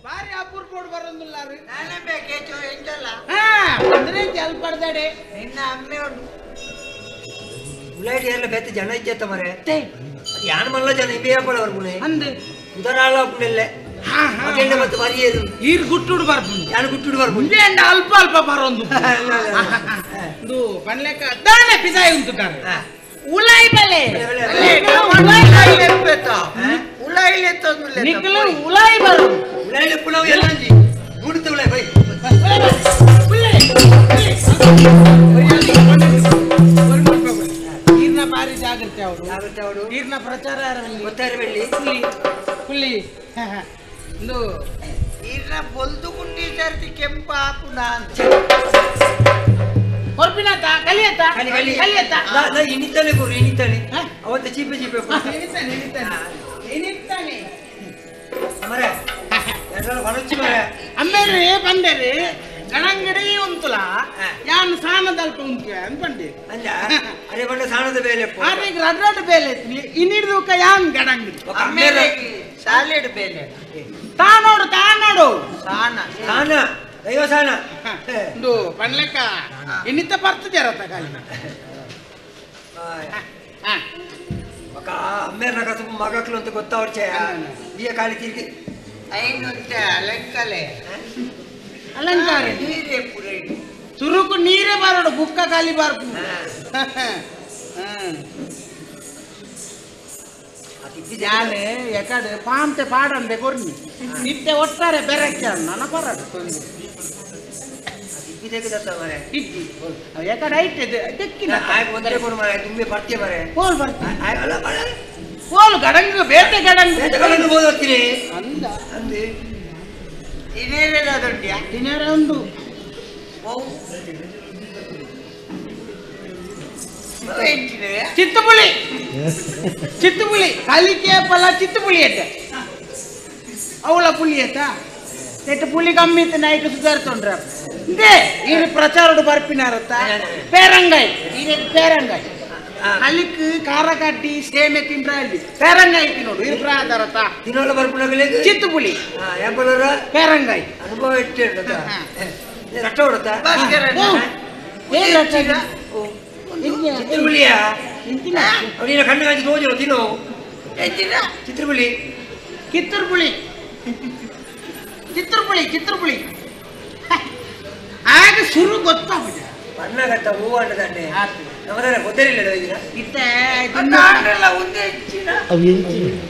Speaker 2: ಬಾರಿ ಅಪೂರ್ವ ಬರೋದಿಲ್ಲ ನಾನೇ ಬೇಕೇಚು ಎಂಜಲ್ಲ ಅಂದ್ರೆ ಜಲ್ಪಡ್ದಾಡೆ ನಿನ್ನ ಅಮ್ಮೆ ಉಂಟು
Speaker 3: ಉಲಾಡಿ ಎಲ್ಲ ಬೇತೆ ಜನ ಇಜ್ಜತ್ತ ಮರೆ ಯಾನ್ ಮಲ್ಲ ಜನ ಇಬೇ ಪಡವರ್ ಮುನೆ
Speaker 2: ಅಂದೆ
Speaker 3: ಉದರಾಳ ಪುನೆಲ್ಲೆ ಅಗೆಂಡ ಮತ್ತೆ ಬರಿಯೇರು
Speaker 2: ಈರ್ ಗುಟ್ಟುಡು ಬರ್ಬುಂಡು
Speaker 3: ಯಾನ್ ಗುಟ್ಟುಡು ಬರ್ಬುಂಡು
Speaker 2: ಮುಂದೆ ಎಂಡ ಅಲ್ಪ ಅಲ್ಪ ಬರೋದು ಇದು ಬನ್ಲೆಕ್ಕ ದಾನೆ ಪಿಸಾಯಿ ಉಂಟು ತಾರೆ ಉಲಾಯಿ ಬಲೆ ಉಲಾಯಿ ಲೆಪ್ಪೆತ ಉಲಾಯಿ ಲೆತ್ತೊಂದುಲೆ ನಿಕ್ಕಲು ಉಲಾಯಿ ಬರು
Speaker 3: ಉಲಾಯಿ ಲೆಪ್ಪುನವು ಎಲ್ಲಂಜಿ ಗುಡುತ್ತ ಉಲಾಯಿ ಬೈ
Speaker 2: ಈರ್ನ ಬಾರಿ ಜಾಗ್ರತೆ ಅವರು ಈರ್ನ ಪ್ರಚಾರ
Speaker 3: ಗೊತ್ತಾಯಿರಬೇಡಿ
Speaker 2: ಫುಲ್ಲಿ ಇದು ಈರ್ನ ಬೊಲ್ದು ಗುಂಡಿ ಸರ್ತಿ ಕೆಂಪ ಹಾಪುನ ಅಂತ ಹೊರಪಿನಾತ ಕಲಿಯತ್ತ ಕಲಿಯತ್ತ
Speaker 3: ನಾ ಇನಿತಾನೆ ಗುರು ಇನಿತಾನೆ ಅವತ್ತ ಚೀಪೆ ಚೀಪೆ
Speaker 2: ಏನಿರ್ತಾನೆ
Speaker 3: ಮರೆ ಎಲ್ಲರೂ ಬರಚ್ಚಿ ಮರೆ
Speaker 2: ಅಮ್ಮೇರಿ ಬಂದೇರಿ ಗಣಂಗಡಿ ಉಂತುಲ ಯಾನ್ ಸಾಣದಲ್ಪ ಉಂಟು ಅನ್ಪಂಡಿ
Speaker 3: ಅಂದ ಅರೆ ಬಂಡ ಸಾಣದ ಬೇಲೆ
Speaker 2: ಆದ್ರೆ ರಡ್ರಡ್ ಬೇಲೆ ಇನ್ನಿರ್ದುಕ ಯಾನ್ ಗಣಂಗಡಿ
Speaker 3: ಅಮ್ಮೇಲೆ
Speaker 2: ಸಾಲೆಡ್ ಬೇಲೆ ತಾನೋಡು ತಾನೋಡು ಸಾಣ
Speaker 3: ಸಾಣ ದೈವ ಸಾಣ
Speaker 2: ಇದು ಪಣ್ಲೆಕ್ಕ ಇನ್ನಿತ್ತ ಬರ್ತಜಾರತ್ತ ಕಾಲಿನ
Speaker 3: ಮಗ ಅಮ್ಮೇರ್ನ ಕಸ ಮಗಕ್ಲು ಅಂತ ಗೊತ್ತವ್ರ ಚಯ ನೀಯ ಕಾಲಿ ತಿರ್ಗಿ
Speaker 2: ಐನುಂಟೆ ಅಲಂಕಲೆ ಅಲಂಕಾರ ನೀರೇ ಪುರೈ ತುರುಕು ನೀರೇ ಬಾರೋಡು ಬುಕ್ಕ ಖಾಲಿ ಬಾರ್ಪು ಯಾನೆ ಯಾಕಡೆ ಪಾಂತೆ ಪಾಡಂದೆ ಕೊರ್ನಿ ನಿತ್ಯ ಒಟ್ಟಾರೆ ಬೆರಕ್ಕೆ ನನ್ನ ಬರಡು ತೊಂದ್ರೆ ಯಾಕಡೆ ಐತೆ ತೆಕ್ಕಿನ
Speaker 3: ಒಂದರೆ ಕೊಡು ಮರೆ ತುಂಬೆ ಬರ್ತೀಯ ಮರೆ
Speaker 2: ಕೋಲ್ ಬರ್ತೀನಿ ಕೋಲ್ ಗಡಂಗ ಬೇಟೆ ಗಡಂಗ
Speaker 3: ಓದೋಗ್ತೀನಿ
Speaker 2: ಅಂದ
Speaker 3: ಅಂದೆ
Speaker 2: ದಿನೇರೇನಾದುಂಟ್ಯಾ ದಿನೇರ ಉಂಟು ಚಿತ್ತುಪುಳಿ ಚಿತ್ತುಪುಳಿ ಕಲಿಕೆ ಫಲ ಚಿತ್ತುಪುಳಿ ಅಟ್ಟ ಅವಳ ಪುಳಿ ಅತ್ತ ಎಟ್ಟು ಪುಳಿ ಕಮ್ಮಿ ಇತ್ತು ನೈಟ್ ಸುಧಾರಿಸೊಂಡ್ರ ಇದೇ ಇದು ಪ್ರಚಾರ ಬರ್ಪಿನಾರತ್ತ ಪೇರಂಗಾಯ್ ಪೇರಂಗಾಯ್ ಅಲ್ಲಿಕ್ ಖಾರ ಕಟ್ಟಿ ಸೇಮೆ ತಿಂದ್ರ ಅಲ್ಲಿ ಪೇರಂಗಾಯ್ ತಿನ್ನೋಡು ಇದು ಪ್ರಾಧಾರತ್ತ
Speaker 3: ತಿನ್ನೋಳ ಬರ್ಪುಣಗಳೇ
Speaker 2: ಚಿತ್ತುಪುಳಿ
Speaker 3: ಯಾಪಲರ
Speaker 2: ಪೇರಂಗಾಯ್
Speaker 3: ಅನುಭವ ಇಟ್ಟೆ ರಟ್ಟ ಹೊಡತ್ತಾ ಚಿತ್ರಬುಳಿಯ ನೀನು ಕಣ್ಣು ಕಾಂಚಿ ತೋಜು ತಿನ್ನು ಚಿತ್ರಬುಳಿ
Speaker 2: ಕಿತ್ತೂರ್ಪುಳಿ ಚಿತ್ರಪುಳಿ ಚಿತ್ರಪುಳಿ ಆಗ ಶುರು ಗೊತ್ತಾಗ್ಬಿಟ್ಟೆ
Speaker 3: ಬಣ್ಣ ಕಟ್ಟ ಹೂವು ಅಂಡದಂಡೆ ನಮ್ಮದರ ಗೊತ್ತಿರಲಿಲ್ಲ ಇದೀಗ
Speaker 2: ಇತ್ತೆ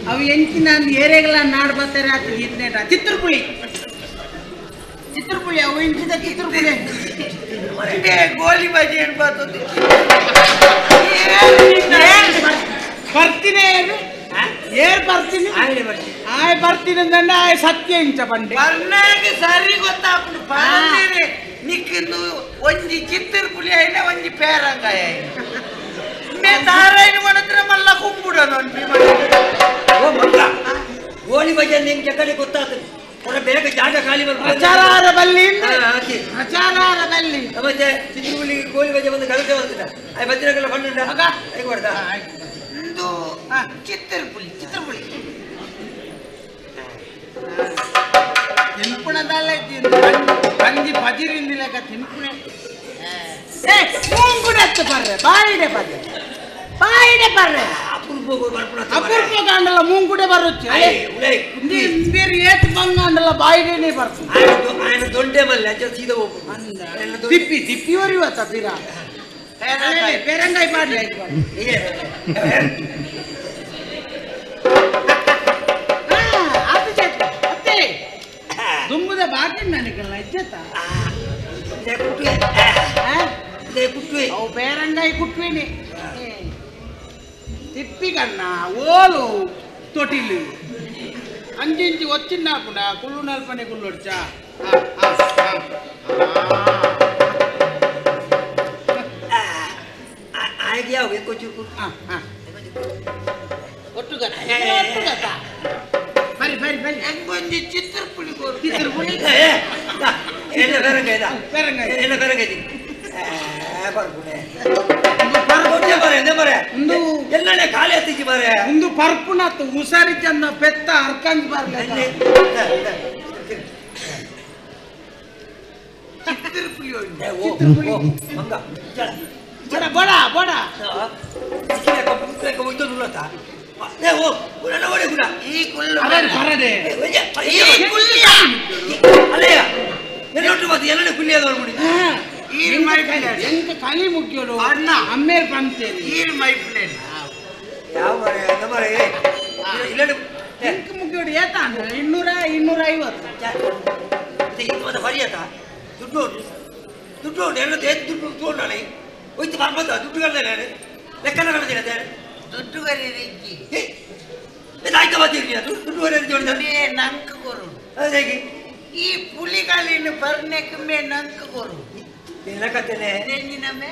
Speaker 2: ಅವು ಎಂಚಿನ ಏರಿಯಾಗಳ ನಾಡ್ ಬರ್ತಾರೆ ಆತ ಇದ್ನೇಟ ಚಿತ್ರಪುಳಿ ಚಿತ್ರಪುಳಿ ಅವು ಎಂಚಿದ ಚಿತ್ರಪುಳಿ ಗೋಲಿ ಬಾಜಿ ಹೇಳ್ಬಾರ್ದು ಬರ್ತೀನಿ ಏರ್ ಬರ್ತೀನಿ ಆಯ್ ಬರ್ತೀನಿ ಅಂದಂಡ ಆಯ್ ಸತ್ಯ ಇಂಚ ಬಂಡೆ ಬರ್ನಾಗ ಸರಿ ಗೊತ್ತಾಗ್ಬಿಡು ಬಂದಿರಿ ನಿಕ್ಕಿಂದು ಒಂಜಿ ಚಿತ್ತೂರ್ಪುಳಿ ಆಯ್ನ ಒಂಜಿ ಪೇರಂಗಾಯ ಮೇ ದಾರಾಯಣ ಮಾಡಿದ್ರೆ ಮಲ್ಲ ಕುಂಬುಡೋದು
Speaker 3: ಓ ಮಲ್ಲ ಗೋಲಿ ಬಜೆ ನಿಂಗೆ ಕಡೆ ಗೊತ್ತಾಗ್ತದೆ ಬೇಗ ಜಾಗ ಖಾಲಿ
Speaker 2: ಪ್ರಚಾರ ಬಲ್ಲಿ ಪ್ರಚಾರ ಬಲ್ಲಿ
Speaker 3: ಮತ್ತೆ ಚಿತ್ರಗುಳಿ ಗೋಲಿ ಬಜೆ ಬಂದು ಕಳಕೆ ಬಂದಿಲ್ಲ ಆಯ್ ಬಜ್ರಗೆಲ್ಲ ಬಂಡ ಹೇಗೆ ಹೊಡೆದ
Speaker 2: ಒಂದು ಚಿತ್ತೂರ್ಪುಳಿ ಚಿತ್ರಪುಳಿ ಬರ್ಪಣದಲ್ಲೇ ಅಂಜಿ ಬಜಿರಿಂದಿಲೆಕ್ಕ ತಿನ್ಪುಣೆ ಮೂಂಗುಡತ್ತು ಬರ್ರೆ ಬಾಯಿಡೆ ಬರ್ರೆ ಅಪೂರ್ವ ಕಾಂಡಲ್ಲ ಮೂಂಗುಡೆ ಬರುತ್ತೆ ಬೇರೆ ಏತ್ ಬಂಗ ಅಂಡಲ್ಲ ಬಾಯಿಡೆನೇ ಬರ್ತದೆ
Speaker 3: ದೊಡ್ಡೆ ಮಲ್ಲ ಸೀದಾ
Speaker 2: ದಿಪ್ಪಿ ಹೊರಿವತ್ತ ಬೀರ ಪೇರಂಗಾಯಿ ಪಾಡ್ಲಿ ಅತ್ತೆ ದುಂಬುದ ಬಾಟಿ ನನಗಲ್ಲ ಇಜ್ಜತ್ತ ಅವು ಪೇರಂಗಾಯಿ ಕುಟ್ವಿನಿ తిప్పి కన్నా ఓలు తొటిల్లు అంజించి వచ్చినప్పుడు కుళ్ళు నలపని కుళ్ళు వచ్చా మరి మరి మరి కొంచెం చిత్రపుడి చిత్రపుడి
Speaker 3: ಎಲ್ಲೇ ಖಾಲಿ ಹತ್ತಿಗೆ ಬಾರೆ
Speaker 2: ಒಂದು ಪರ್ಪುನತ್ತು ಹುಷಾರಿ ಚಂದ ಪೆತ್ತ ಹರ್ಕಂಗ್ ಬರ್ಲಿ ಬಡ ಬಡ ಈ ಕುಳ್ಳು ಬರದೆ
Speaker 3: ಎಲ್ಲೇ ಕುಲ್ಲಿಯಾದವ್ರು
Speaker 2: ಈರ್ ಮೈಪ್ಲೇನ್ ಎಂಕ ಕಲಿ ಮುಗ್ಯೋಡು ಅಣ್ಣ ಅಮ್ಮೇರ್ ಬಂತೇನೆ ಈರ್ ಮೈಪ್ಲೇನ್
Speaker 3: ಯಾವ ಮರೆ ಅಣ್ಣ ಮರೆ ಇಲ್ಲ
Speaker 2: ಎಂಕ ಮುಗ್ಯೋಡು ಏತ 250
Speaker 3: ಇದು ಬರಿಯತ ದುಡ್ಡು ಎಲ್ಲ ದುಡ್ಡು ತಗೊಂಡಾಳೆ ಹೋಯ್ತು ಬರ್ಬದ ದುಡ್ಡುಗಳೇ ಲೆಕ್ಕನಗಳಿದೆ
Speaker 2: ದುಡ್ಡು ಗರಿರಿಕ್ಕಿ
Speaker 3: ಆಯ್ತು ಬರ್ತೀವಿ ದುಡ್ಡು ಗರಿ
Speaker 2: ನಂಕ ಕೊರು
Speaker 3: ಹೇಗೆ
Speaker 2: ಈ ಪುಲಿಗಾಲಿನ ಬರ್ನೆಕ್ ಮೇ ನಂಕ ಕೊರು
Speaker 3: ಲೆಕ್ಕತ್ತೇನೆ
Speaker 2: ನಮೆ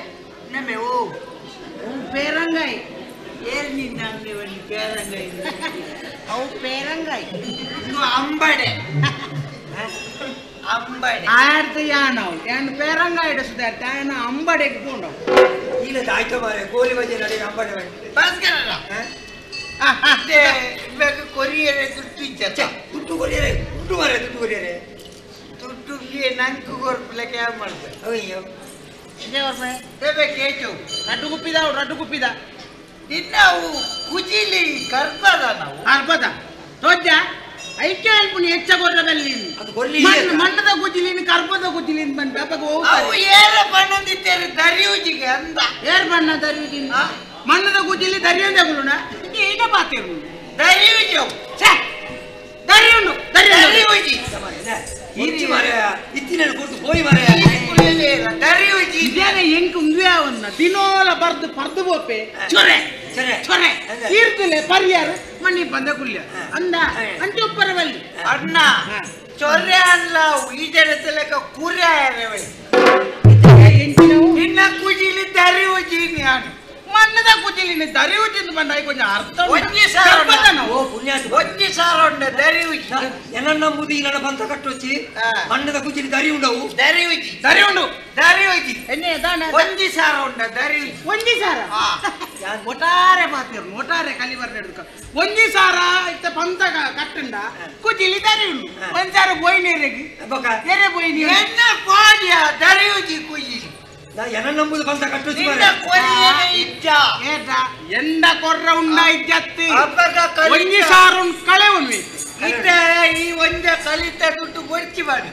Speaker 2: ನಮೆ ಓ ಪೇರಂಗಾಯಿ ಏರ್ ನಿನ್ನ ಅಂಗಡಿ ಪೇರಂಗಾಯಿ ಅವು ಪೇರಂಗಾಯಿ ಇದು ಅಂಬಡೆ ಅಂಬಡೆ ಆಡ್ತು ಯಾಣವು ಏನು ಪೇರಂಗಾಯಿ ಸುಧಾರ್ತ ಏನು ಅಂಬಡೆಗೆ ತಗೊಂಡು
Speaker 3: ಈಗ ಆಯ್ತು ಮಾರೆ ಗೋಲಿ ಬಜೆ ನಡಿ ಅಂಬಡೆ
Speaker 2: ಬಸ್ಕರಲ್ಲ ಬೇಕು ಕೊರಿಯರೆ ದುಡ್ಡು ಇಚ್ಚ
Speaker 3: ದುಡ್ಡು ಕೊರಿಯರೆ ದುಡ್ಡು ಮಾರೆ ದುಡ್ಡು ಕೊರಿಯರೆ
Speaker 2: ದುಡ್ಡುಗೆ ನಂಕು ಕೊರ್ಪಲಕ್ಕೆ ಯಾವ ಮಾಡ್ತಾರೆ
Speaker 3: ಅಯ್ಯೋ
Speaker 2: ಕೇಚು ರಡ್ಡು ಗುಪ್ಪಿದ ನಾವು ಕುಜಿಲಿ ಕರ್ಪದ ನಾವು ಕರ್ಪದ ತೋಜ ಐಕ್ಯ ಅಲ್ಪುನಿ ಹೆಚ್ಚ ಕೊಟ್ಟದಲ್ಲಿ ಮಣ್ಣದ ಕುಜಿಲಿನ ಕರ್ಪದ ಕುಜಿಲಿನ ಬಂದ ಅವು ಏರ ಬಣ್ಣದಿದ್ದೇನೆ ದರಿಯೂಜಿಗೆ ಅಂದ ಏರ್ ಬಣ್ಣ ದರಿಯೂಜಿ ಮಣ್ಣದ ಕುಜಿಲಿ ದರಿಯೋಂದ ಗುರುಣ ಏನ ಪಾತೇರು ದರಿಯೂಜಿ ದರಿಯುಂಡು ದರಿಯೂಜಿ
Speaker 3: ಇಚ್ಚಿ ಮಾರೆ ಇತ್ತಿನಲ್ಲಿ ಕೊಟ್ಟು ಹೋಯ್ ಮಾರೆ
Speaker 2: ದರಿಯೂಜಿ ಇದೇನೆ ಎಂಕ ಉಂದ್ಯಾವನ್ನ ದಿನೋಲ ಬರ್ದು ಪರ್ದು ಬೋಪೆ ಚೊರೆ ಚೊರೆ ತೀರ್ಥಲೆ ಪರಿಯಾರ ಮಣ್ಣಿ ಬಂದ ಕುಲ್ಯ ಅಂದ ಅಂಚೆ ಉಪ್ಪರವಲ್ಲಿ ಅಣ್ಣ ಚೊರೆ ಅಲ್ಲ ಈಜಡತಲೆಕ ಕುರ್ಯಾರವಳಿ ನಿನ್ನ ಕುಜಿಲಿ ದರಿಯೂಜಿ ನಾನು ಮಣ್ಣದ ಕುಜಿಲಿನ ದರಿಯೂಜಿಂದ ಬಂದ ಕೊಂಚ ಅರ್ಥ ಒಂಜಿ ಸಾರ ಉಂಡ ದರಿಯೂಜಿ
Speaker 3: ಎನ್ನ ನಂಬುದು ಈ ನನ್ನ ಬಂತ ಕಟ್ಟೊಚ್ಚಿ ಮಣ್ಣದ ಕುಜಿಲಿ ದರಿ ಉಂಡವು
Speaker 2: ದರಿಯೂಜಿ ದರಿ ಉಂಡು ದರಿಯೂಜಿ ಎನ್ನೆ ದಾನ ಒಂಜಿ ಸಾರ ಉಂಡ ದರಿಯೂಜಿ ಒಂಜಿ ಸಾರ ಒಟ್ಟಾರೆ ಮಾತಿರು ಒಟ್ಟಾರೆ ಕಲಿ ಬರ್ನೆಡ್ಕ ಒಂಜಿ ಸಾರ ಇತ್ತ ಪಂತ ಕಟ್ಟುಂಡ ಕುಜಿಲಿ ದರಿ ಉಂಡು ಒಂದ್ ಸಾರ ಬೋಯ್ನೇರೆಗಿ ಎರೆ ಬೋಯ್ನಿ ಎನ್ನ ಕೋಡಿಯ ದರಿಯೂಜಿ ಕುಜಿಲಿ
Speaker 3: ಎನ್ನ ನಂಬುದು ಬಂತ ಕಟ್ಟೊಚ್ಚಿ
Speaker 2: ಎಂಡ ಕೊರ್ರ ಉಂಡ ಇಜ್ಜತ್ತಿ ಒಂಜಿ ಸಾರು ಕಳೆ ಉಂಡು ಈ ಒಂಜ ಕಲಿತ ದುಡ್ಡು ಗೊರ್ಚಿ ಮಾಡಿ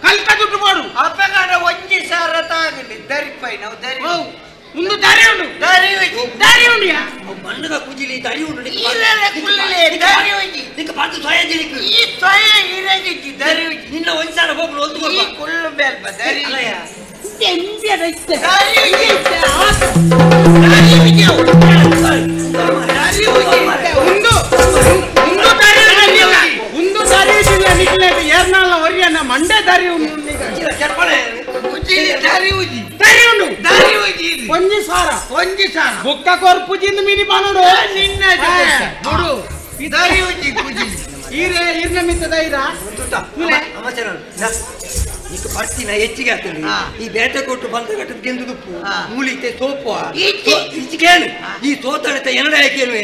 Speaker 2: ಕಲಿತ ದುಡ್ಡು ಮಾಡು ಅಪ್ಪಗಾಡ ಒಂಜಿ ಸಾರ ತಾಗಲಿ ದರಿಪೈ ನಾವು ದರಿ ಒಂದು ದರಿ ಉಂಡು ದರಿ ಉಂಡಿಯಾ
Speaker 3: ಮಣ್ಣದ ಕುಜಿಲಿ ದರಿ ಉಂಡು
Speaker 2: ದರಿ ಉಂಡಿ
Speaker 3: ನಿಕ್ಕ ಪತ್ತು ಸ್ವಯ ಜಿಲಿಕು
Speaker 2: ಈ ಸ್ವಯ ಇರಗಿಜ್ಜಿ ದರಿ ಉಂಡಿ
Speaker 3: ನಿನ್ನ ಒಂದ್ಸಾರ ಹೋಗ್ಲು ಒಂದು
Speaker 2: ಕುಳ್ಳು ಬೇಲ್ಪ ದರಿ ಮಂಡೆ ದಾರಿ ಒಂಜಿ ಸಾರ ಬುಕ್ಕ ಕೊರ್ಪುಜಿಂದ ಮಿನಿ ಬಾನೋಡು ನಿನ್ನ ನೋಡು ದಾರಿ ಉಜ್ಜಿ ಪೂಜಿ ಈರೆ ಇರ್ನ ಮಿತ್ತದ ಇರ
Speaker 3: ಈಗ ಬರ್ತೀನ ಹೆಚ್ಚಿಗೆ ಆಗ್ತದೆ ಈ ಬೇಟೆ ಕೊಟ್ಟು ಬಂದ ಕಟ್ಟದ ಗೆಂದು ದುಪ್ಪು ಮೂಲಿತೆ ಸೋಪು ಕೇಳು ಈ ಸೋತಾಡತ ಎರಡ ಕೇಳುವೆ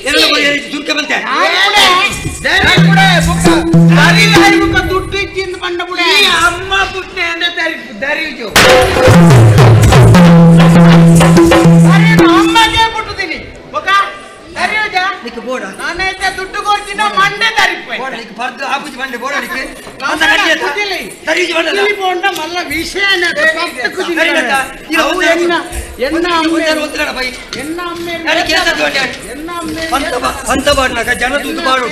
Speaker 3: ಎರಡು ದುರ್ಕ ಬಂತೆ
Speaker 2: ದುಡ್ಡು ದುಡ್ಡು ಇಚ್ಚಿಂದ ಬಂಡ ಬಿಡ ಅಮ್ಮ ಪುಟ್ಟೆ ಅಂತ ದರಿಜು ಅಮ್ಮಗೆ ಬಿಟ್ಟುತ್ತೀನಿ ನಾನೈತೆ ದುಡ್ಡು ಕೊಡ್ತೀನಿ ಮಂಡೆ ತರಿಪೆ ಮಲ್ಲ ವಿಷಯ
Speaker 3: ಜನ ದುಡ್ಡು ಮಾಡು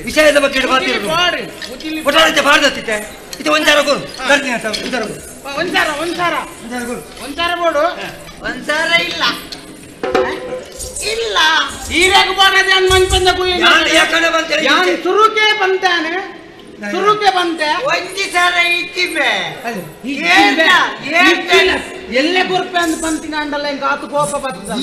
Speaker 3: ವಿಷಯದ ಬಗ್ಗೆ ಬಾರ್ದತ್ತಿತ್ತೆ ಇದು ಒಂದ್ಸಾರ ಕೊಡು
Speaker 2: ಒಂದ್ಸಾರ ಬೋಡು ಒಂದ್ಸಾರ ಇಲ್ಲ ಇಲ್ಲ ಹೀರೆಗೆ ಬಾರದೆ ಅನ್ಮಂತಂದಕ್ಕೂ ಸುರುಕೆ ಬಂತಾನೆ ಸುರುಕೆ ಬಂತೆ ಒಂಜಿ ಸಾರ ಇಚ್ಚಿಬೆ ಎಲ್ಲೇ ಕೊರ್ಪೆ ಅಂತ ಬಂತೀನಿ ಅಂಡಲ್ಲ ಹಿಂಗ ಆತು ಕೋಪ ಬರ್ತದೆ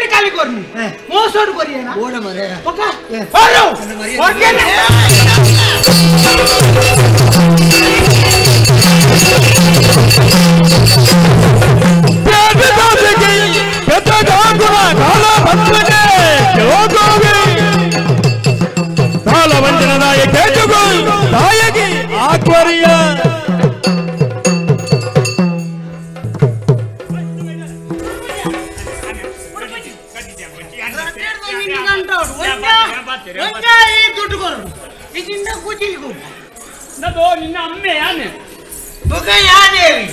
Speaker 2: ಕಾಲಿ ಕೊರ್ನಿ ಮೋಸೋಡು ಕೊರಿಯೇನಾ ಓಡ ಮರೆ
Speaker 6: ವಂಚನದಾಯ ಕೇಜುಗು ತಾಯಗಿ ಆಕ್ವರಿಯ
Speaker 2: ದುಡ್ಡು ಕೊಡು ಇದರಿಂದ ಕೂಚಿಲ್ಗೂ
Speaker 5: ನಿನ್ನ ಅಮ್ಮೆ ಯಾನೆ
Speaker 2: ಮಗ ಯಾದೇವಿ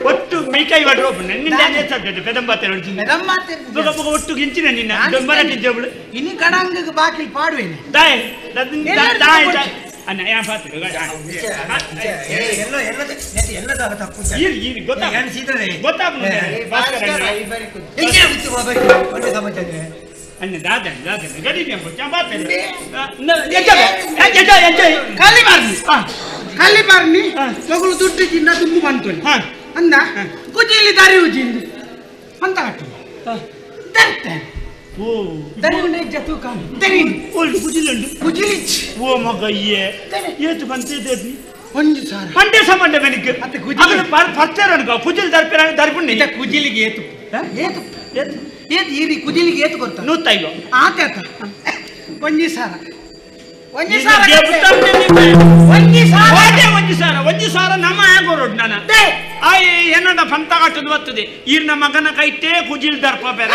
Speaker 5: ಒಟ್ಟು ಮೈಕೈ ಒಟ್ಟು ಗಿಂಚಿನ ನಿನ್ನ
Speaker 2: ಇನಿ ಕಡಂಗ ಬಾಕಿಲ್ ಪಾಡುವೇನೆ
Speaker 5: ಅನ್ನ ಯಾ ಪಾತ್ರ ಅನ್ನ ದಾದನ್ ಗಡಿ
Speaker 2: ಖಾಲಿ ಬಾರ್ನಿ ಮಗಳು ದುಡ್ಡು ಚಿನ್ನ ತುಂಬ ಬಂತು ಅಂದ ಕುಜಿಲಿ ದಾರಿ ಉಜಿಂದು ಅಂತ ಕಟ್ಟು ತರ್ತೇನೆ ಒಂದು ಸಾರ
Speaker 5: ಮಂಡ್ಯ ಸಂಬಂಧ ನನಗೆ ಕುಜಿಲ್ ದರ್ಪಣೆ
Speaker 2: ಕುಜಿಲಿಗೆ ಏತು ಏತು ಏತು ಏತು ಈ ಕುಜಿಲಿಗೆ ಏತು ಗೊತ್ತ
Speaker 5: 105
Speaker 2: ಆತ ಒಂಜಿ ಸಾರ
Speaker 5: ಒಂಜಿ ಸಾರ ನಮ್ಮ ಆಗೋರೋಡ್ ನಾನು ಆಯ್ ಏನಣ್ಣ ಪಂತ ಕಟ್ಟದು ಬರ್ತದೆ ಈರ್ನ ಮಗನ ಕೈತೇ ಕುಜಿಲ್ ದರ್ಪ ಬೇರೆ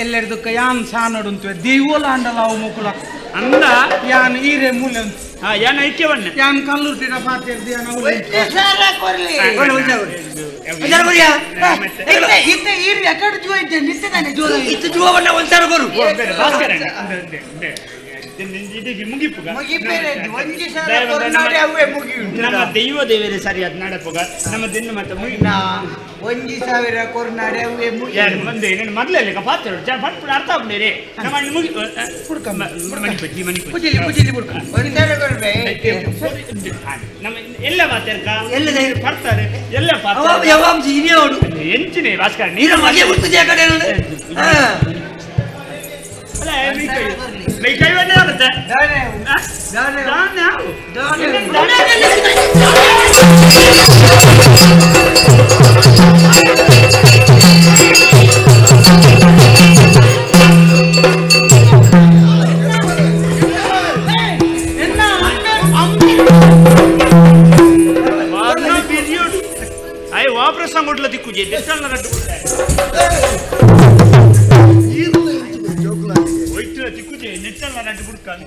Speaker 2: ಎಲ್ಲರದಕ್ಕ ಯಾನ್ ಸಾನಡು ದೇವೋಲ ಅಂಡಲ್ಲ ಅವು ಮುಕುಲ
Speaker 5: ಅಂದ
Speaker 2: ಯಾನ್ ಈರೆ ಮೂಲೆ
Speaker 5: ಯಾನ್ ಐಕ್ಯವನ್ನ
Speaker 2: ಯಾನ್ ಕಲ್ಲುರ್ಟಿನ ಪಾತ್ರ ಎಕಡೆ ಜೋ ಇದ್ದೆ ನಿಂತಿದ್ದಾನೆ ಜೋರ
Speaker 3: ಇತ್ತು ಜೋವನ್ನ ಒಂದ್ಸಾರ ಬರು
Speaker 5: ನಮ್ಮ ದೈವ ದೇವರೇ ಸರಿ ಅದ್ ನಡಪೋಗ ನಮ್ಮ ದಿನ ಮತ್ತೆ
Speaker 2: ಒಂಜಿ ಸಾವಿರ ಕೊರ್ನಾಡೆ ಅವೇ
Speaker 5: ಮುಂದೆ ಮೊದಲೇ ಪಾತ್ರ ಅರ್ಥ ಆಗ್ಬೇಡಿ ನಮ್ಮ ಮುಗಿ ನಮ್ಮ ಎಲ್ಲ ಪಾತ್ರಕ ಎಲ್ಲ ಪಡ್ತಾರೆ ಎಲ್ಲ ಪಾತ್ರ ಎಂಚಿನೇ ಭಾಸ್ಕರ ನೀರ ಮಗೆ
Speaker 3: ಕಡೆ
Speaker 5: ಕೈವನ್ನೇ ಆಗುತ್ತೆ ವಾಪರಸಂಗ್ ಕೊಡ್ಲ ದಿಕ್ಕುಜೆ ದೇಶಾಲ ರಟ್ಟು ಹೋಯ್ತು ದಿಕ್ಕುಜೆ ನೆಟ್ಟಲ್ಲ ರಟ್ಟು ಬಿಡ್ಕಾನೆ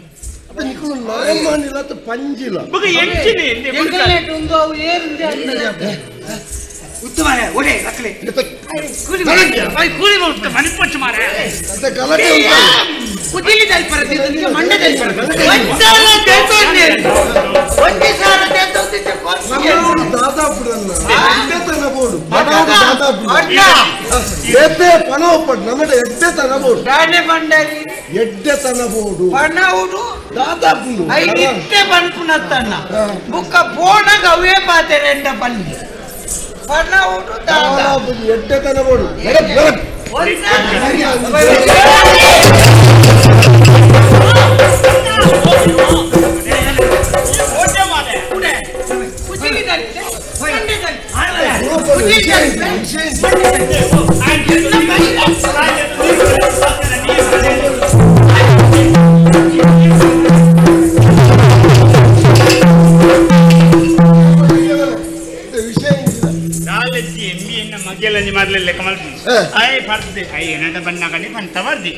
Speaker 7: ನಿಕಲು ನಾನ್ ಮಾಡಿಲ್ಲ ಅಂತ ಪಂಜಿಲ್ಲ
Speaker 5: ಬಗ ಎಂಚಿನಿ
Speaker 2: ಎಂಗಲೇಟ್ ಉಂದು ಅವು ಏನು
Speaker 3: ಉತ್ತಮರೇ ಒಡೆ ರಕ್ಕಲೆ
Speaker 5: ಕೂಲಿ ಮಾಡ್ತ ಮನೆ ಪಚ್ಚ ಮಾರೆ
Speaker 7: ಅಂತ ಗಲಾಟೆ
Speaker 2: ಕುದಿಲಿ ತಲ್ಪರದಿದ್ದಕ್ಕೆ ಮಂಡದಲ್ಲಿ ಬರಬೇಕು ಒಂದ್ಸಾಲ ದೇತೋನ್ನೆ ಒಂದೇ ಸಾಲ ದೇತೋದಿಕ್ಕೆ
Speaker 7: ನಮ್ಮೂರು ದಾದಾಪುರನ್ನ ಎಡ್ಡೆತನ ಬೋಡು ದಾದಾಪುರ ಎಡ್ಡೆ ಪಣ ಒಪ್ಪಡು ನಮ್ಮಡೆ ಎಡ್ಡೆತನ ಬೋಡು
Speaker 2: ದಾನೆ ಬಂಡರಿ
Speaker 7: ಎಡ್ಡೆತನ ಬೋಡು
Speaker 2: ಪಣ ಉಡು
Speaker 7: ದಾದಾಪುರ
Speaker 2: ಐದಿತ್ತೆ ಬನ್ಪುನತ್ತನ್ನ ಬುಕ್ಕ ಬೋಣಗ ಅವೇ ಪಾತೆರೆ ಎಂಡ ಬನ್ನಿ ಪಣ ಉಡು
Speaker 7: ದಾದಾಪುರ ಎಡ್ಡೆತನ ಬೋಡು
Speaker 5: ಮಗ್ಗೆಲ್ಲ ಮಾಡ್ಲಿಲ್ಲ ಕಮಲ್ಪಿ ಆಯ್ ಪರ್ದೆ ಅಯ್ಯ ನಟ ಬಣ್ಣಗಡಿ ಪಂತ ಬರ್ದಿ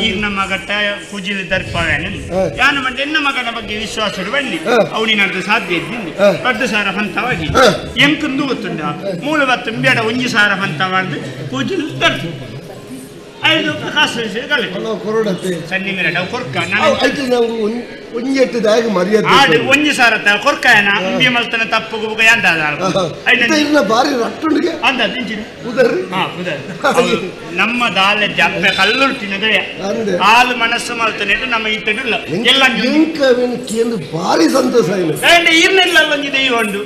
Speaker 5: ಈಗ ನಮ್ಮ ಗಟ್ಟ ಕುಜಿಲಿ ದರ್ಪವೇನೆ ಯಾನು ಮಂಡೆ ಎನ್ನ ಮಗನ ಬಗ್ಗೆ ವಿಶ್ವಾಸ ಬನ್ನಿ ಅವನಿನಂತ ಸಾಧ್ಯ ಇದ್ದೀನಿ 10,000 ಪಂತವಾಗಿ ಎಂಕಂದು ಗೊತ್ತುಂಡ ಮೂಲ ಬತ್ತು ಬೇಡ 1,000 ಪಂತ ಮಾಡ್ದು ಕುಜಿಲಿ ದರ್ತು 5 ಕಾಸು ಕಲೆ
Speaker 7: ಕೊರಡತ್ತೆ
Speaker 5: ಸನ್ನಿ ಮೇರೆ ಡವ್ ಕೊರ್ಕ
Speaker 7: ಆಯ್ತು ನಾವು ಒಂಜೆಟ್ಟದಾಗ ಮರ್ಯಾದೆ
Speaker 5: ಆಡು 1,000 ಕೊರ್ಕಾಯನ ಇಂಬಿ ಮಲ್ತನ ತಪ್ಪು ಯಾಂದಾದ
Speaker 7: ಇನ್ನ ಬಾರಿ ರಟ್ಟುಂಡಿಗೆ
Speaker 5: ಅಂದ ತಿಂಚಿನಿ
Speaker 7: ಉದರ್ರಿ
Speaker 5: ಹಾ ಉದರ್ ನಮ್ಮ ದಾಲೆ ಜಪ್ಪೆ ಕಲ್ಲುಟ್ಟಿನದೆ ಹಾಲು ಮನಸ್ಸು ಮಲ್ತನೆ ನಮ್ಮ ಇಟ್ಟಿಲ್ಲ ಎಲ್ಲ
Speaker 7: ಎಂಕವೇನು ಕೇಂದ್ರ ಬಾರಿ ಸಂತೋಷ ಇಲ್ಲ
Speaker 5: ಈರ್ನೆಲ್ಲ ಒಂಜಿ ದೈವ ಉಂಡು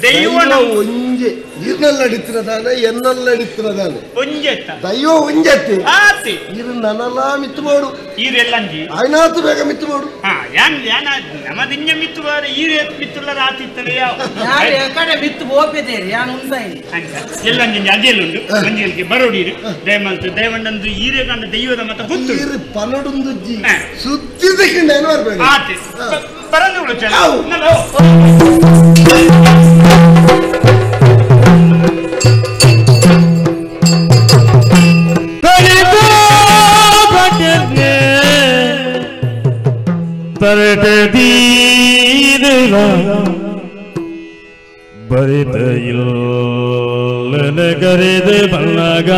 Speaker 5: ದೈವನ
Speaker 7: ಒಂಜೆ ಈರ್ನೆಲ್ಲ ಅಡಿತ್ತಿರದಾನೆ ಎನ್ನೆಲ್ಲ ಅಡಿತ್ತಿರದಾನೆ
Speaker 5: ಒಂಜೆತ್ತ
Speaker 7: ದೈವ ಒಂಜೆತ್ತೆ
Speaker 5: ಆತಿ
Speaker 7: ಇರು ನನಲ ಮಿತ್ತು ಮಾಡು
Speaker 5: ಈರೆಲ್ಲಂಜಿ
Speaker 7: ಆಯ್ನಾತು ಬೇಗ ಮಿತ್ತು ಮಾಡು
Speaker 5: ಹಾ ಯಾನ್ ಯಾನ ನಮ್ಮ ದಿಂಜ ಮಿತ್ತು ಬಾರ ಈರೆ ಮಿತ್ತುಲ್ಲ ರಾತಿತ್ತಲೆ ಯಾವ
Speaker 2: ಯಾರು ಎಕಡೆ ಬಿತ್ತು ಹೋಪಿದೇರಿ ಯಾನು ಉಂದಾಯಿ
Speaker 5: ಎಲ್ಲಂಜಿ ಅಜೇಲುಂಡು ಮಂಜಿಲ್ಗೆ ಬರೋಡೀರು ದಯಮಲ್ತು ದಯವಂಡಂದು ಈರೆ ಕಂಡ ದೈವದ ಮತ ಗೊತ್ತು
Speaker 7: ಈರು ಪನ್ನಡುಂದುಜ್ಜಿ ಸುತ್ತಿದ್ದಕ್ಕೆ ನಾನು ಬರ್ಬೇಕು
Speaker 5: ಆತಿ ಬರಲು ಉಳುಚಲ
Speaker 6: ಬರಿತ ಇಲ್ಲ ಗರಿದ ಬಲ್ಲಗ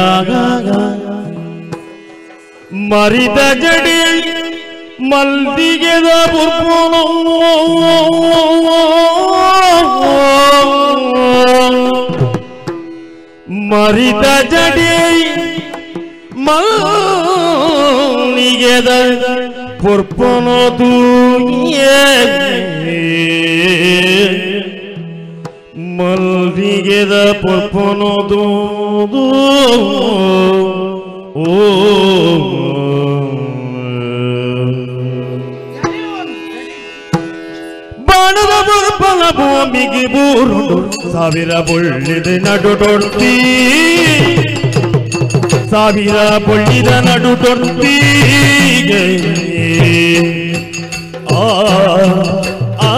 Speaker 6: ಮರಿದ ಜಡಿ ಮಲ್ದಿಗೆದ ಬುರ್ಪುನು ಮರಿದ ಜಡಿ ಮಲ್ನಿಗೆದ ಪುರ್ಪುನು ತೂಯೇ ಮಲ್ದಿಗೆದ ಪುರ್ಪುನು ದೂದು ಓ ಬಾಣದ ಬುರ್ಪಲ ಭೂಮಿಗೆ ಬೂರುಡು ಸಾವಿರ ಬುಳ್ಳಿದ ನಡುಡೊಡ್ತಿ ಸಾವಿರ ಬುಳ್ಳಿದ ನಡುಡೊಡ್ತಿಗೆ ಆ ಆ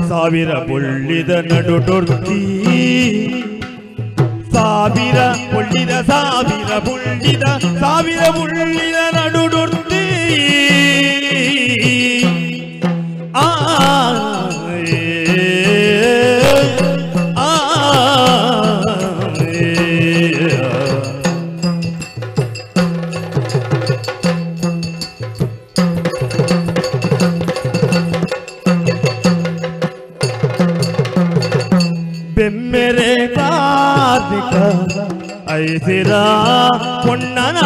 Speaker 6: ಸಾವಿರ ಬುಳ್ಳಿದ ನಡುಡೊಡ್ತಿ ಸಾವಿರ ಬುಳ್ಳಿದ ನಡುಡೊಡ್ತಿ ಆ ಆ ಐಸಿರ ಪೊಣ್ಣನ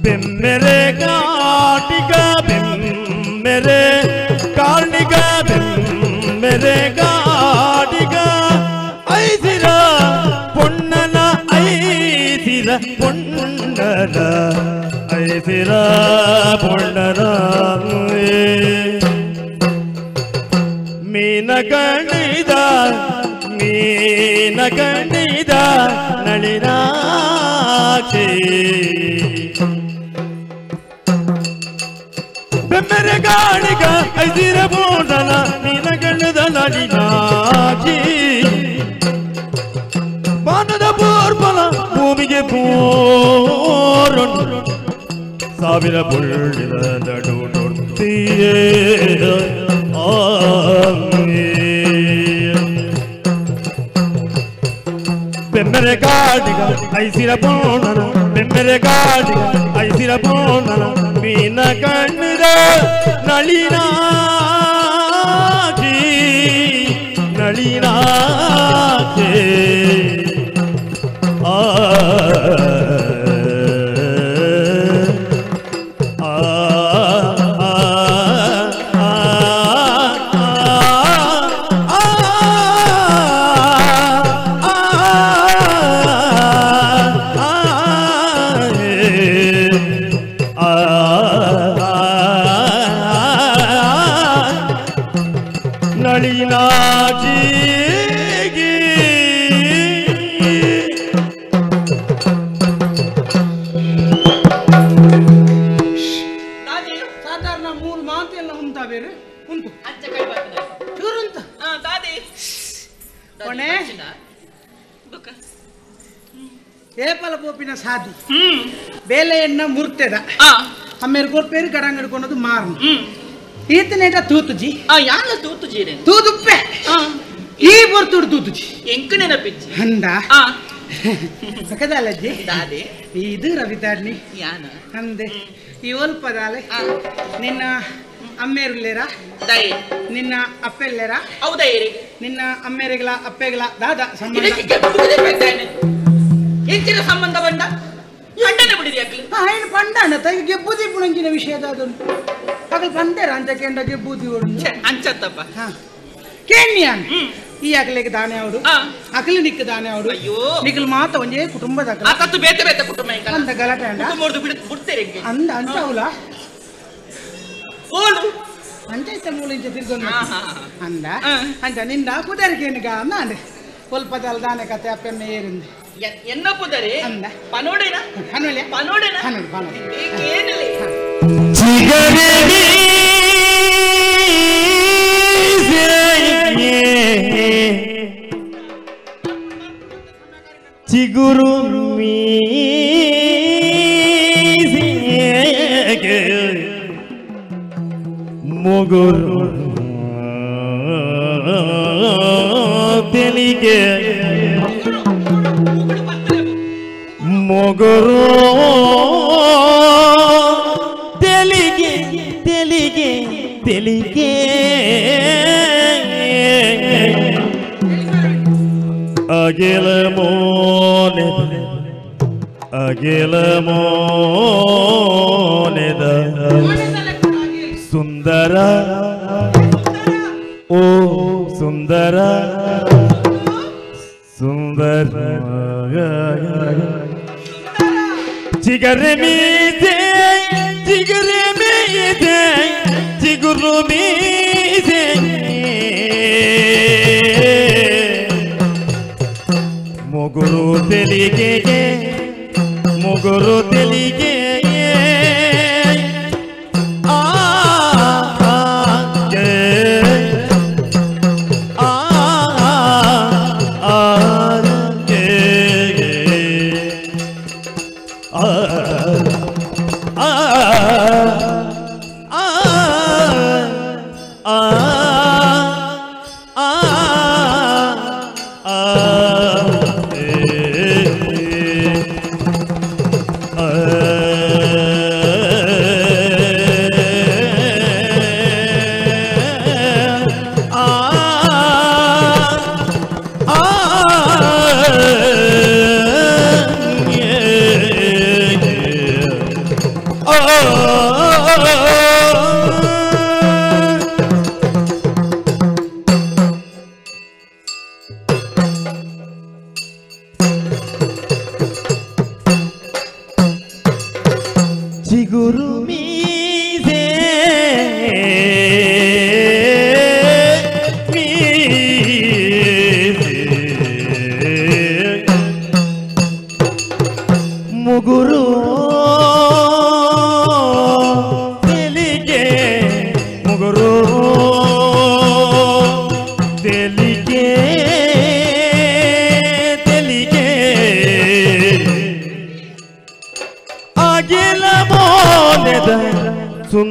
Speaker 6: ಬೆಮ್ಮೆರೆ ಕಾಟಿಗ ಬೆಮ್ಮೆರೆ ಕಾರ್ಣಿಗ ಬೆಮ್ಮೆರೆ ಕಾಟಿಗ ಐಸಿರ ಪೊಣ್ಣನ ಐಸಿರ ಪೊಣ್ಣನ ಐಸಿರ ಪೊಣ್ಣನ ಮೀನ ಕಣಿದ ನಳಿನಾಕ್ಷಿ ಬೆಮ್ಮೆರೆ ಗಾಣಿಗ ಐಸಿರ ಪೊಣ್ಣನ ಮೀನ ಕಣಿದ ನಳಿನಾಕ್ಷಿ ಬಾನದ ಪೂರ್ಬಲ ಭೂಮಿಗೆ ಪೂರು ಸಾವಿರ ಬುಳ್ಳಿದ ನಡು ನೊಡ್ತಿಯೇ ಬೆಮ್ಮೆರೆ ಗಾಡಿಗ ಐಸಿರ ಪೋಣನ ಬೆಮ್ಮೆರೆ ಗಾಡಿಗ ಐಸಿರ ಪೋಣನ ಮೀನ ಕಣ್ಣಿದ ನಳಿನಾಕ್ಷಿ ನಳಿನಾಕ್ಷಿ
Speaker 2: ಸಾಧಾರಣ ಮೂಲ ಮಾತು ಎಲ್ಲ ಉಂಟಾ ಬೇರೆ ಉಂಟು ಚೂರುಂತ ಕೊನೆ ಏಪಲ ಪೋಪಿನ ಸಾದಿ ಬೇಲೆಯನ್ನ ಮುರ್ತೆದ ಆಮೇಲೆ ಗೊಪ್ಪೇರಿ ಗಡಂಗಡ್ಕೊಳೋದು ಮಾರನು ಈತನೇಟ ತೂತುಜಿ
Speaker 4: ಯಾನ ತೂತುಜಿ
Speaker 2: ತೂದುಪ್ಪೆ ಈ ಬರ್ತುಡು ತೂತುಜಿ
Speaker 4: ಎಂಕ ನೆನಪಿಜ್ಜಿ
Speaker 2: ಅಂದ ಸಕದಲ್ಲಜ್ಜಿ ಇದು ರವಿತಾಡ್ನಿ
Speaker 4: ಯಾನ
Speaker 2: ಅಂದೆ ಈ ಒಲ್ಪದಾಲೆ ನಿನ್ನ ಅಮ್ಮೇರುಲ್ಲೇರ ನಿನ್ನ ಅಪ್ಪೆಲ್ಲೇರ
Speaker 4: ಹೌದಾ
Speaker 2: ನಿನ್ನ ಅಮ್ಮೇರಿಗಳ ಅಪ್ಪೆಗಳ ದಾದ ಸಂಬಂಧ
Speaker 4: ಹೆಚ್ಚಿನ ಸಂಬಂಧ ಬಂಡ ಅಂಡನೆ ಬಿಡಿದ್ಯಾಕ್ಲಿ
Speaker 2: ఆయన పండాను తగ గెబ్బుది పుణంచిన విషయదాదు పగల పండారు అంతకేండ గెబ్బుది
Speaker 4: అంచత్తప్ప
Speaker 2: ಕೇನ್ಯಾನ್ ಈ ಅಕಲಿಗೆ ದಾನೆ ಅವಡು ಅಕಲಿ ನಿಕ್ಕ ದಾನೆ ಅವಡು ನಿಕ್ಕಲು ಮಾತ ಒಂಜೇ ಕುಟುಂಬದ
Speaker 4: ಅಕತ್ತು ಬೇತೆ ಬೇತೆ ಕುಟುಂಬ
Speaker 2: ಅಂದ ಗಲಾಟೆ ಅಂಡ
Speaker 4: ಕುಟುಂಬದ ಬಿಡ್ತೇರೆ
Speaker 2: ಅಂದ ಅಂತ ಅವಲ
Speaker 4: ಓಲು
Speaker 2: ಅಂಚೈತ ಮೂಲಿಂಚ ತಿರ್ಗೊಂಡು ಅಂದ ಅಂಚ ನಿಂದ ಕುದರಿಕೇನಿಗ ಅಂದ ಅಂದೆ ಕೊಲ್ಪದಲ್ ದಾನೆ ಕತೆ ಅಪ್ಪೆನ್ನ ಏರಿಂದೆ
Speaker 4: ಎನ್ನ ಪುದರಿ
Speaker 2: ಅಂದ
Speaker 4: ಪನೋಡೆನ
Speaker 2: ಹನುಲೆ
Speaker 4: ಪನೋಡೆನ
Speaker 2: ಹನುಲೆ ಪನೋಡೆ
Speaker 4: ಏನಿಲ್ಲ
Speaker 6: ಚಿಗುರು ಮೊಗುರು ತೆಲಿಗೆ ಮೊಗುರು ತೆಲಿಗೆ ತೆಲಿಗೆ ತೆಲಿಗೆ ಅಗಿಲ ಮೋನೆದ ಸುಂದರ ಓ ಸುಂದರ ಸುಂದರ ಚಿಗರೆ ಮೀದೆ ಚಿಗುರು ಮೀದೆ ಮೊಗುರು ತೆಲಿಗೆ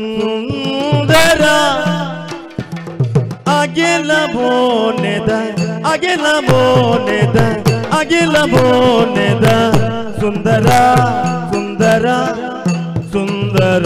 Speaker 6: ಸುಂದರ ಅಗೆಲ ಬೋನೆದ ಅಗೆಲ ಬೋನೆದ ಅಗೆಲ ಬೋನೆದ ಸುಂದರ ಸುಂದರ ಸುಂದರ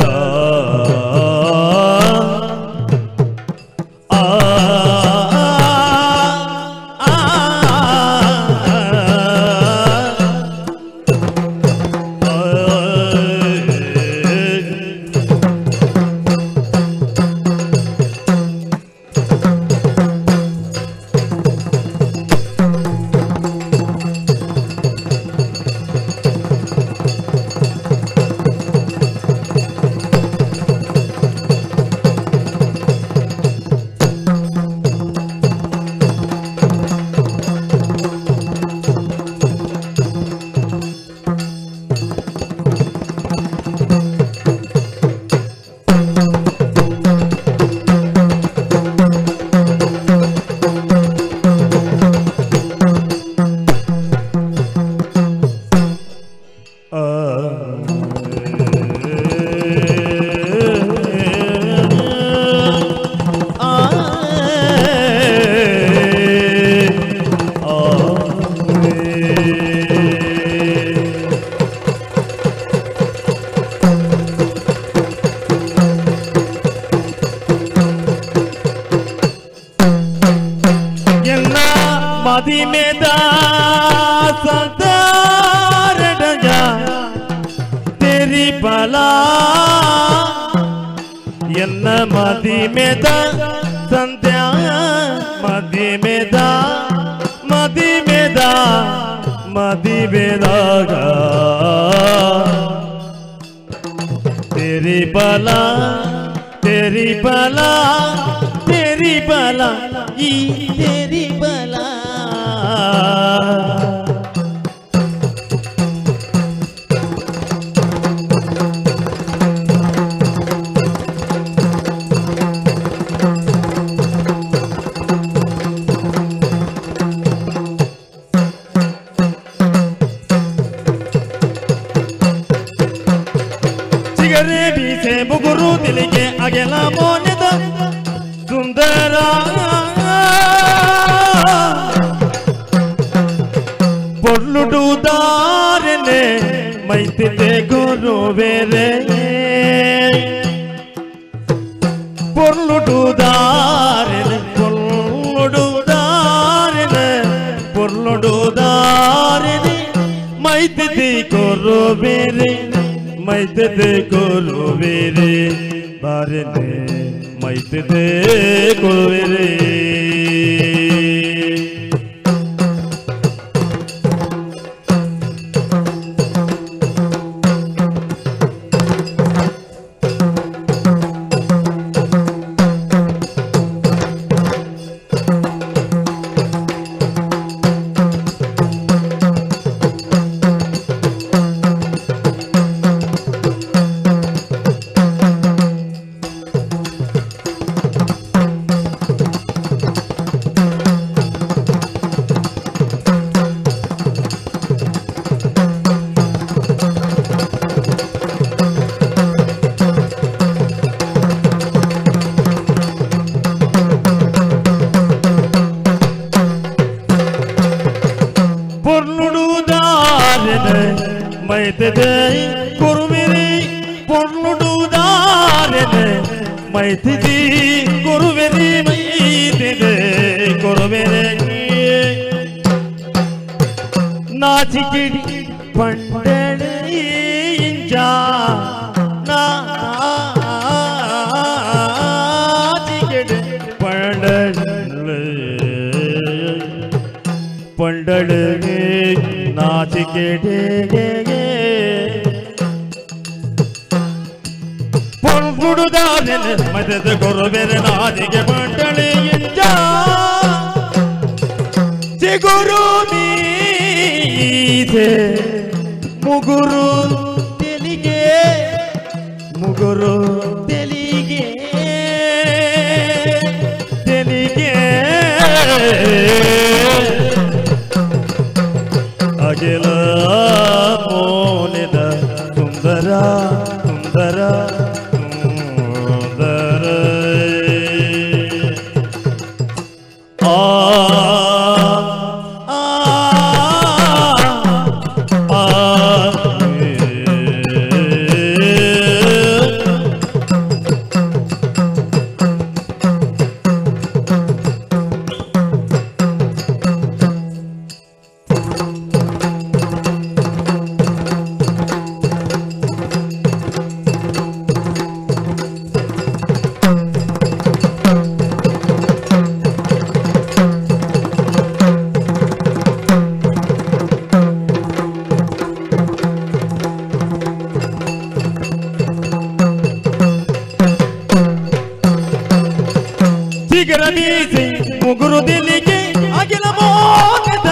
Speaker 6: ಶಿಖರ ಬೀಸಿ ಮುಗುರು ದಿಲ್ಲಿಗೆ ಅಗಿಲ ಮೋಗದ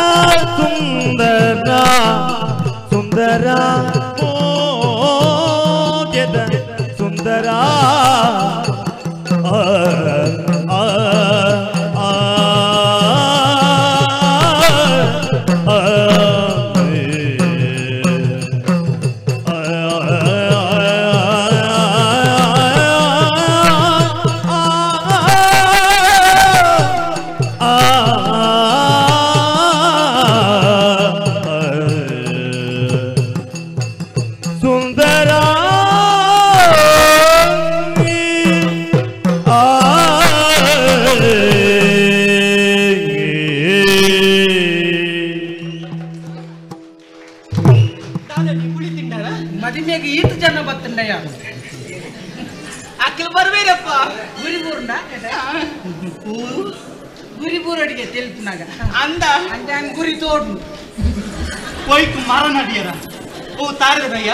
Speaker 6: ಸುಂದರ ಸುಂದರ ಮೋಗದ ಸುಂದರ
Speaker 2: ಮದುವೆಗೆ ಈತ ಜನ ಬತ್ತಂಡಯ್ಯ
Speaker 4: ಅಕ್ಕಲು ಬರ್ಬೇರಪ್ಪ
Speaker 2: ಗುರಿಬೂರ್ನ ಗುರಿಬೂರಡಿಗೆ తెలుపునాಗ
Speaker 4: ಅಂದ
Speaker 2: అంటే గురి తోడు
Speaker 5: పోయికు మారనడియర ఓ తారదయ్య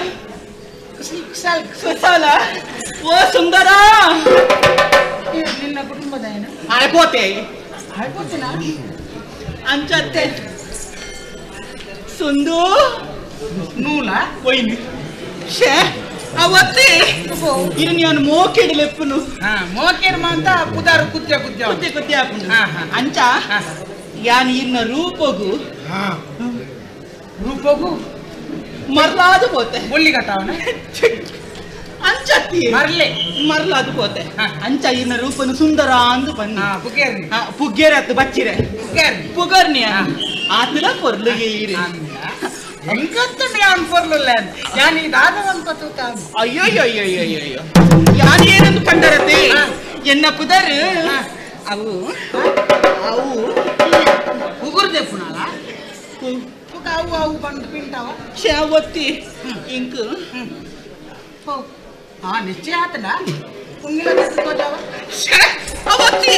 Speaker 4: ಸುಸಾಲ ಓ ಸುಂದರ
Speaker 2: ನಿನ್ನ ಕುಟುಂಬದ ఆయన
Speaker 4: అయిపోతే
Speaker 2: అయిపోతున్నా
Speaker 4: ಅಂಚತ್ತೆ ಸುಂದು
Speaker 2: నూలా
Speaker 4: పోయింది ಶೇ ಅವತ್ತಿ ಇದು ನಾನು ಮೋಕೆಡ್ ಲೆಪ್ಪನು
Speaker 2: ಮೋಕೆಡ್ ಮಾಂತ ಕುದಾರು ಕುದ್ಯ ಕುದ್ಯ
Speaker 4: ಕುದ್ದೆ ಕುದ್ದೆ ಹಾಕೊಂಡು ಅಂಚ ಯಾನ್ ಇನ್ನ ರೂಪಗು
Speaker 2: ರೂಪಗು
Speaker 4: ಮರ್ಲಾದು ಪೋತೆ
Speaker 2: ಬೊಳ್ಳಿ ಕಟ್ಟಾವನ
Speaker 4: ಅಂಚತ್ತಿ
Speaker 2: ಮರ್ಲೆ
Speaker 4: ಮರ್ಲಾದು ಪೋತೆ ಅಂಚ ಇನ್ನ ರೂಪನು ಸುಂದರ ಅಂದು ಬನ್ನಿ
Speaker 2: ಪುಗೇರ್ನಿ
Speaker 4: ಪುಗ್ಗೇರೆ ಹತ್ತು ಬಚ್ಚಿರೆ ಪುಗರ್ನಿ ಆತಲ ಪೊರ್ಲಿಗೆ ಇರಿ
Speaker 2: ಎಂಕತ್ತಂడి ಅನ್ಪರ್ಲಿಲ್ಲ ಯಾನ್ ಈ ದಾದವಂತ ತೂತ
Speaker 4: ಅಯ್ಯೋ ಅಯ್ಯೋ ಅಯ್ಯೋ ಅಯ್ಯೋ ಯಾನ್ ಏನಂದು ಕಂಡರತೆ ಎನ್ನ ಪುದರ್ ಅವು ಅವು
Speaker 2: ಉಗುರ್ದೆ ಪುಣಾಲ ಅವು ಅವು ಬಂದು ಪಿಂಟಾವ
Speaker 4: ಶಾವತ್ತಿ ಇಂಕ್
Speaker 2: ನಿಶ್ಚಯ ಆತನ ಕುಂಗಿಲ ತೋಜಾವ
Speaker 4: ಅವತ್ತಿ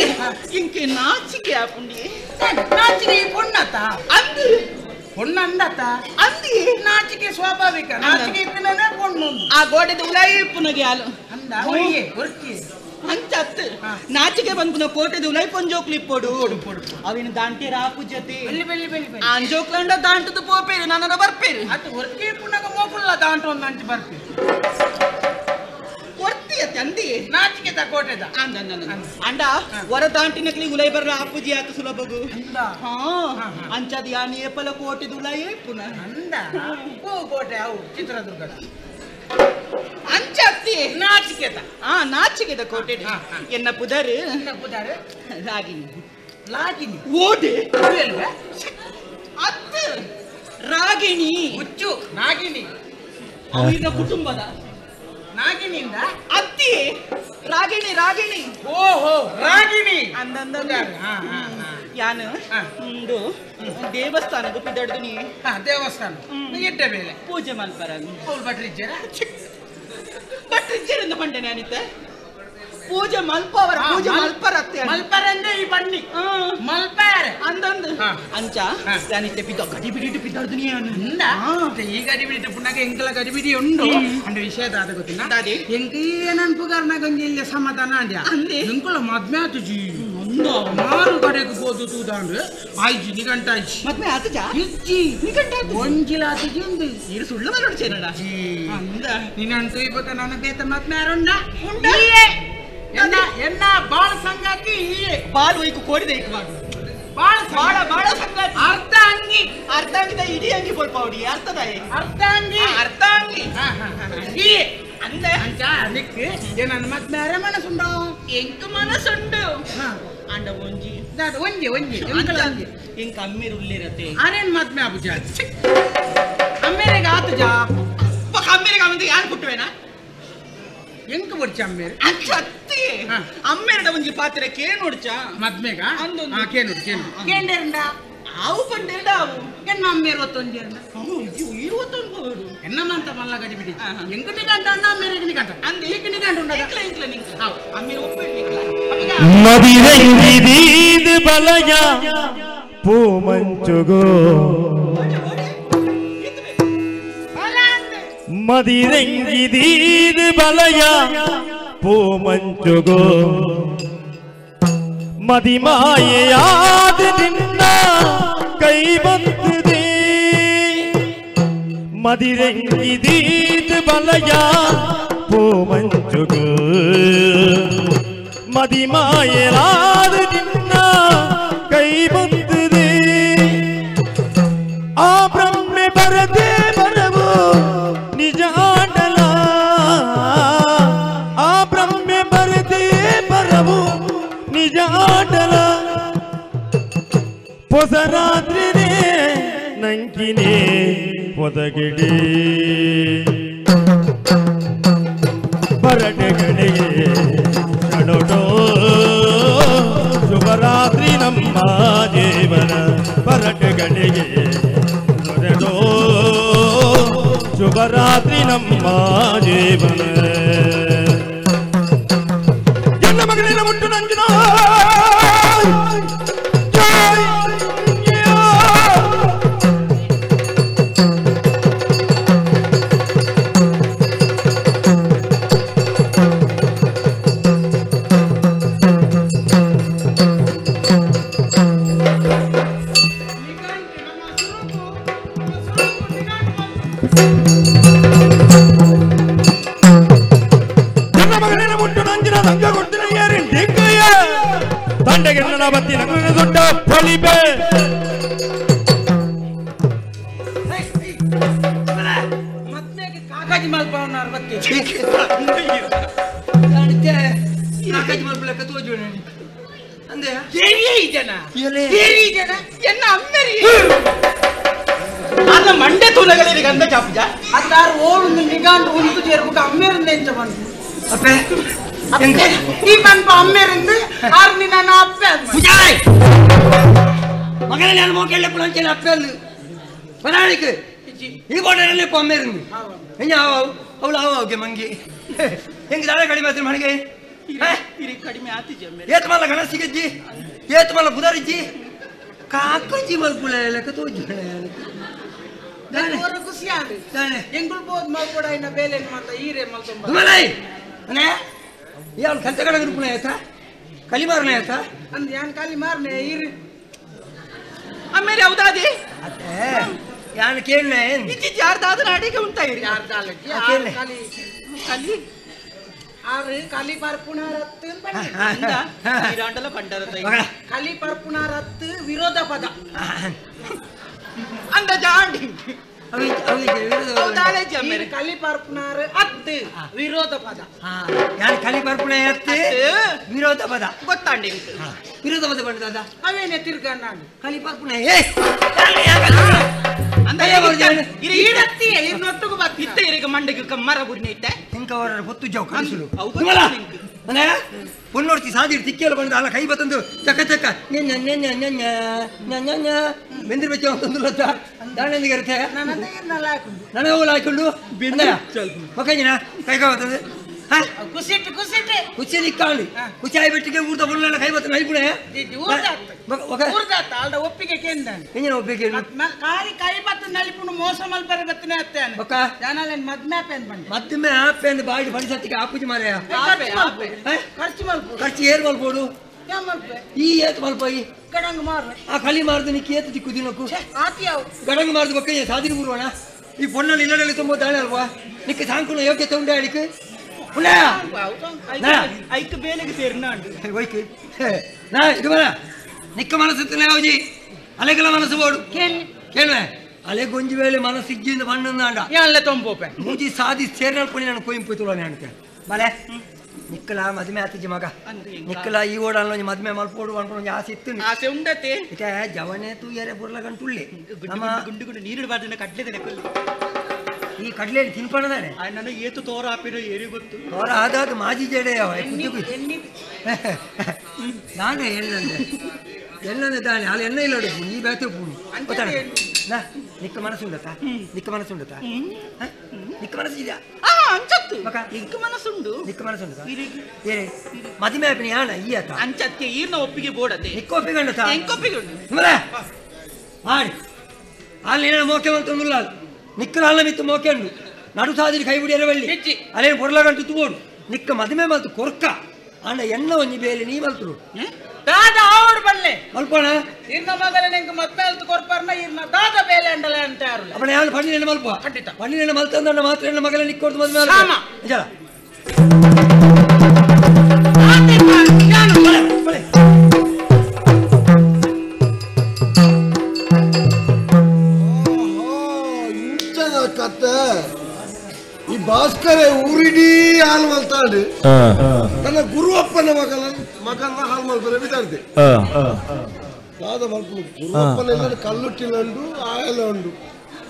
Speaker 4: ಇಂಕೆ ನಾಚಿಕೆ ಆಪುಂಡಿ
Speaker 2: ನಾಚಿಕೆ ಪೊಣ್ಣತ
Speaker 4: ಅಂದು
Speaker 2: ಪೊಣ್ಣ ಅಂದತ
Speaker 4: ಅಂದಿ
Speaker 2: ನಾಚಿಕೆ ಸ್ವಾಭಾವಿಕ ನಾಚಿಕೆ ಇತ್ತನೇ ಪೊಣ್ಣು
Speaker 4: ಆ ಗೋಡೆದ ಉಲಾಯಿ ಪುನಗೆ ಹಾಲು
Speaker 2: ಅಂದ ಒಯ್ಯೆ ಹೊರ್ತಿ
Speaker 4: ಅಂಚತ್ತು ನಾಚಿಕೆ ಬಂದ್ಪುನ ಕೋಟೆದ ಉಲಾಯಿ ಪಂಜೋಕ್ಲಿ ಪೊಡು ಅವಿನ ದಾಂಟೆ ರಾಪು ಜೊತೆ
Speaker 2: ಬೆಳ್ಳಿ ಬೆಳ್ಳಿ ಬೆಳ್ಳಿ
Speaker 4: ಅಂಜೋಕ್ಲಂಡ ದಾಂಟದ ಪೋಪೇರು ನನ್ನ ಬರ್ಪೇರು
Speaker 2: ಅದು ಹೊರ್ತಿ ಪುನಗ ಮೋಕುಲ್ಲ ದಾಂಟ ಒಂದು ಅಂಚು ಬರ್ತಿ
Speaker 4: ಕೊರ್ತಿಯತ್ತೆ ಅಂದಿ
Speaker 2: ನಾಚಿಕೆ ಕೋಟೆದ
Speaker 4: ಅಂಡ ಹೊರ ದಾಂಟಿನಕ್ಲಿ ಉಲೈ ಬರಲ ಆಪುಜಿ ಆತ ಸುಲಭಗು ಹಾ ಅಂಚದ ಯಾನಿ ಏಪಲ ಕೋಟೆದ ಉಲಾಯೇ ಪುನಃ
Speaker 2: ಅಂದ ಕೋಟೆ ಅವು ಚಿತ್ರದುರ್ಗದ
Speaker 4: ಅಂಚತ್ತಿ
Speaker 2: ನಾಚಿಕೆತ
Speaker 4: ನಾಚಿಕೆದ ಕೋಟೆ ಎನ್ನ ಪುದರ್
Speaker 2: ಪುದಾರೆ
Speaker 4: ರಾಗಿನಿ
Speaker 2: ಲಾಗಿನಿ
Speaker 4: ಓಡೆ
Speaker 2: ಅಲ್ವಾ
Speaker 4: ಅತ್ತ ರಾಗಿಣಿ
Speaker 2: ಹುಚ್ಚು ನಾಗಿನಿ
Speaker 4: ಅವಿನ ಕುಟುಂಬದ
Speaker 2: ನಾಗಿನಿಂದ
Speaker 4: ಅತ್ತಿ ರಾಗಿಣಿ ರಾಗಿಣಿ
Speaker 2: ಓಹೋ ರಾಗಿಣಿ
Speaker 4: ಅಂದಂದ ಯಾನು ಒಂದು ದೇವಸ್ಥಾನದ ಪಿದಡ್ದು ನೀ
Speaker 2: ದೇವಸ್ಥಾನ ಎಡ್ಡೆ ಬೇಲೆ
Speaker 4: ಪೂಜೆ ಮಲ್ಪರ
Speaker 2: ಅವ್ರು ಭಟ್ರಿಜ್ಜರ
Speaker 4: ಭಟ್ರಿಜ್ಜರಿಂದ ಬಂಡೆ ನಾನಿತ್ತ ಪೂಜೆ ಮಲ್ಪವರ ಪೂಜೆ ಮಲ್ಪರತ್ತೆ
Speaker 2: ಮಲ್ಪರಂದ್ರೆ ಈ ಬನ್ನಿ ಮಲ್ಪಾರ
Speaker 4: ಅಂದಂದು ಅಂಚ ನಾನಿತ್ತೆ ಪಿದ್ದ ಗಡಿ ಬಿಡಿಟ್ಟು ಪಿದ್ದಾಡ್ದು ನೀ
Speaker 2: ಅಂದ ಈ ಗಡಿ ಬಿಡಿಟ್ಟು ಪುನಗ ಎಂಕಲ ಗಡಿ ಬಿಡಿ ಉಂಡು ಅಂಡ ವಿಷಯ ದಾದ ಗೊತ್ತಿನ
Speaker 4: ಅದೇ
Speaker 2: ಎಂಕ ಏನನ್ ಪುಗಾರ್ನಾಗ ಇಲ್ಲಿ ಸಮಾಧಾನ ಅಂದ್ಯ
Speaker 4: ಅಂದೆ
Speaker 2: ಎಂಕಲ ಮದ್ಮೆ ಆತು ಜಿ ಮಾರು ಕಡೆಗೆ ಬೋದು ತೂದಾಂಡು ಆಯ್ಜಿ ನಿಗಂಟ ಆಯ್ಜಿ
Speaker 4: ಮದ್ಮೆ ಆತು ಜಾ
Speaker 2: ಇಜ್ಜಿ
Speaker 4: ನಿಗಂಟ
Speaker 2: ಒಂಜಿಲ ಆತು ಜಿ ಒಂದು
Speaker 4: ಇರು ಸುಳ್ಳು ಮರಡು ಸೇನಡ
Speaker 2: ಜಿ
Speaker 4: ಅಂದ
Speaker 2: ನೀನಂತೂ ಇವಾಗ ನನ್ನ ಬೇತ ಮದ್ಮೆ ಯಾರುಂಡ ಎನ್ನ ಬಾಳ ಸಂಗಾತಿ
Speaker 4: ಬಾಲ್ ಒಯ್ಕು ಕೋಡಿದೆ ಇಕ್ ಮಾಡು
Speaker 2: ಬಾಳ
Speaker 4: ಬಾಳ ಬಾಳ ಸಂಗಾತಿ
Speaker 2: ಅರ್ಧ ಅಂಗಿ
Speaker 4: ಅರ್ಧ ಅಂಗಿದ ಇಡೀ ಅಂಗಿ ಬೋಲ್ಪ ಹೊಡಿ ಅರ್ಥದಾಯ
Speaker 2: ಅರ್ಧ ಅಂಗಿ
Speaker 4: ಅರ್ಧ ಅಂಗಿ
Speaker 2: ಅಂಗಿ
Speaker 4: ಅಂದ
Speaker 2: ಅಂಚ ಅದಕ್ಕೆ ನನ್ನ ಮದ್ಮೆ ಯಾರ ಮನಸ್ಸುಂಡ
Speaker 4: ಎಂಕ ಮನಸ್ಸುಂಡು ಅಂಡ ಒಂಜಿ
Speaker 2: ಒಂಜಿ ಒಂಜಿ
Speaker 4: ಎಂಕ ಅಮ್ಮಿರು ಉಳ್ಳಿರತ್ತೆ
Speaker 2: ಆನೇನ್ ಮದ್ಮೆ ಆಬುಜ ಅಮ್ಮೇರೆಗೆ ಆತು ಜಾ
Speaker 4: ಅಮ್ಮಿರಿಗೆ ಅಮ್ಮಿಂದ ಯಾರು ಬಿಟ್ಟುವೇನಾ
Speaker 2: ಎಂಕ ಬಡ್ಚ ಅಮ್ಮೇರೆ
Speaker 4: ಅಚ್ಚತ್ತಿ ಅಮ್ಮೆರಡ ಒಂಜಿ ಪಾತ್ರೆ ಕೇನೋಡ್ಚ
Speaker 2: ಮದ್ಮೆಗ
Speaker 4: ಅಂದೊಂದು
Speaker 2: ಕೇನುಡು ಕೇಂಡೆರಂಡ
Speaker 4: ಆವು ಪಂಡೆರಡ ಆವು
Speaker 2: ಎನ್ನ ಅಮ್ಮೇರು ಒತ್ತೊಂಜೆರಂಡ
Speaker 4: ಇರುವತ್ತೊಂದು
Speaker 2: ಎನ್ನ ಮಂತ ಮಲ್ಲ ಗಡಿ ಬಿಡಿ ಎಂಕಟಿ ಗಂಟ ಅಣ್ಣ ಅಮ್ಮೇರೆಗೆ ನಿಗಂಟ ಅಂದ ಈಗಿನ ಗಂಟ ಉಂಡದ
Speaker 4: ಇಂಕ್ಲ ನಿಂಕ ಅಮ್ಮಿರು ಒಪ್ಪಿಡ್ಲಿಕ್ಲ
Speaker 6: ಮದಿರಂಗಿದೀದ್ ಬಲಯ ಪೂ ಮಂಚುಗೋ ಮದಿರಂಗಿದೀದ್ ಬಲಯ ಪೂ ಮಂಚುಗೋ ಮದಿಮಾಯೆಯಾದ ನಿನ್ನ ಕೈ ಬಂದಿದೆ ಮದಿರೆಂಗಿದೀದ ಬಲಯ ಪೋ ಮಂಜುಗ ಮದಿಮಾಯೆಯಾದ ನಿನ್ನ ಕೈ ಬಂದಿದೆ ಆ ಬ್ರಹ್ಮೆ ಬರದೆ ಬರವು ನಿಜ ಆಡಲ ಆ ಬ್ರಹ್ಮೆ ಬರದೆ ಬರವು ನಿಜ ಆಡಲ ಹೊಸರಾತ್ರಿನೇ ನಂಕಿನೇ ಒದಗಿಡಿ ಬರಟೆಗಳಿಗೆ ಕಡೋಟೋ ಶುಭರಾತ್ರಿ ನಮ್ಮ ಜೀವನ ಬರಟೆಗಳಿಗೆ ಕಡೋಟೋ ಶುಭರಾತ್ರಿ ನಮ್ಮ ಜೀವನ ಎಲ್ಲ ಮಗಳಿನ ಮುಟ್ಟು ನಂಜನ ಬತ್ತಿ ನಂಗೆ ದೊಡ್ಡ ಪೊಲಿಬೆ
Speaker 2: ಮತ್ತೆ ಕಾಕಾಜಿ ಮಲ್ಪವನಾರ ಬತ್ತಿ
Speaker 3: ಕಾಕಾಜಿ ಮಲ್ಪಲಕ್ಕ ತೋಜು ಅಂದೆ
Speaker 2: ಏರಿ ಜನ ಎನ್ನ ಅಮ್ಮೆರಿ ಅಲ್ಲ ಮಂಡೆ ತೂಲಗಳಿಗೆ ಗಂಧ ಚಾಪುಜ ಅದಾರು ಓಳು ನಿಗಾಂಡು ಉಂಟು ಸೇರ್ಬೇಕು ಅಮ್ಮೆರಿಂದ ಎಂತ ಬಂತು
Speaker 3: ಅಪ್ಪೆ
Speaker 2: ಈ ಮನ್ಪ ಅಮ್ಮೆರಿಂದ ಆರ್ನಿ ನಾನು ಅಪ್ಪೆ
Speaker 3: ಮಗನೇ ನಾನು ಮೋಕೆಲ್ಲ ಪುಳಂಚೆ ಅಪ್ಪೆ ಅಂದು ಪನಾಳಿಕೆ ಈ ಬೋಟಲ್ಲಿ ಅಮ್ಮೆರಿಂದ ಹೆಂಗೆ ಅವಳು ಅವಗೆ ಮಂಗಿ ಹೆಂಗೆ ದಾಳೆ ಕಡಿಮೆ ಆಯ್ತು ಮನೆಗೆ
Speaker 2: ಕಡಿಮೆ ಆತಿಜಿ
Speaker 3: ಏತ್ ಮಲ್ಲ ಗಣಸಿಗಜ್ಜಿ ಏತ್ ಮಲ್ಲ ಬುದಾರಿಜ್ಜಿ ಕಾಕಜ್ಜಿ ಮಲ್ಪುಳ ಲೆಕ್ಕ ತೋಜು
Speaker 2: ಖುಷಿ ಆದ್ರೆ ಎಂಗುಳ್ ಬೋದು ಮಲ್ಕೊಡ ಇನ್ನ ಬೇಲೆ ಮಾತ ಈರೇ ಮಲ್ಕೊಂಬ
Speaker 3: ಅನೇ ಯಾರು ಕಂತ ಕಡೆ ಗ್ರೂಪ್ನ ಆಯ್ತಾ ಕಲಿ ಮಾರನೆ ಆಯ್ತಾ
Speaker 2: ಅಂದ್ರೆ ಯಾನ್ ಕಾಲಿ ಮಾರ್ನೆ ಈರಿ ಆಮೇಲೆ ಹೌದಾದಿ
Speaker 3: ಅದೇ ಯಾನ್ ಕೇಳನೆ
Speaker 2: ಇಜ್ಜಿ ಯಾರ್ದಾದ್ರ ಅಡಿಗೆ ಉಂಟಾ ಇರಿ ಯಾರ್ದಾಲಕ್ಕೆ ಕಲಿ ಕಲಿ ಆದ್ರೆ ಕಲಿ ಪರ್ಪುಣಾರತ್ತು ಇರಾಂಡಲ ಪಂಡರತ ಕಲಿ ಪರ್ಪುಣಾರತ್ತು ವಿರೋಧ ಪದ ಅಂದ ಜಾಂಡಿ ಕಲಿ ಪರ್ಪುನಾರ ಅತ್ತು ವಿರೋಧ ಪದ
Speaker 3: ಯಾನ್ ಕಲಿ ಪರ್ಪುಣ ಅತ್ತು ವಿರೋಧ ಪದ
Speaker 2: ಗೊತ್ತಾಂಡಿ
Speaker 3: ವಿರೋಧ ಪದ ಬಂದ
Speaker 2: ಅವೇನೆ ತಿರ್ಗಣ್ಣ
Speaker 3: ಕಲಿ ಪರ್ಪುಣ
Speaker 2: ನೊಟ್ಟಿಗೂ ಬರ್ತಿತ್ತ ಇರಿಗೆ ಮಂಡಿಗೆ ಮರ ಬುಡ್ನೆ ಇತ್ತೆ
Speaker 3: ಹಿಂಕವರ ಹೊತ್ತು ಜಾವ್ ಕಳಿಸಲು ಪೊನ್ನೋಡ್ತಿ ಸಾದಿರು ತಿಕ್ಕಿಯಲ್ಲ ಬಂದ ಅಲ್ಲ ಕೈ ಬತ್ತಂದು ಚಕ್ಕ ಚಕ್ಕ ಬೆಂದಿರ್ ಬೆಚ್ಚ ಅಂತಂದು ದಾಣೆಂದಿಗೆ ಇರುತ್ತೆ ನನ್ನ ಹೋಗಲು ಹಾಕೊಂಡು ಮಕ್ಕಂಜಿನ ಕೈಗ ಬರ್ತದೆ ಕುಸಿ ನಿಕ್ಕಾಳಿ ಕುಸಿ ಆಯ್ ಬೆಟ್ಟಿಗೆ ಊರ್ದ ಬರಲ್ಲ ಕೈ ಬತ್ತ ನೈಪುಣೆ
Speaker 2: ಒಪ್ಪಿಗೆ
Speaker 3: ಎಂಜಿನ ಒಪ್ಪಿಗೆ
Speaker 2: ಕೈ ಬತ್ತ ನಲಿಪುಣು ಮೋಸ ಮಲ್ಪರೆ ಬತ್ತನೆ ಅತ್ತೇನೆ ಮದ್ಮೆ ಪೇನ್ ಬಂದ
Speaker 3: ಮದ್ಮೆ ಆಪೇನ್ ಬಾಯಿ ಬಡಿಸತ್ತಿಗೆ ಆಪುಜಿ ಮಾರೆಯ ಖರ್ಚು ಏರ್ ಮಲ್ಪೋಡು ಈ ಏತ್ ಮಲ್ಪಾಯಿ
Speaker 2: ಗಡಂಗ್ ಮಾರ
Speaker 3: ಆ ಕಲಿ ಮಾರ್ದು ನಿಕ್ಕಿ ಏತ್ ದಿಕ್ಕು ದಿನಕ್ಕೂ ಗಡಂಗ್ ಮಾರ್ದು ಬಕ್ಕ ಸಾದಿರಿ ಬರುವಣ ಈ ಪೊಣ್ಣಲ್ಲಿ ಇಲ್ಲಡಲ್ಲಿ ತುಂಬ ದಾಳೆ ಅಲ್ವಾ ನಿಕ್ಕೆ ಸಾಂಕುಣ ಯೋಗ್ಯತೆ ಉಂಡೆ ಅಡಿಕೆ
Speaker 2: ಐಕ್ ಬೇಲೆಗೆ ಸೇರಿನ
Speaker 3: ವೈಕ್ ನಾ ಇದು ಬರ ನಿಕ್ಕ ಮನಸ್ಸು ಯಾವ್ಜಿ ಅಲೆಗೆಲ್ಲ ಮನಸ್ಸು ಬೋಡು ಕೇಳುವೆ ಅಲೆ ಗೊಂಜಿ ವೇಳೆ ಮನಸ್ಸು ಇಜ್ಜಿಂದ ಬಣ್ಣಂದಾಂಡ
Speaker 2: ಎಲ್ಲ ತೊಂಬೋಪೆ
Speaker 3: ಮೂಜಿ ಸಾಧಿ ಸೇರ್ನಳ್ಕೊಂಡು ನಾನು ಕೊಯ್ಂಪು ತುಳನೆ ಅನ್ಕೆ ಬಲೆ ನಿಕ್ಕಲ ಮದ್ಮೆ ಆತಿಜಿ ಮಗ ನಿಕ್ಕಲ ಈ ಓಡಲ್ಲ ಮದ್ಮೆ ಮಲ್ಪೋಡು ಅನ್ಕೊಂಡು ಆಸೆ ಇತ್ತು
Speaker 2: ಆಸೆ ಉಂಡತೆ
Speaker 3: ಈಗ ಜವನೆ ತೂಯರೆ ಬುರ್ಲ ಗಂಟುಳ್ಳಿ
Speaker 2: ಗುಂಡು ಗುಂಡು ನೀರು ಬಾರ್ದಿನ ಕಡ್ಲೆದೆ
Speaker 3: ಈ ಕಡ್ಲೆಯಲ್ಲಿ ತಿನ್ಪಣದಾನೆ
Speaker 2: ನನಗೆ ಏತು ತೋರ ಹಾಪಿರೋ ಏರಿ ಗೊತ್ತು
Speaker 3: ತೋರ ಆದಾಗ ಮಾಜಿ ಜಡೆ ನಾನೇ ಎಲ್ಲಂದ್ರೆ ದಾನೆ ಅಲ್ಲಿ ಎಣ್ಣೆ ಇಲ್ಲ ನೀ ಬೇತೆ ಪೂಣು ನಾ ನಿಕ್ಕ ಮನಸ್ಸುಂಡತಾ ನಿಕ್ಕ ಮನಸ್ಸುಂಡತಾ ನಿಕ್ಕ ಮನಸ್ಸಿದ್ಯಾ
Speaker 2: ನಿಕ್ಕ ಮನಸ್ಸುಂಡು
Speaker 3: ನಿಕ್ಕ ಮನಸ್ಸುಂಡತಾ ಏನೇ ಮದುವೆ ಆಪಿನ ಯಾಣ ಈ ಆತ
Speaker 2: ಅಂಚಕ್ಕೆ ಈರ್ನ ಒಪ್ಪಿಗೆ ಬೋಡತೆ
Speaker 3: ನಿಕ್ಕ ಒಪ್ಪಿಕೊಂಡತಾ
Speaker 2: ಎಂಕೊಪ್ಪಿಕೊಂಡು
Speaker 3: ಮಾಡಿ ಅಲ್ಲಿ ಏನ ಮೋಕೆ ಬಂತಂದಿಲ್ಲ ನಿಕ್ಕಲ ಅಲ್ಲ ಮಿತ್ತು ಮೋಕೆಂಡು ನಡು ಸಾದಿರಿ ಕೈ ಬಿಡಿಯರ ಬಳ್ಳಿ ಅಲ್ಲೇನು ಪೊರ್ಲಗಂಟು ತೂಡು ನಿಕ್ಕ ಮದುವೆ ಮಲ್ತು ಕೊರ್ಕ ಅಣ್ಣ ಎಣ್ಣ ಒಂಜಿ ಬೇಲೆ ನೀ ಮಲ್ತರು
Speaker 2: ದಾದ ಆವಡ್ ಬಲ್ಲೆ
Speaker 3: ಮಲ್ಪೋಣ
Speaker 2: ಇರ್ನ ಮಗಲ ನಿಂಗೆ ಮತ್ತೆ ಅಲ್ತು ಕೊರ್ಪಾರ್ನ ಇರ್ನ ದಾದ ಬೇಲೆ ಅಂಡಲ ಅಂತ ಯಾರು
Speaker 3: ಅವನ ಯಾರು ಪಣ್ಣಿನ ಮಲ್ಪ
Speaker 2: ಖಂಡಿತ
Speaker 3: ಪಣ್ಣಿನ ಮಲ್ತಂದ ಮಾತ್ರ ಹೆಣ್ಣ ಮಗಲ ನಿಕ್ಕೊಡ್ತು ಮದ್ವೆ
Speaker 2: ಸಾಮ
Speaker 3: ಜಲ
Speaker 7: ಇಂಚದ ಕತೆ ಈ ಭಾಸ್ಕರ ಊರಿಡೀ ಹಾಲು ಮಲ್ತಾಂಡು ನನ್ನ ಗುರುವಪ್ಪನ ಮಗನ ಹಾಲು ಮಲ್ಪರೆ ವಿಧಾರ್ತಿ ದಾದ ಮಲ್ಪ ಗುರುವಪ್ಪನ ಕಲ್ಲುಟ್ಟಿಲ ಉಂಡು ಆಯಲ ಉಂಡು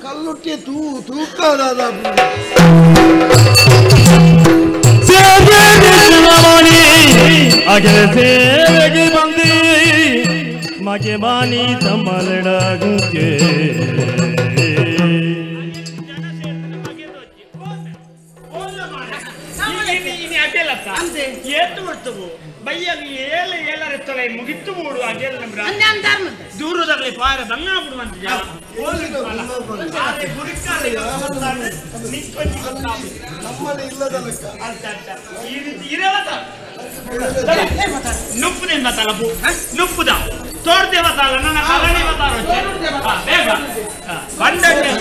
Speaker 7: ಕಲ್ಲುಟ್ಟಿಯ ತೂಕ ದಾದ
Speaker 6: ಸೇವೆಗೆ ಬಂದಿ ಮಗೆ ಮಾನಿ ತಮ್ಮಲಡಾಗುಕ್ಕೆ
Speaker 5: ಮುಗಿತ್ತು ಮೂಡು ದೂರದಲ್ಲಿ ಪಾರ ಬಣ್ಣ ಬಿಡುವಂತ ಈ ರೀತಿ ಇರವತ ನುಪ್ಪುದಿಂದ ತಲಪು ನುಪ್ಪುದ ತೋರ್ದೇವತಾಲ ನನ್ನ ಕರಣಿವತಾರ ಬೇಗ ಬಂಡಕ್ಕೆ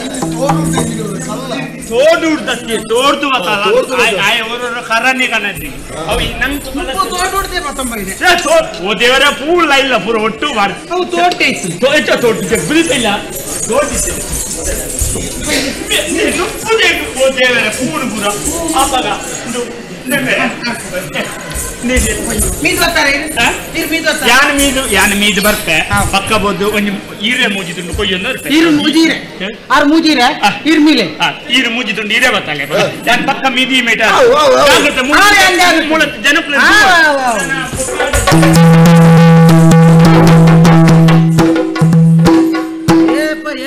Speaker 5: ತೋಡುಡ್ದಕ್ಕೆ ತೋರ್ದುವತಾಲ ಆಯ ಅವರ ಕರಣಿ ಕಣದಿ ಅವು ನಂಗೆ ಓ ದೇವರ ಪೂಲ ಇಲ್ಲ ಪೂರ ಒಟ್ಟು ಮಾಡಿ ಅವು ತೋಟ ತೋಟ ಬಿಲ್ಪಿಲ್ಲ ತೋಟಿಸಿ ನುಪ್ಪುದೇಕು ಓ ದೇವರ ಪೂರು ಪೂರ ಆವಾಗ ಯಾನ್ ಮೀದು ಬರ್ತೆ ಪಕ್ಕ ಬೋದು ಒಂದು ಈರೆ ಮೂಜಿ ತುಂಡು ಕೊಯ್ಯೊಂದು ಈರು ಮೂಜಿರೆ ಆರು ಮೂಜಿರೆ ಈರ್ಮಿಲೆ ಈರು ಮೂಜಿ ತುಂಡು ಈರೆ ಬತ್ತಲೆ ಯಾನ್ ಪಕ್ಕ ಮೀದಿ ಮೇಟ ಜನಪ್ಲ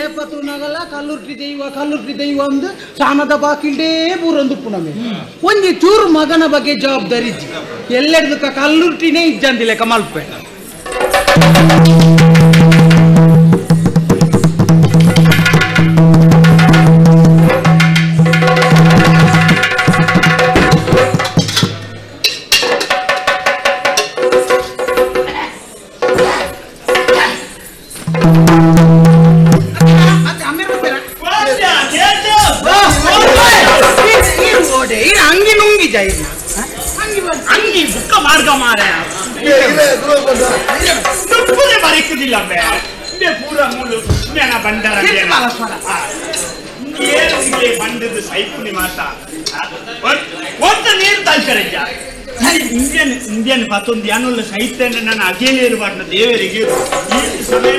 Speaker 2: ಏಪತ್ತು ನಗಲ ಕಲ್ಲುರ್ಟಿ ದೈವ ಒಂದು ಸಾನದ ಬಾಕಿಲ್ಡೇ ಬೂರೊಂದುಪ್ಪು ನಮಗೆ ಒಂಜಿ ಚೂರು ಮಗನ ಬಗ್ಗೆ ಜವಾಬ್ದಾರಿ ಇಜ್ಜಿ ಎಲ್ಲೆಡ್ದಕ್ಕ ಕಲ್ಲುರ್ಟಿನೇ ಇಜ್ಜಂದಿಲ್ಲ ಕಮಲ್ಪೆ
Speaker 5: ಅಂಗಿ ಬುಕ್ಕ ಮಾರ್ಗ ಮಾರೆ ನುಪ್ಪುದೆ ಬರಿಕುದಿಲ್ಲ ಬೇ ಪೂರ ಮೂಲು ಮೇನ ಬಂಡರ ಏನಿಗೆ ಬಂಡದ ಸೈಪುನಿ ಮಾತಾ ಒಂದ ನೀರು ತಲ್ಕರಜ್ಜ ಇಂಡಿಯನ್ ಪತ್ತೊಂದು ಯಾನುಲ್ಲ ಸಾಹಿತ್ಯ ನನ್ನ ಅಗೇಲಿ ಇರಬಾರ್ದು ದೇವರಿಗೆ ಈ ಸಮಯ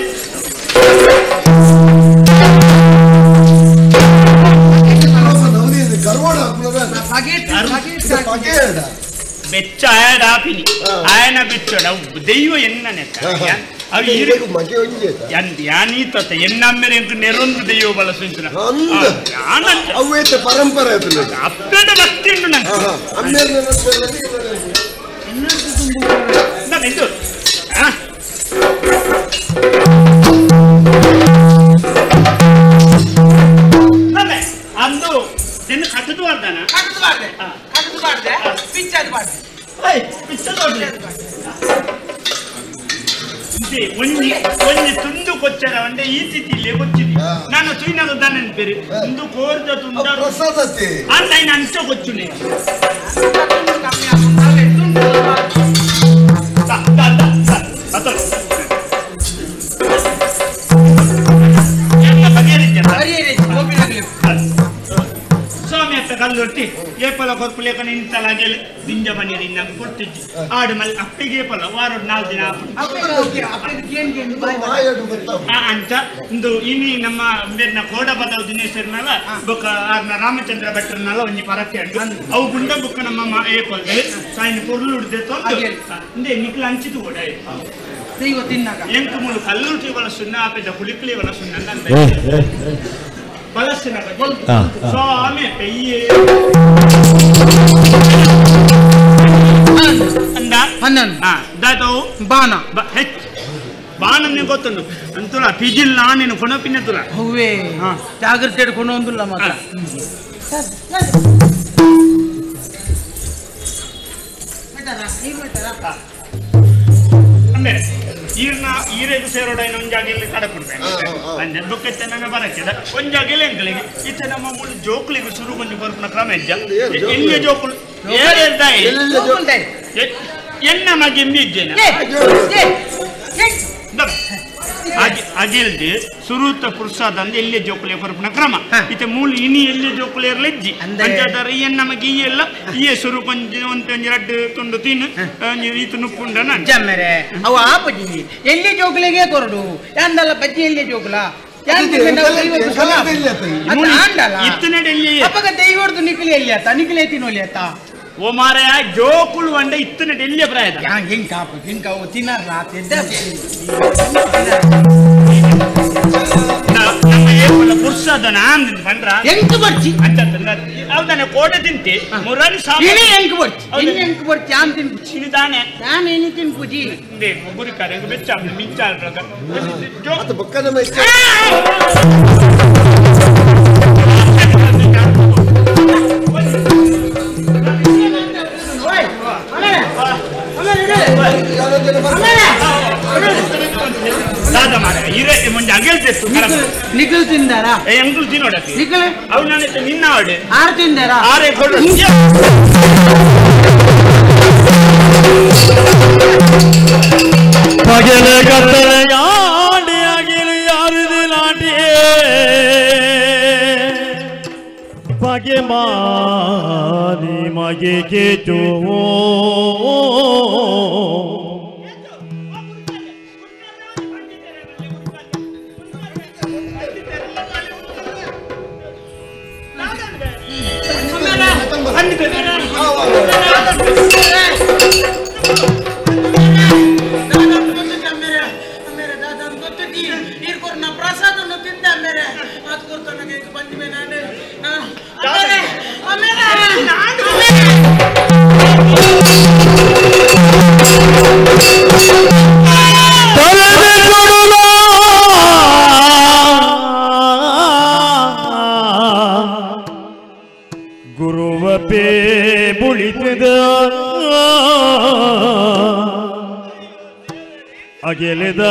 Speaker 5: ಬೆಚ್ಚ ಆಯಡಾಪಿನಿ ಆಯನ ಬೆಚ್ಚಡ ದೈವ ಎನ್ನನೆ ಯಾನೀತ ಎನ್ನಮ್ಮೆರೆ ನೆರೊಂದು ದೈವ ಬಳಸಿನ
Speaker 7: ಪರಂಪರೆ
Speaker 5: ಅಪ್ಪನ ಭಕ್ತಿ ಉಂಟು ನಂಗೆ ಅಂದು ನಿನ್ನ ಕಟ್ಟದು ಮಾಡ್ತಾನ ಒಂಜಿ ತುಂಡು ಕೊಚ್ಚರ ಒಂಡೆ ಈ ಸ್ಥಿತಿಲಿ ಕೊಚ್ಚಿದಿ ನಾನು ತುಯ್ನದು ದನ ಪೇರು ಒಂದು ಕೋರ್ದ ತುಂಡ ಅನ್ನ ಅಂಚ ಕೊಚ್ಚುನೆ ಸ್ವಾಮಿ ಅತ್ತ ಕಲ್ಲೊಟ್ಟಿ ಏಪಲ ಕೊರ್ಪುಲೇಕನ ಇಂತಲಾಗೆಲ್ಲ ದಿಂಜ ಬನ್ನಿರಿ ನಂಗೆ ಕೊಟ್ಟಿದ್ದಿ ಆಡು ಮಲ್ ಅಪ್ಪಿಗೆ ಏಪಲ ವಾರೋಡ್ 4 ದಿನ ಅಂತ ಇಂದು ಇನಿ ನಮ್ಮ ಮೇರ್ನ ಕೋಡಪದವು ದಿನೇಶ್ವರ ಮೇಲ ಬೊಕ್ಕ ರಾಮಚಂದ್ರ ಭಟ್ರನೆಲ್ಲ ಒಂಜಿ ಪರಕ್ಕೆ ಅಂಡು ಅವು ಗುಂಡ ಬೊಕ್ಕ ನಮ್ಮ ಏಪಲ್ದೆ ಸಾಯಿನ ಪೊರ್ಲು ಉಡ್ದೆ ತೊಂದು ಇಂದೆ ನಿಕ್ಲ ಅಂಚಿತು ಕೂಡ ದೈವ ತಿನ್ನಾಗ ಎಂಟು ಮೂಲು ಕಲ್ಲುಟಿ ವಲ ಸುಣ್ಣ ಆಪೆದ ಹುಲಿಕ್ಲಿ ವಲ ಸುಣ್ಣ ಬಲಸಿನ ಸ್ವಾಮಿ ಪೆಯ್ಯೇ ಅಂದ ದಾತವು ಬಾಣ ಹೆಚ್ಚು ಬಾಣನ್ನೇ ಗೊತ್ತುಂಡು ಅಂತುಲ ಪಿಜಿಲ್ ನಾನೇನು ಕೊನಪಿನ ತುಲ ಹೂವೇ ಜಾಗ್ರತೆ ಹಿಡ್ಕೊಂಡು ಒಂದಿಲ್ಲ ಮಾತ್ರ ಅಂದ್ರೆ ಈರೆದು ಸೇರೋಡೈನ ಒಂಜಾಗಿಲ್ಲಿ ಕಡಕೊಡ್ಬೇಕು ಅಂದೆ ಬೊಕ್ಕೆ ನನ್ನ ಬರಕ್ಕಿದ ಒಂಜಾಗಿಲ್ಲ ಎಂಕಲಿಗೆ ಈಚೆ ನಮ್ಮ ಮುಳ್ಳು ಜೋಕ್ಲಿಗೆ ಶುರು ಕೊಂಚ ಬರ್ಪುನ ಕ್ರಮ ಇದ್ದ ಎಲ್ಲಿಯ ಜೋಕುಲು ಎನ್ನ ಮಗಿಂಬಿ ಇದ್ದೇನೆ ಅಗಿಲ್ದಿ ಸುರೂತ ಪುರುಷಾದ ಅಂದ್ರೆ ಎಲ್ಲಿಯ ಜೋಕುಲಿಯ ಬರ್ಪುನ ಕ್ರಮ ಈಚೆ ಮೂಲ ಇನಿ ಎಲ್ಲಿಯ ಜೋಕುಲಿಯರ್ಲ ಇಜ್ಜಿ ಅಂಚಾದಾರ ಈ ನಮಗೆ ಈ ಎಲ್ಲ ಈ ಸುರು ಕೊಂಚ ಒಂದ್ ಎರಡು ತುಂಡು ತಿನ್ನು ಈತು ನುಪ್ಪುಂಡ ನಾನು
Speaker 4: ಜಮ್ಮರೆ ಅವ ಆಪಜಿ ಎಲ್ಲಿ ಜೋಕುಲಿಗೆ ಕೊರಡು ಯಾಂದಲ್ಲ ಬಜ್ಜಿ ಎಲ್ಲಿ ಜೋಕುಲ ಅಪ್ಪಗ ದೈವರ್ದು ನಿಖಿಲಿ ಎಲ್ಲಿ ಆತ ನಿಖಿಲೇ ತಿನ್ನೋಲಿ ಆತ
Speaker 5: ಓ ಮಾರಾಯ ಜೋಕುಳು ಅಂಡೆ ಇತ್ತನ ಡೆಲ್ಲಿಯ ಪ್ರಾಯದ
Speaker 4: ಹೆಂಗ್ ಕಾಪು ಹೆಂಗ್ ಅವು ತಿನ್ನಲ್ಲ
Speaker 5: ಪುರ್ಸದ ನಾನ್ ಬಂದ್ರ
Speaker 4: ಹೆಂಗ್ ಬರ್ಚಿ
Speaker 5: ಅಂತ ಹೌದಾನೆ ಕೋಟೆ ತಿಂತಿ ಮುರಾರಿ
Speaker 4: ಸಾಮಿ ಹೆಂಗ್ ಬರ್ಚಿ ಹೆಂಗ್ ಬರ್ಚಿ ಆನ್ ತಿನ್
Speaker 5: ಚಿನಿದಾನೆ
Speaker 4: ನಾನು ಏನಿ ತಿನ್ ಪೂಜಿ
Speaker 5: ದೇ ಗುರಿ ಕರೆ ಬೆಚ್ಚ ಮಿಂಚಾಲ್ ಪ್ರಗ
Speaker 7: ಅದು ಬಕ್ಕದ ಮೈ
Speaker 5: ದಾದ ಮಾರ ಇರೆ ಮುಂಜೆ ಅಗೆಲ್ತಿತ್ತು
Speaker 4: ನಿಖಿಲ್ ತಿಂದಾರ
Speaker 5: ಅಂಕಲ್ ತಿನ್ನೋಡಕ್ಕೆ
Speaker 4: ನಿಖಿಲ್
Speaker 5: ಅವ್ ನಾನು ನಿನ್ನ ಆಡೆ
Speaker 4: ಆರು ತಿಂದಾರ
Speaker 5: ಆರೆ ಕೊಡು
Speaker 6: ಪಗೆಲ ಕತ್ತಲ ಯಾಡಿ ಅಗಿಲು ಯಾರಿದು ಲಾಟಿಯೇ ಪಗೆ ಮಾರಿ ಮಗೆ ಕೇಚೋ
Speaker 4: ಪ್ರಸಾದನ್ನು ತಿಂದ ಮೇರೆ ಅದು ಕೊಡ್ತ ನನಗೆ ಬಂದಿವೆ ನಾನು
Speaker 6: ಗುರುವ ಪೇ ಬುಳಿತದ ಅಗೆಲೆದ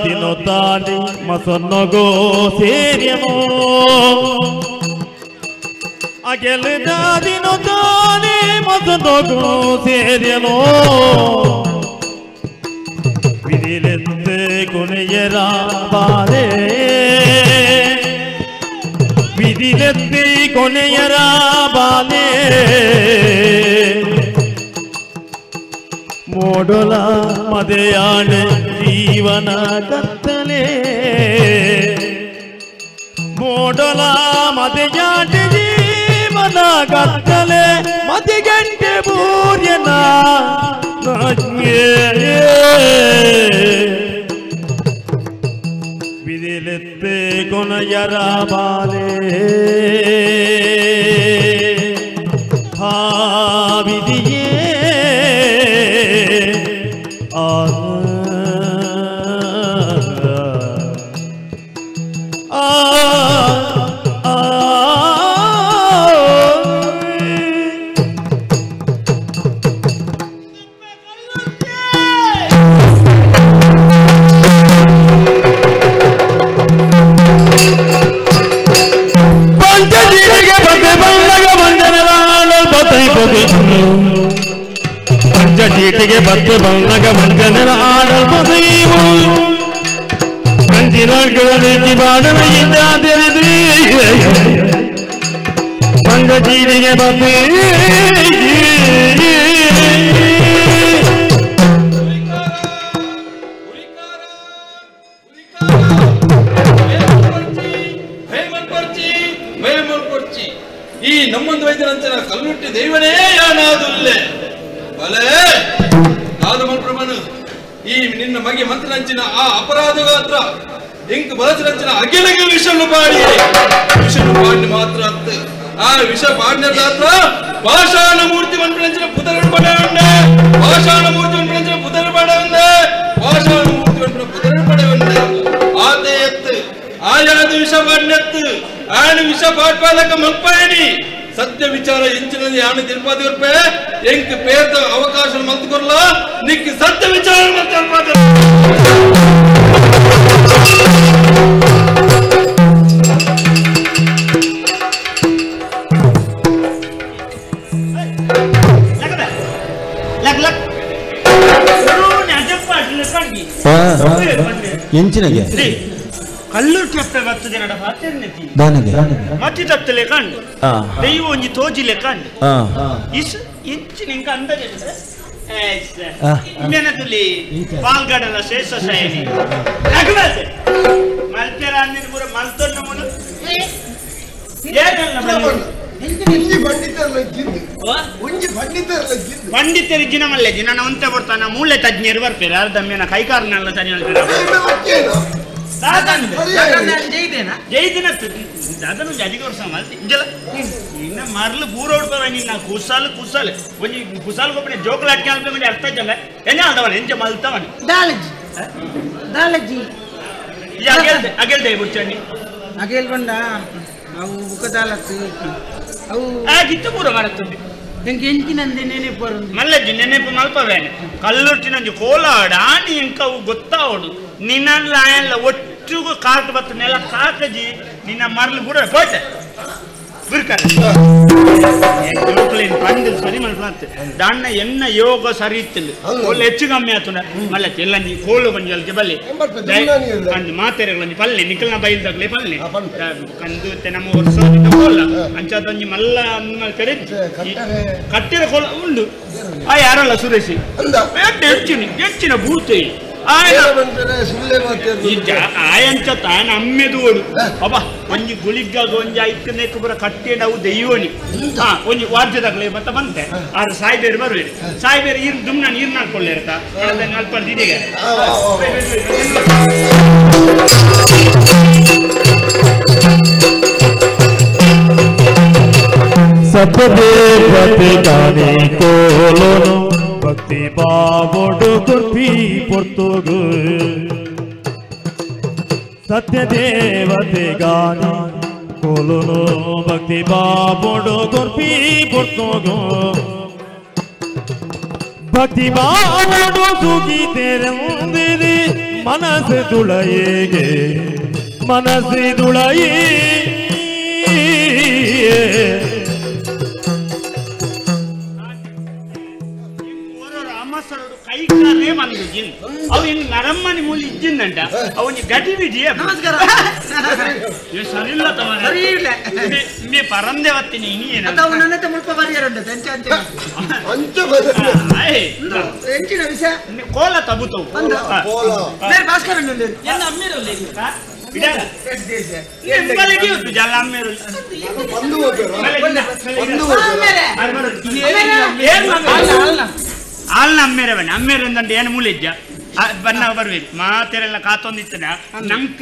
Speaker 6: ದಿನೊತ್ತಾಲಿ ಮಸನ್ನಗೋ ಸೇರ್ಯಮೋ ಅಗೆಲೆದ ದಿನೊತ್ತಾಲಿ ಮಸನ್ನಗೋ ಸೇರ್ಯಮೋ ವಿಧಿಲೆಂದೆ ಕೊನೆಯರ ಬಾಲೆ ವಿಧಿಲೆಂದೆ ಕೊನೆಯರ ಬಾಲೆ ಮೋಡಲ ಮದೆಯಾಣೆ ಜೀವನ ಕತ್ತಲೆ ಮೋಡಲ ಮದೆಯಾಣೆ ಜೀವನ ಕತ್ತಲೆ ಮದೆಗಂಟೆ ಬೂರ್ಯನ ವಿಧಿಲೆತ್ತೆ ಕೊನೆಯರ ಬಾಲೆ ಹಾ ವಿಧಿಯೇ ಚೀಟಿಗೆ ಬತ್ತು ಬಣ್ಣಗ ಮಂಜನ ಆಡಲ್ಪದೀವು ಕಂಚಿನಗಳಲ್ಲಿ ಬಾಡನ ಇದ್ದಾದಿರಿದ್ರಿ ಮಂಗ ಚೀಟಿಗೆ ಬತ್ತು
Speaker 8: ಈ ನಮ್ಮೊಂದು ವೈದ್ಯರಂಚನ ಕಲ್ಲುಟ್ಟಿ ದೈವನೇ ಯಾನಾದುಲ್ಲೆ ಬಲೆ ನಾದು ಮಲ್ಪ್ರಭನು ಈ ನಿನ್ನ ಮಗೆ ಮಂತ್ರನಂಚಿನ ಆ ಅಪರಾಧಗಾತ್ರ ಇಂಕ್ ಬಲಸರಂಚಿನ ಅಗಿಲಗೆ ವಿಷನು ಪಾಡಿ ಮಾತ್ರ ಅಂತ ಆ ವಿಷ ಪಾಡ್ಯದಾತ್ರ ಪಾಷಾಣ ಮೂರ್ತಿ ಮಂತ್ರನಂಚಿನ ಪುದರಡು ಪಡ ಉಂಡೆ ಪಾಷಾಣ ಮೂರ್ತಿ ಮಂತ್ರನಂಚಿನ ಪುದರಡು ಪಡ ಉಂಡೆ ಪಾಷಾಣ ಮೂರ್ತಿ ಮಂತ್ರ ಪುದರಡು ಪಡ ಉಂಡೆ ಆತೆ ಎತ್ತು ಆಯಾದ ವಿಷ ಪಾಡ್ಯತ್ತು ಆಣ ವಿಷ ಪಾಡ್ಪಾಲಕ ಮಲ್ಪಾಯಣಿ ಸತ್ಯ ವಿಚಾರ ಎಂಚಿನ ಯಾನ ತಿರುಪತಿ ರೂಪೆ ಎಂಕ್ ಪೇರ್ದ ಅವಕಾಶ ಮಲ್ತು ಕೊರ್ಲ ನಿಕ್ಕಿ ಸತ್ಯ ವಿಚಾರ ಮತ್ತೆ
Speaker 1: ಎಂಚಿನಗೆ
Speaker 5: ಕಲ್ಲು ಕೆಪ್ಪ ಬರ್ತದೆ ನಡ ಪಾತ್ರೆನತಿ ಮತ್ತಿ ತತ್ತಲೆ ಕಂಡು ದೈವ ಒಂಜಿ ತೋಜಿಲೆ ಕಂಡು ಇಸ್ ಎಂಚಿನ ಇಂಕ ಅಂದಾಜ ಇನ್ನೇನದಲ್ಲಿ ಪಾಲ್ಗಡಲ ಶೇಷ ಶೈಲಿ ನಗಲಾತೆ ಮಲ್ಪೆರ ಅಂದಿನ ಪೂರ ಮಲ್ತೊನ್ನ ಮುನು ಏನಲ್ಲ ಪಂಡಿತರು ಜಿನ ಮಲ್ಲೆ ಜಿನ ಒಂತೆ ಬರ್ತಾನ ಮೂಳೆ ತಜ್ಞರು ಬರ್ತಾರೆ ಅರ್ಧಮ್ಯನ ಕೈಕಾರನೆಲ್ಲ ಸರಿ ಹೇಳ್ತಾರೆ ಜೈದಿನ ಅದನ್ನು ಅಧಿಕ ವರ್ಷ ಮಾಡ್ತಿಂಜಲ ಇನ್ನ ಮರ್ಲು ಪೂರ ಹೊಡ್ತಾವ ನಿನ್ನ ಕುಸಾಲು ಒಂಜಿ ಕುಸಾಲು ಗೊಬ್ಬರ ಜೋಕಲಾಟ್ಕೆ ಅಲ್ಪೇ ಅರ್ಥ ಜಲ್ಲ ಎಣ್ಣೆ ಆದವನ ಎಂಚ ಮಲ್ತವನ ಅಗೆಲ್ದೆ ಬುಚ್ಚಣ್ಣಿ
Speaker 2: ಅಗೆಲ್ ಬಂಡ ಅವು ಬುಕ್ಕದಾಲತ್ತು ಅವು
Speaker 5: ಗಿತ್ತು ಪೂರ ಮಾಡತ್ತದೆ
Speaker 2: ಎಂಗೆ ಎಂಚಿನಂದೆ ನೆನೆಪು
Speaker 5: ಮಲ್ಲಜ್ಜಿ ನೆನೆಪು ಮಲ್ಪವೇನೆ ಕಲ್ಲುಟ್ಟಿನಂಜು ಕೋಲಾಡ ಆಣಿ ಎಂಕ ಅವು ಗೊತ್ತಾವಡು ನಿನ್ನಲ್ಲ ಎಲ್ಲ ಒಟ್ಟಿಗೂ ಕಾಟು ಬತ್ತು ನೆಲ ಕಾಕಜಿ ನಿನ್ನ ಮರ್ಲು ಕೂಡ ಹೋಯ್ತೆ ಪಂಡ ಸರಿ ಮಲ್ಪತ್ತೆ ದಾಣ್ಣ ಎನ್ನ ಯೋಗ ಸರಿ ಇತ್ತಿಲ್ಲ ಒಳ್ಳೆ ಹೆಚ್ಚು ಕಮ್ಮಿ ಆತುಂಡ ಮಲ್ಲಚ್ಚ ಎಲ್ಲ ನೀ ಕೋಲು ಬಂಜಲ್ಗೆ ಬಲ್ಲಿ ಅಂದು ಮಾತೆರೆಗಳೊಂದು ಪಲ್ಲೆ ನಿಖಲ್ನ ಬೈಲ್ದಾಗ್ಲೆ ಪಲ್ಲೆ ಕಂದು ನಮ್ಮ ವರ್ಷ ಕೋಲ ಅಂಚಾದೊಂಜಿ ಮಲ್ಲ ಕರೆ ಕಟ್ಟೆರ ಕೋಲ ಉಂಡು ಆ ಯಾರಲ್ಲ ಸುರೇಶಿ ಹೆಚ್ಚಿನ ಭೂತೆ ಆಯಂಚತ್ತ ಆಯನ ಅಮ್ಮೆದೋಡು ಅಬ್ಬ ಒಂಜಿ ಗುಳಿಗ್ಗಾಗ ಒಂಜಿ ಐಕ್ಕನೆ ಪುರ ಕಟ್ಟೆಡವು ದೈವನಿ ಒಂಜಿ ವಾದ್ಯದಾಗಲೇ ಮತ್ತೆ ಬಂತೆ ಆದ್ರೆ ಸಾಯ್ಬೇರು ಬರುವೇರಿ ಸಾಯ್ಬೇರು ದುಮ್ನ ನೀರು ನಾಡ್ಕೊಳ್ಳಿರತ್ತ ಅಲ್ಪ ದಿದಿಗೆ
Speaker 6: ಸಪ್ತದೇವತೆ ಗಾನೆ ಕೋಲೋನು ಭಕ್ತಿ ಬಾವೊಡು ಗುರ್ಪಿ ಪೊರ್ತುಗು ಸತ್ಯ ದೇವತೆ ಗಾನೆ ಕೋಲೋನು ಭಕ್ತಿ ಬಾವೊಡು ಗುರ್ಪಿ ಪೊರ್ತುಗು ಭಕ್ತಿ ಬಾವೊಡು ಸುಗಿ ತೆರೆಂದಿರಿ ಮನಸ್ಸು ತುಳಯೇಗೆ ಮನಸ್ಸು ತುಳಯೇ
Speaker 5: ಕೈಕಾರೇ ಬಂದು ಅವು ಹಿಂಗ್ ನರಮ್ಮನಿ ಮೂಲಿ ಇಜ್ಜಿಂದಂಟ ಅವನಿಗೆ ಗಟಿ ಬಿಡಿ
Speaker 2: ನಮಸ್ಕಾರ
Speaker 5: ಸರಿಲ್ಲ ಸರಿ ಇಲ್ಲ ಮೇ ಪರಂದೆ ಹೊತ್ತಿನಿ ಇನಿ ಏನ
Speaker 2: ನನ್ನ ಮುಲ್ಪ ಬರಿಯರುಂಡ ಎಂಚಿನ ವಿಷಯ
Speaker 5: ಕೋಲ ತಬುತವು
Speaker 2: ಭಾಸ್ಕರ
Speaker 5: ಎಲ್ಲ ಅಮ್ಮೇರಲ್ಲಿ ಜಲ್ಲ ಅಮ್ಮೇರು ಹಾಲ್ನ ಅಮ್ಮೇರೆ ಬನ್ನಿ ಅಮ್ಮೇರು ಅಂತಂటే ಏನು ಮೂಲಿಜ್ಜ ಬನ್ನ ಬರ್ಬೇಕು ಮಾತೆರೆಲ್ಲ ಕಾತೊಂದಿತ್ತನ ನಂಕ್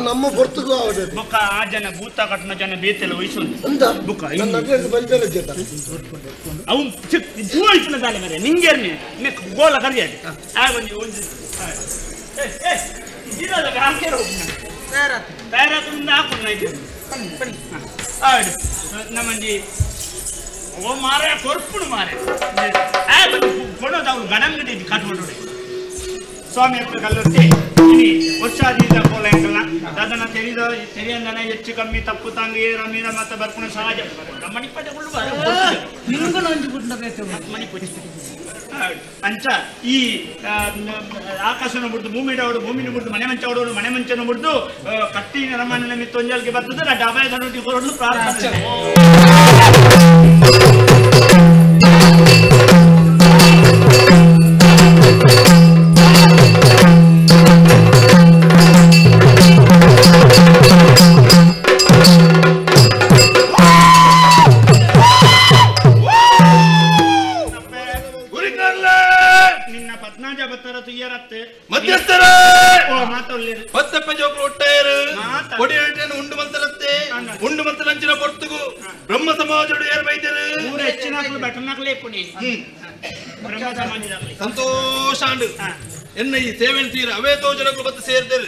Speaker 5: ನಮ್ಮ ಬೊರ್ತುಗು ಬೊಕ್ಕ ಆ ಜನ ಭೂತ ಕಟ್ಟನ ಜನ ಬೇತೆಲ್ಲ ವಹಿಸೋದು ಬೊಕ್ಕ ಅವು ಜೂಳಿಸಿನ ದಾಳಿ ಮರೆ ನಿಂಗೇರ್ನಿ ಗೋಲ ಕರಿಯಾಡಿ ಆಗೊಂದು ಒಂದು ತಯಾರಾತುಂದ ಹಾಕೊಂಡು ನಮ್ಮಂದಿ ಓ ಮಾರೆ ಕೊರ್ಪುಡು ಮಾರೆ ಕೊಡೋದು ಅವ್ರು ಗಣಂಗಡಿ ಕಟ್ಕೊಂಡು ಸ್ವಾಮಿ ಹತ್ರ ಕಲ್ಲೊತ್ತಿ ಇನಿ ವರ್ಷಾದಿಂದ ಕೋಲ ಎಂಕಲ್ಲ ಅದನ್ನ ತೆರಿಯಂದನ ಹೆಚ್ಚು ಕಮ್ಮಿ ತಪ್ಪು ತಂಗ ಏರ ಮೀರ ಮತ್ತೆ ಬರ್ಕೊಂಡು ಸಹಜ ಮಣಿಪಟ್ಟೆಗಳು ಅಂಚ ಈ ಆಕಾಶನ ಬಿಡ್ದು ಭೂಮಿಡೋಡು ಭೂಮಿನ ಬಿಡ್ದು ಮನೆ ಮಂಚ ಹೊಡೋಡು ಮನೆ ಮಂಚನ ಬಿಡ್ದು ಕಟ್ಟಿನ ರಮಣನ ಮಿತ್ತೊಂಜಲ್ಗೆ ಬರ್ತದೆ ಡಬಾಯ ಧನುಟಿ ಕೊರಡು ಪ್ರಾರ್ಥನೆ
Speaker 8: ಮಧ್ಯಸ್ಥರ ಪತ್ತಪ್ಪ ಜೋಕುಲು ಒಟ್ಟಾಯರು ಕೊಡಿಯಟನ್ನು ಉಂಡು ಮಂತಲತ್ತೆ ಉಂಡು ಮಂತಲಂಚಿನ ಪೊರ್ತುಗು ಬ್ರಹ್ಮ ಸಮಾಜೋಡು ಏರ್ ಬೈದರು
Speaker 5: ಹೆಚ್ಚಿನ ಬೆಟ್ಟನಾಗ್ಲೇ ಪುಣಿ ಬ್ರಹ್ಮ ಸಮಾಜದಲ್ಲಿ
Speaker 8: ಸಂತೋಷ ಅಂಡು ಎನ್ನ ಈ ಸೇವೆನ್ ತೀರ ಅವೇ ತೋಜನಗಳು ಬತ್ತು ಸೇರ್ದರು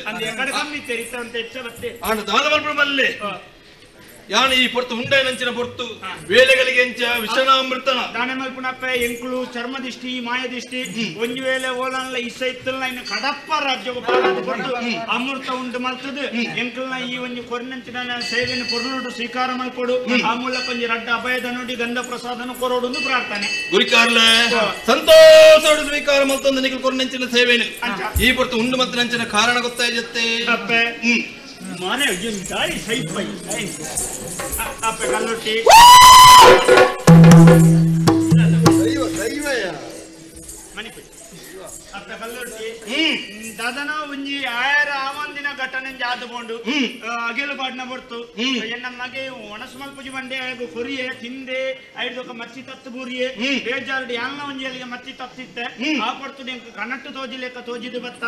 Speaker 5: ಕಮ್ಮಿ ತೆರಿತ ಅಂತ ಹೆಚ್ಚ ಬತ್ತೆ
Speaker 8: ಆಂಡ ದಾನವಲ್ಪು ಮಲ್ಲೆ ಯಾನ ಈ ಪೊರ್ತು ಹುಂಡೈನಂಚಿನ ಪೊರ್ತು ವೇಳೆಗಳಿಗೆ ಎಂಚ ವಿಷಣಾಮೃತನ
Speaker 5: ದಾನೆ ಮಲ್ಪುನಪ್ಪ ಎಂಕುಲು ಚರ್ಮದಿಷ್ಟಿ ಮಾಯದಿಷ್ಟಿ ಒಂಜಿ ವೇಳೆ ಓಲನ್ಲ ಇಸ ಇತ್ತಲ್ಲ ಇನ್ನು ಕಡಪ್ಪ ರಾಜ್ಯಕ್ಕೆ ಪಾಲದು ಕೊಟ್ಟು ಅಮೃತ ಉಂಟು ಮಲ್ತದು ಎಂಕಲ್ನ ಈ ಒಂಜಿ ಕೊರ್ನಂಚಿನ ಸೇವೆಯನ್ನು ಕೊರನೋಡು ಸ್ವೀಕಾರ ಮಲ್ಪಡು ಆ ಮೂಲಕ ಒಂಜಿ ರಡ್ಡ ಅಭಯದ ನೋಡಿ ಗಂಧ ಪ್ರಸಾದನ ಕೊರೋಡು ಪ್ರಾರ್ಥನೆ
Speaker 8: ಗುರಿಕಾರ್ಲೆ ಸಂತೋಷ ಸ್ವೀಕಾರ ಮಲ್ತೊಂದು ನಿಖಲ್ ಕೊರ್ನಂಚಿನ ಸೇವೆನು ಈ ಪೊರ್ತು ಉಂಡು ಮಲ್ತನಂಚಿನ ಕಾರಣ ಗೊತ್ತಾಯ್ತೆ ಅಪ್ಪೆ
Speaker 5: ಮಾರೆ ದಾಳಿ ಸೈಪೈ ಅಪ್ಪೆ ಕಲ್ಲೊಟ್ಟಿ ಅಪ್ಪೆ ಕಲ್ಲೊಟ್ಟಿ ದಾದನ ಒಂಜಿ ಆಯರ ಆವಂದಿನ ಘಟನೆ ಜಾತಕೊಂಡು ಅಗಿಲು ಪಾಡ್ನ ಬರ್ತು ಎನ್ನ ಮಗೆ ಒಣಸು ಮಲ್ಪುಜಿ ಬಂಡೆ ಕೊರಿಯೆ ತಿಂದೆ ಐದು ಮಚ್ಚಿ ತತ್ತು ಬೂರಿಯೆ ಬೇಜಾರ್ಡಿ ಎಲ್ಲ ಒಂಜಿ ಅಲ್ಲಿಗೆ ಮಚ್ಚಿ ತತ್ತಿತ್ತೆ ಆ ಪಡ್ತು ಕನ್ನಟ್ಟು ತೋಜಿಲೆಕ್ಕ ತೋಜಿದು ಬತ್ತ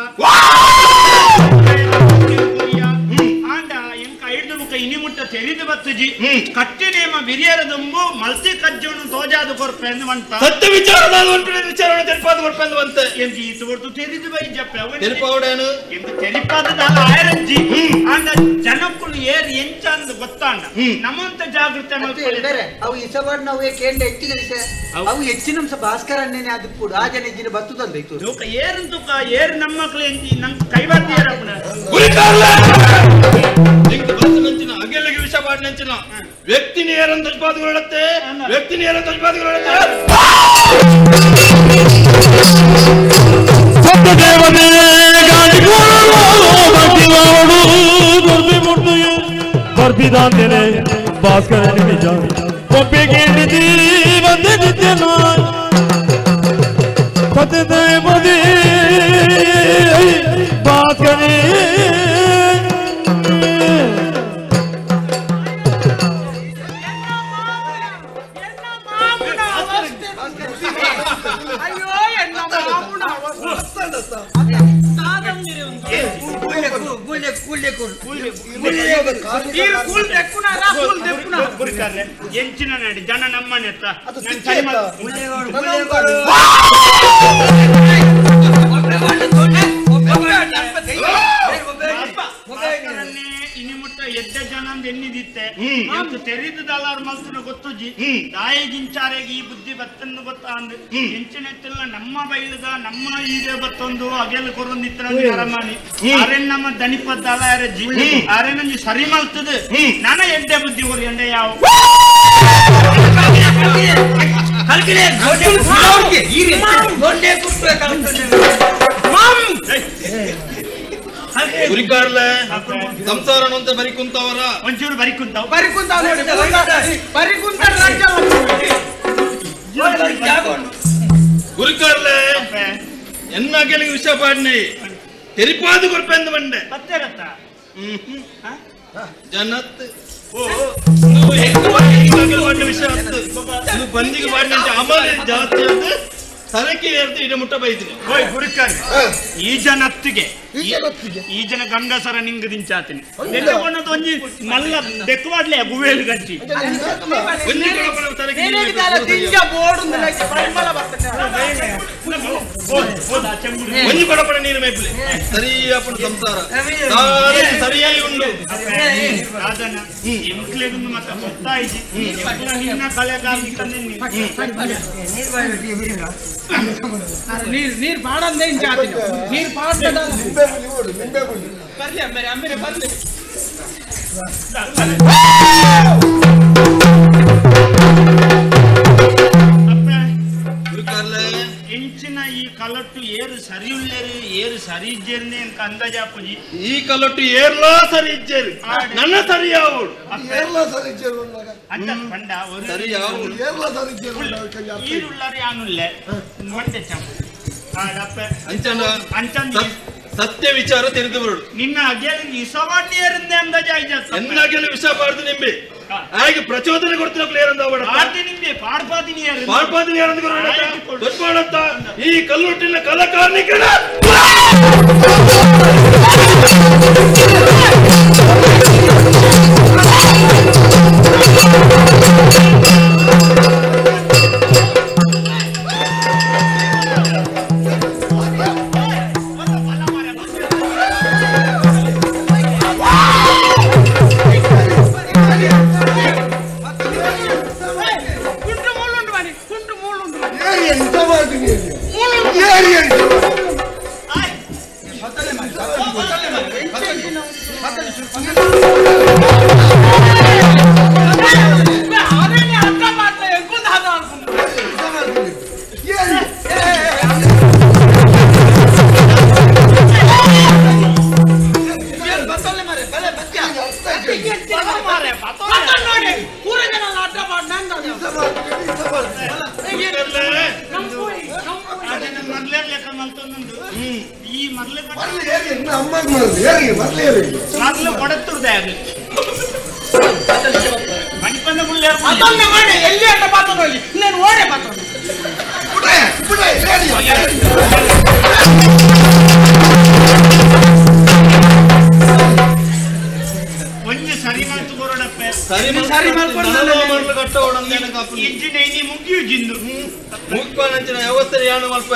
Speaker 5: ಆಂಡ ಎಂಕ ಐದು ಮುಖ ಇನಿ ಮುಟ್ಟ ತೆರಿದು ಬತ್ತುಜಿ ಕಟ್ಟಿ ನೇಮ ಬಿರಿಯರ ದುಂಬು ಮಲ್ತಿ ಕಜ್ಜುನು ತೋಜಾದು ಕೊರ್ಪೆ ಅಂದ
Speaker 8: ಸತ್ಯ ವಿಚಾರದ ವಿಚಾರ ತೆರಿಪಾದ ಕೊರ್ಪೆ ಅಂತ
Speaker 5: ಎಂತ ಈತು ಬರ್ತು ತೆರಿದು ಬೈ ಜಪ್ಪೆ
Speaker 8: ತೆರಿಪಾವಡೇನು
Speaker 5: ಎಂತ ತೆರಿಪಾದ ಆಯರಂಜಿ ಆಂಡ ಜನಕ್ಕಳು ಏರ್ ಎಂಚ ಅಂದ ಗೊತ್ತಾಂಡ ನಮ್ಮಂತ ಜಾಗೃತಿ
Speaker 4: ಮಲ್ಪೊಳ್ಳಿ ಅವು ಇಸಬಾಡ್ ನಾವು ಕೇಂದ್ರ ಹೆಚ್ಚಿನ ವಿಷಯ ಅವು ಹೆಚ್ಚಿನ ಅಂಶ ಭಾಸ್ಕರ ಅನ್ನೇನೆ ಅದು ಕೂಡ ಆ ಜನ ಇಜ್ಜಿನ ಬತ್ತು ತಂದೈತು
Speaker 5: ಲೋಕ ಏರಂತ ಏರ್ ನಮ್ಮ ಮಕ್ಕಳು ಎಂತಿ ನಂಗೆ ಕೈಬಾರ್ದಿಯಾರಪ್ಪನ
Speaker 8: ಅಗೆಲ್ಲಿಗೆ ವಿಷ ಪಾಡಿನಂಚಿನ ವ್ಯಕ್ತಿನಿ ಏರಂತ ಉತ್ಪಾದಕಗಳತ್ತೆ ವ್ಯಕ್ತಿನಿ ಏರಂತ ಉತ್ಪಾದಕಗಳತ್ತೆ
Speaker 6: ಸತ್ಯದೇವನೇ ಬರ್ಬಿದಾಂತೇನೆ ಭಾಸ್ಕರ ನಿಜ ಒಪ್ಪಿಗೆ ನಿಧಿ ಬಂದೆ ನಿತ್ಯನ ಸತ್ಯದೇವನೇ ಭಾಸ್ಕರೇ
Speaker 5: ಎಂಚಿನ ನಡಿ ಜನ ನಮ್ಮನೆ ಇನಿ ಮುಟ್ಟ ಎದ್ದ ಜನ ಎನ್ನಿದಿತ್ತೆ ತೆರಿದಲ್ಲಾರು ಮಲ್ತನ ಗೊತ್ತುಜಿ ದಾಯಿಗಿಂಚಾರೆಗೆ ಈ ಬುದ್ಧಿ ಬತ್ತನ್ನು ಗೊತ್ತ ಅಂದ್ ಎಂಚಿನೆತ್ತಿಲ್ಲ ನಮ್ಮ ಬೈಲದ ನಮ್ಮ ಈಗ ಬತ್ತೊಂದು ಅಗೆಲ್ ಕೊರೊಂದಿತ್ತ ಅರಮಾನಿ ಅರೆನ್ ನಮ್ಮ ದಣಿಪದ್ದಲ್ಲ ಯಾರಜ್ಜಿ ಅರೆನಂಜಿ ಸರಿ ಮಲ್ತದ ನನ್ನ ಎಡ್ಡೆ ಬುದ್ಧಿ ಹೊರಿ ಅಂಡೆ ಯಾವ
Speaker 8: ಗುರಿಕಾರ್ಲೆ ಸಂಸಾರ ಅಂತ ಬರಿಕುಂತವರ
Speaker 5: ಒಂಚೂರು ಬರಿಕುಂತಾವ್
Speaker 8: ಗುರಿಕಾರ್ಲೆ ಎನ್ನ ಗೆಲಿಗೆ ವಿಷ ಪಾಡ್ನೆ ತೆರಿಪಾದು ಕೊರ್ಪೆಂದು ಬಂಡೆ
Speaker 5: ಪತ್ತೆರತ್ತ
Speaker 8: ಜನತ್ ವಿಷಯ ಬಂದಿಗೆ ಪಾಡಿನ ಅಮಲ ಜಾಸ್ತಿ ಅಂತ ಸರಕಿ ಇಡ ಮುಟ್ಟ ಬೈತೀನಿ
Speaker 5: ಓಯ್ ಗುರುಕಾರಿ ಈ ಜನತ್ತಿಗೆ ಈ ಜನ ಗಂಗಸರ ನಿಂಗ ದಿಂಚಾತೀನಿ ನೆಟ್ಟಕೊಂಡದ್ದು ಒಂಜಿ ಮಲ್ಲ ಬೆಕ್ಕವಾಡ್ಲೆ ಗುವೇಲು ಗಂಜಿ
Speaker 8: ಒಂಜಿ ಕೊಡಪಡ ಸರಕಿ ಒಂಜಿ ಕೊಡಪಡ ನೀರು ಮೇಪ್ಲೆ ಸರಿಯಾಪಣ ಸಂಸಾರ ಸರಿಯಾಗಿ ಉಂಡು
Speaker 5: ರಾಜನ ಎಂಕ್ಲೆಗೊಂದು ಮತ್ತೆ ಗೊತ್ತಾಯ್ತು ನಿನ್ನ ಕಲೆಗಾರ
Speaker 4: ನೀರ್ ಪಾಡಂದೇ ಇಂಚಾತೀನಿ ನೀರ್ ಪಾಡ್ದ ಬರ್ಲಿ ಅಮ್ಮರೆ ಬರ್ಲಿ
Speaker 5: ಎಂಚಿನ ಈ ಕಲಟ್ಟು ಏರು ಸರಿ ಉಳ್ಳೇರು ಏರು ಸರಿ ಇಜ್ಜೇರ್ನೆ ಅಂತ ಅಂದಾಜಾಪುಜಿ
Speaker 8: ಈ ಕಲಟ್ಟು ಏರ್ಲಾ ಸರಿ ಇಜ್ಜೇರು ನನ್ನ ಸರಿ ಯಾವಡು
Speaker 5: ಅಂದ ಪಂಡ
Speaker 8: ಸರಿ ಯಾವಡು
Speaker 5: ಈರುಳ್ಳಾರಿ ಆನುಲ್ಲೆ ಮಂಡೆ ಚಂಪು
Speaker 8: ಅಂಚಂದ ಸತ್ಯ ವಿಚಾರ ತಿಳಿದು ಬರುಡು
Speaker 5: ನಿನ್ನ ಅಗೆಲಿಗೆ ಇಸವಾಡ್ನಿಯರಿಂದೆ ಅಂದಾಜಾಯ್ಜ
Speaker 8: ಎನ್ನ ಅಗೆಲು ವಿಷ ಪಾಡ್ದು ನಿಂಬೆ ಹಾಗೆ ಪ್ರಚೋದನೆ ಕೊಡ್ತಿನ ಪ್ಲೇಯರ್
Speaker 5: ಪಾಡ್ತಿ ನಿಂಬೆ ಪಾಡ್ಪಾದಿನಿಯರ್
Speaker 8: ದೊಡ್ಡ ಈ ಕಲ್ಲುಟ್ಟಿನ ಕಲಾಕಾರ್ನಿಕನ
Speaker 5: ಉಂಟು ಈ ಮೊದಲು
Speaker 7: ಮೊದಲು
Speaker 5: ಕೊಡತ್ತುರ್ದೆ ಅದು ಮಣಿಪಂದ ಮುಳ್ಳೆ
Speaker 4: ಎಲ್ಲಿ ಅಂತ ಪಾತ್ರೋಗಿ ನಾನು ಓಡೆ ಪಾತ್ರ
Speaker 5: ಒಂಜಿ ಸರಿ ಮಾತು ಕೊರಡಪ್ಪೆ
Speaker 8: ಸರಿ
Speaker 5: ಇಂಜಿನ ಇನಿ ಮುಗಿಯುಜಿಂದು
Speaker 8: ಮುಗ್ಪಾನಂಚಿನ ವ್ಯವಸ್ಥೆ ಯಾನು ಮಲ್ಪ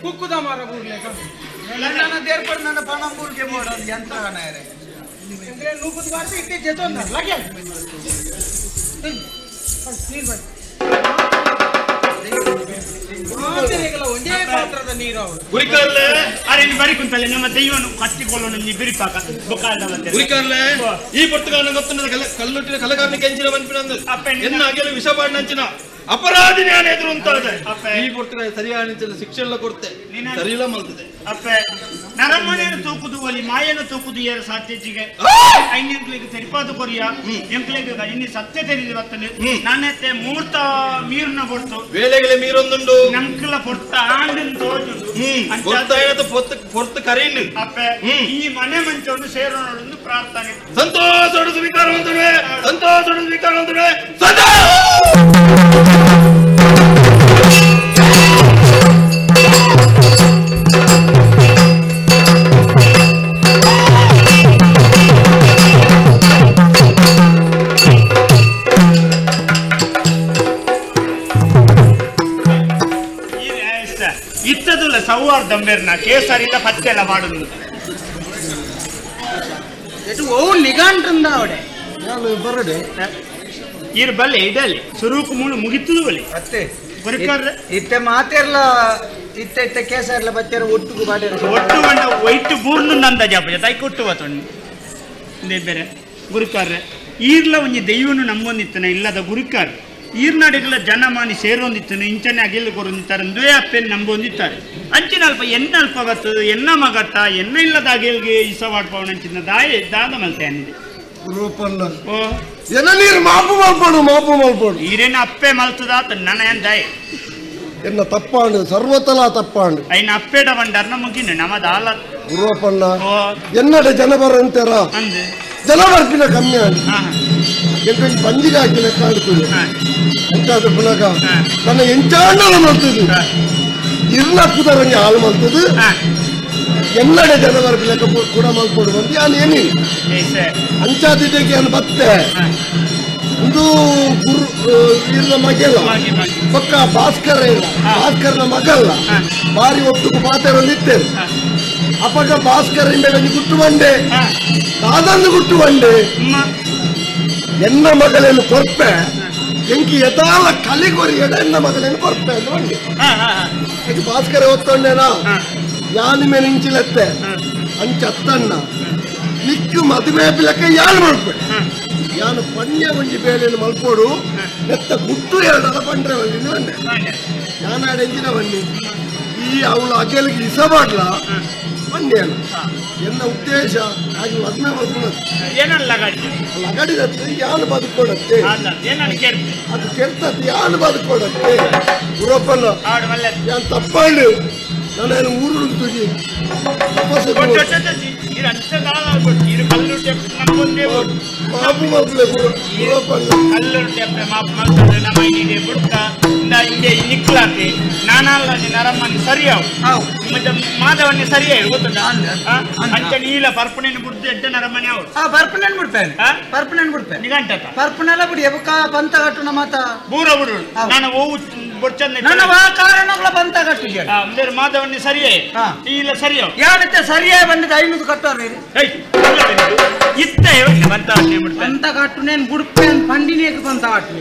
Speaker 2: ಕುಕ್ಕುದ ಮಾರ ಬೂರ್ಲೆ ನನ್ನ ದೇರ್ಪಡ ನನ್ನ ಪಣ ಬೂರ್ಗೆ ಮಾಡೋದು ಯಂತ್ರಗನ ಯಾರೇ ನೂಕುದು ಮಾಡ್ತಿ ಇಟ್ಟೆ ಜೆತೊಂದ ಲಗೆ ನೀರು ಬನ್ನಿ ಒಂದೇ ಪಾತ್ರದ ನೀರು ಅವರು
Speaker 5: ಗುರಿಕಾರ್ಲೆ ಅರೆ ನೀ ಬರಿ ಕುಂತಲೆ ನಮ್ಮ ದೈವನು ಕಟ್ಟಿಕೊಳ್ಳೋಣ ನೀ ಬಿರಿಪಾಕ ಬೊಕಾಲದವಂತೆ
Speaker 8: ಗುರಿಕಾರ್ಲೆ ಈ ಪೊರ್ತುಗಾರನ ಗೊತ್ತುಂಡ ಕಲ್ಲುಟ್ಟಿನ ಕಲಗಾರನಿಗೆ ಎಂಚಿನ ಬಂಪಿನಂದು ಎನ್ನ ಅಗೆಲು ವಿಷಪಾಡಿನಂಚಿನ ಅಪರಾಧಿ ನಾನು ಎದುರು ಅಂತಾದೆ ಈ ಪೊರ್ತುಗಾರ ಸರಿಯಾದ ಶಿಕ್ಷೆ ಎಲ್ಲ ಕೊಡ್ತೆ ಸರಿಯಿಲ್ಲ ಮಲ್ತದೆ
Speaker 5: ಅಪ್ಪೆ ನರಮನೆಯನ್ನು ತೂಕುದು ಒಲಿ ಮಾಯನ್ನು ತೂಕುದು ಏರು ಸಾಧ್ಯಜಿಗೆ ಐನ್ಯಂಕ್ಲಿಗೆ ತೆರಿಪಾದು ಕೊರಿಯ ಎಂಕ್ಲಿಗೆ ಇನ್ನು ಸತ್ಯ ತೆರಿದು ಬರ್ತನೆ ನಾನೆತ್ತೆ ಮೂರ್ತ ಮೀರ್ನ ಕೊಡ್ತು
Speaker 8: ವೇಳೆಗಳೇ ಮೀರೊಂದುಂಡು
Speaker 5: ನಮ್ಕಲ ಪೊರ್ತ ಆಂಡಿನ ತೋಜುದು
Speaker 8: ಪೊರ್ತ ಕರೀನು
Speaker 5: ಅಪ್ಪೆ ಈ ಮನೆ ಮಂಚವನ್ನು ಸೇರೋಣ ಪ್ರಾರ್ಥನೆ
Speaker 8: ಸಂತೋಷ ಸ್ವೀಕಾರವಂತುವೆ ಸಂತೋಷ ಸ್ವೀಕಾರವಂತುವೆ
Speaker 5: ಇತ್ತದುಲ್ಲ ಸೌಹಾರ್ದಂಬೇರ್ನ ಕೇಸರಿಲ್ಲ ಪತ್ತೆಲ್ಲ ಮಾಡುದು
Speaker 2: ಇದು ಓ ನಿಗಾಂಟ್ರಿಂದ ಅವಡೆ ಬರಡೆ
Speaker 5: ಇರ್ ಬಲ್ಲೆ ಇದಲ್ಲಿ ಸುರೂಕು ಮೂಳು ಮುಗಿತದು ಬಲಿ
Speaker 2: ಅತ್ತೆ
Speaker 5: ಬರಕಾರ್ರೆ
Speaker 2: ಇತ್ತೆ ಮಾತೆರ್ಲ ಇತ್ತೆ ಕೇಸರ್ಲ ಬತ್ತೆರ ಒಟ್ಟುಗು ಬಾಡಿರ
Speaker 5: ಒಟ್ಟು ಬಂಡ ವೈಟ್ ಬೂರ್ನು ನಂದ ಜಾಪ ತೈ ಕೊಟ್ಟು ಬತ್ತೊಂಡು ಇದೇ ಬೇರೆ ಗುರುಕಾರ್ರೆ ಈರ್ಲ ಒಂಜಿ ದೈವನು ನಂಬೊಂದಿತ್ತನ ಇಲ್ಲದ ಗುರುಕಾರ್ ಈರ್ನಾಡಿಗಳ ಜನ ಮಾನಿ ಸೇರೊಂದಿತ್ತನು ಇಂಚನೆ ಅಗಿಲ್ ಕೊರೊಂದಿತ್ತಾರೆ ದ್ವೇ ಅಪ್ಪೆನ್ ನಂಬೊಂದಿತ್ತಾರೆ ಅಂಚಿನ ಅಲ್ಪ ಎನ್ನ ಅಲ್ಪ ಬತ್ತದು ಎನ್ನ ಮಗಟ್ಟ ಎನ್ನ ಇಲ್ಲದ ಅಗಿಲ್ಗೆ ಇಸವಾಡ್ಪವನ ಅಂಚಿನ ದಾದ ಮಲ್ತೆ ಅನ್ನಿದೆ ಓ
Speaker 7: ಎನ್ನ ನೀರು ಮಾಪು ಮಲ್ಪಡು
Speaker 5: ಈರೇನ ಅಪ್ಪೆ ಮಲ್ತದಾತ ನನ್ನ ಏನ್ ದಾಯ್
Speaker 7: ಎನ್ನ ತಪ್ಪಾಂಡು ಸರ್ವತಲ ತಪ್ಪಾಂಡು
Speaker 5: ಐನ ಅಪ್ಪೆಡ ಬಂಡರ್ನ ಮುಗಿನ ನಮದ ಆಲ
Speaker 7: ಗುರುವಪ್ಪಣ್ಣ
Speaker 5: ಓ
Speaker 7: ಎನ್ನಡೆ ಜನ ಬರಂತಾರ
Speaker 5: ಅಂದೆ
Speaker 7: ಜನ ಬರ್ಪಿನ ಕಮ್ಮಿ ಆಗಿ ಎಂಕೊಂದು ಬಂಜಿಗೆ ಹಾಕಿ ಲೆಕ್ಕ ಆಡ್ತದೆ ಎಂತಾದ ಪುನಗ ನನ್ನ ಎಂಚಾಂಡಲ ಮಲ್ತದು ಇರ್ಲಕ್ಕುದರಂಗೆ ಹಾಳು ಮಲ್ತದು ಎನ್ನಡೆ ಜನ ಬರ್ಪಿ ಲೆಕ್ಕ ಕೂಡ ಮಲ್ಕೊಡು ಬಂದು ನಾನು ಏನಿ ಅಂಚಾದಿದ್ದಕ್ಕೆ ನಾನು ಬತ್ತೆ ಒಂದು ಇರ್ಲ ಮಗೆಲ್ಲ ಪಕ್ಕ ಭಾಸ್ಕರನ ಮಗಲ್ಲ ಬಾರಿ ಒಟ್ಟು ಮಾತಾಡಲಿತ್ತೇನೆ ಅಪಗ ಭಾಸ್ಕರಿಂದ ಗುಟ್ಟು ಬಂಡೆ ದಾದಂದು ಗುಟ್ಟು ಬಂಡೆ ಎನ್ನ ಮಗಳೇನು ಕೊರ್ಪೆ ಎಂಕಿ ಯಥಾಲ ಕಲಿಗೊರಿಯಡ ಎನ್ನ ಮಗಳೇನು ಕೊರ್ಪೆ ಅಂತ ಬಂಡೆ ಇದು ಭಾಸ್ಕರ ಹೊತ್ತೊಂಡೇನಾ ಯಾನ ಮೇಲೆ ಇಂಚಿಲತ್ತೆ ಅಂಚತ್ತಣ್ಣ ನಿಕ್ಕು ಮದುವೆ ಲೆಕ್ಕ ಯಾರು ಮಲ್ಪೆ ಯಾನು ಪಣ್ಯ ಒಂಜಿ ಬೇಳೆಯನ್ನು ಮಲ್ಪೋಡು ನೆತ್ತ ಗುಟ್ಟು ಎರಡರ ಪಂಡ್ರೆ ಬಂದಿನಿ ಬಂಡೆ ಯಾನಾಡ ಎಂಜಿನ ಬನ್ನಿ ಈ ಅವಳು ಅಗೆಲಿಗೆ ಇಸಬಾಡ್ಲ ಪಂಡ್ಯನು ಎನ್ನ ಉದ್ದೇಶ ಹಾಗೆ ಮದುವೆ ಮಲ್ಕೊಳ್ಳೋದು ಲಗಡಿದತ್ತೆ ಯಾನು ಬದುಕೊಡತ್ತೆ ಅದು ಕೆಡ್ತತ್ತೆ ಯಾನು ಬದುಕೊಡತ್ತೆ ಗುರಪ್ಪನ ಯಾನು ತಪ್ಪಾಂಡು ನಾನೇನು ಊರು ತುಜಿ ಮಾಪು ಮಲ್ಪಲೆ ಗುರಪ್ಪನ
Speaker 5: ನರಮ್ಮನಿ ಸರಿಯಾವು ಮಾಧವನ್ನೇ ಸರಿಯಾಗಿ ಗೊತ್ತುಂಟಾ ಅಂಚ ನೀಲ ಪರ್ಪಣೆಯನ್ನು ಬಿಡ್ದು ಎಡ್ಡ ನರಮ್ಮನಿ ಅವರು
Speaker 2: ಪರ್ಪಣೆನ್ ಬಿಡ್ಪೇನೆ ಪರ್ಪಣೆನ್ ಬಿಡ್ಪೇನೆ
Speaker 5: ನಿಗಂಟ
Speaker 2: ಪರ್ಪಣೆಲ್ಲ ಬಿಡಿ ಎಬಕ ಬಂತ ಕಟ್ಟು ನಮ್ಮತ
Speaker 5: ಬೂರ ಬಿಡು ನಾನು ಓವು ಬೊಚ್ಚಂದ
Speaker 2: ನನ್ನ ಕಾರಣಗಳ ಬಂತ ಕಟ್ಟಿಗೆ
Speaker 5: ಅಂದ್ರೆ ಮಾಧವನ್ನೇ ಸರಿಯೇ ನೀಲ ಸರಿಯಾವು
Speaker 2: ಯಾವತ್ತೆ ಸರಿಯಾಗಿ ಬಂದಿದ್ದು 500 ಕಟ್ಟೋರಿ
Speaker 5: ಇತ್ತ ಬಂತ
Speaker 2: ಬಂತ ಕಟ್ಟು ನೇನು ಬುಡ್ಪೇನ್ ಪಂಡಿನೇಕ ಬಂತ ಕಟ್ಟು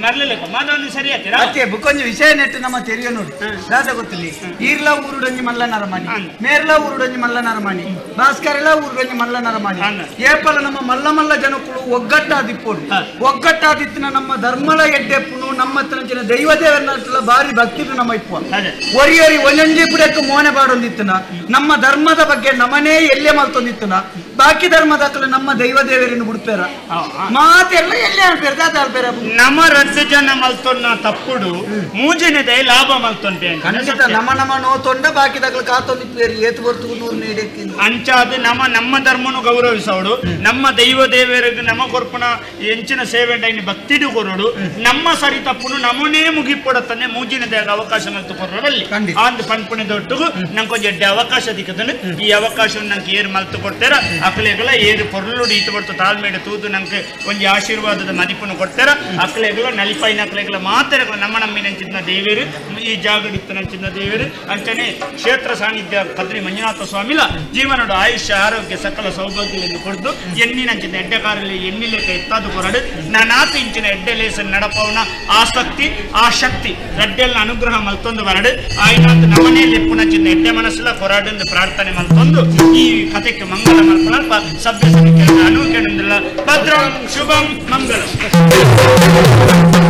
Speaker 5: ಮರ್ಲಿಲ್ಲ ಮಾಧವನ್ನೇ ಸರಿ ಆಯ್ತೀರಾ
Speaker 2: ಅತ್ತೆ ಬುಕ್ಕೊಂಜಿ ವಿಷಯ ನೆಟ್ಟು ನಮ್ಮ ತೆರಿಗೆ ನೋಡಿ ದಾದ ಗೊತ್ತಿಲ್ಲ ಈರ್ಲ ಊರುಡೊಂಜಿ ಮಲ್ಲ ನರಮಣಿ ಮೇರ್ಲ ಊರುಡೊಂಜಿ ಮಲ್ಲ ನರಮಣಿ ಭಾಸ್ಕರೆಲ್ಲ ಊರುಡೊಂಜಿ ಮಲ್ಲ ನರಮಣಿ ಏಪಲ ನಮ್ಮ ಮಲ್ಲ ಜನಕ್ಕಳು ಒಗ್ಗಟ್ಟಾದಿಪ್ಪೋಡು ಒಗ್ಗಟ್ಟಾದಿತ್ತಿನ ನಮ್ಮ ಧರ್ಮಲ ಎಡ್ಡೆಪ್ಪುನು ನಮ್ಮ ತನಚಿನ ದೈವ ದೇವರನ್ನ ಬಾರಿ ಭಕ್ತಿರು ನಮ್ಮ ಇಪ್ಪ ಒರಿಯರಿ ಒಂಜೊಂಜಿ ಪುಡಕ್ಕೆ ಮೋನೆ ಬಾಡೊಂದಿತ್ತನ ನಮ್ಮ ಧರ್ಮದ ಬಗ್ಗೆ ನಮ್ಮನೇ ಎಲ್ಲೇ ಮಲ್ತೊಂದಿತ್ತನ ಬಾಕಿ ಧರ್ಮದಾಕಲು ನಮ್ಮ ದೈವ ದೇವರನ್ನು ಬಿಡ್ಪೇರ ಮಾತೆಲ್ಲ ಎಲ್ಲಿ ಅಲ್ಪೇರ ಅಲ್ಪೇರ
Speaker 5: ನಮ್ಮ ರಡ್ಡು ಜನ ಮಲ್ತೊನ್ನ ತಪ್ಪುಡು ಮೂಜಿನದೆ ಲಾಭ ಮಲ್ತೊಂಡೆ
Speaker 2: ಖಂಡಿತ ನಮ್ಮ ನೋತೊಂಡ ಬಾಕಿ ದಾಖಲು ಕಾತೊಂದಿಪ್ಪೇರಿ ಏತು ಬರ್ತು ನೂರು ನೀಡಕ್ಕೆ
Speaker 5: ಅಂಚಾದ ನಮ್ಮ ಧರ್ಮನು ಗೌರವಿಸೋಡು ನಮ್ಮ ದೈವ ದೇವರಿಗೆ ನಮ್ಮ ಕೊರ್ಪಣ ಎಂಚಿನ ಸೇವೆ ಭಕ್ತಿಡು ಕೊರೋಡು ನಮ್ಮ ಸರಿ ತಪ್ಪುನು ನಮ್ಮನೇ ಮುಗಿಪೊಡತನೆ ಮೂಜಿನ ದೇಗ ಅವಕಾಶ ಮಲ್ತು ಕೊರೋಡಲ್ಲಿ ಆಂದು ಪಂಪುಣದೊಟ್ಟಿಗೂ ನಂಗೆ ಕೊಂಚ ಎಡ್ಡೆ ಅವಕಾಶ ದಿಕ್ಕದನು ಈ ಅವಕಾಶವನ್ನು ನಂಗೆ ಏರು ಮಲ್ತು ಕೊಡ್ತಾರ ಅಕ್ಲೆಗಳ ಏರು ಪೊರ್ಲುಡು ಈತ ಬರ್ತು ತಾಳ್ಮೇಡೆ ತೂದು ನಂಗೆ ಕೊಂಚ ಆಶೀರ್ವಾದದ ಮದಿಪನ್ನು ಕೊಡ್ತಾರ ಅಕ್ಲೆಗಳ ನಲಿಪೈನ ಅಕ್ಲೆಗಳ ಮಾತ್ರ ನಮ್ಮ ನಂಚಿನ ದೇವರು ಈ ಜಾಗಡಿತ್ತು ನಂಚಿನ ದೇವರು ಅಂಚನೆ ಕ್ಷೇತ್ರ ಸಾನ್ನಿಧ್ಯ ಕದ್ರಿ ಮಂಜುನಾಥ ಸ್ವಾಮಿಲ ಜೀವನಡು ಆಯುಷ್ಯ ಆರೋಗ್ಯ ಸಕಲ ಸೌಭಾಗ್ಯಗಳನ್ನು ಕೊಡ್ದು ಎಣ್ಣಿನಂಚಿನ ಎಡ್ಡೆಕಾರಲ್ಲಿ ಎಣ್ಣಿಲೇಕ ಎತ್ತಾದು ಕೊರಡು ನಾನಾತ ಇಂಚಿನ ಎಡ್ಡೆಲೇಸನ್ ನಡಪವನ ಆಸಕ್ತಿ ಆ ಶಕ್ತಿ ರಡ್ಡೆಲ್ಲ ಅನುಗ್ರಹ ಮಲ್ತೊಂದು ಬರಡು ಆಯ್ನಾತ್ ನಮನೆಯಲ್ಲಿ ಪುನಚಿನ ಎಡ್ಡೆ ಮನಸ್ಸಲ್ಲ ಕೊರಾಡೊಂದು ಪ್ರಾರ್ಥನೆ ಮಲ್ತೊಂದು ಈ ಕಥೆಗೆ ಮಂಗಲ ಮಲ್ಪನಲ್ಪ ಸಭ್ಯ ಸಮಿತಿಯ ಅನುಕೇಳಿಲ್ಲ ಭದ್ರಂ ಶುಭಂ ಮಂಗಲ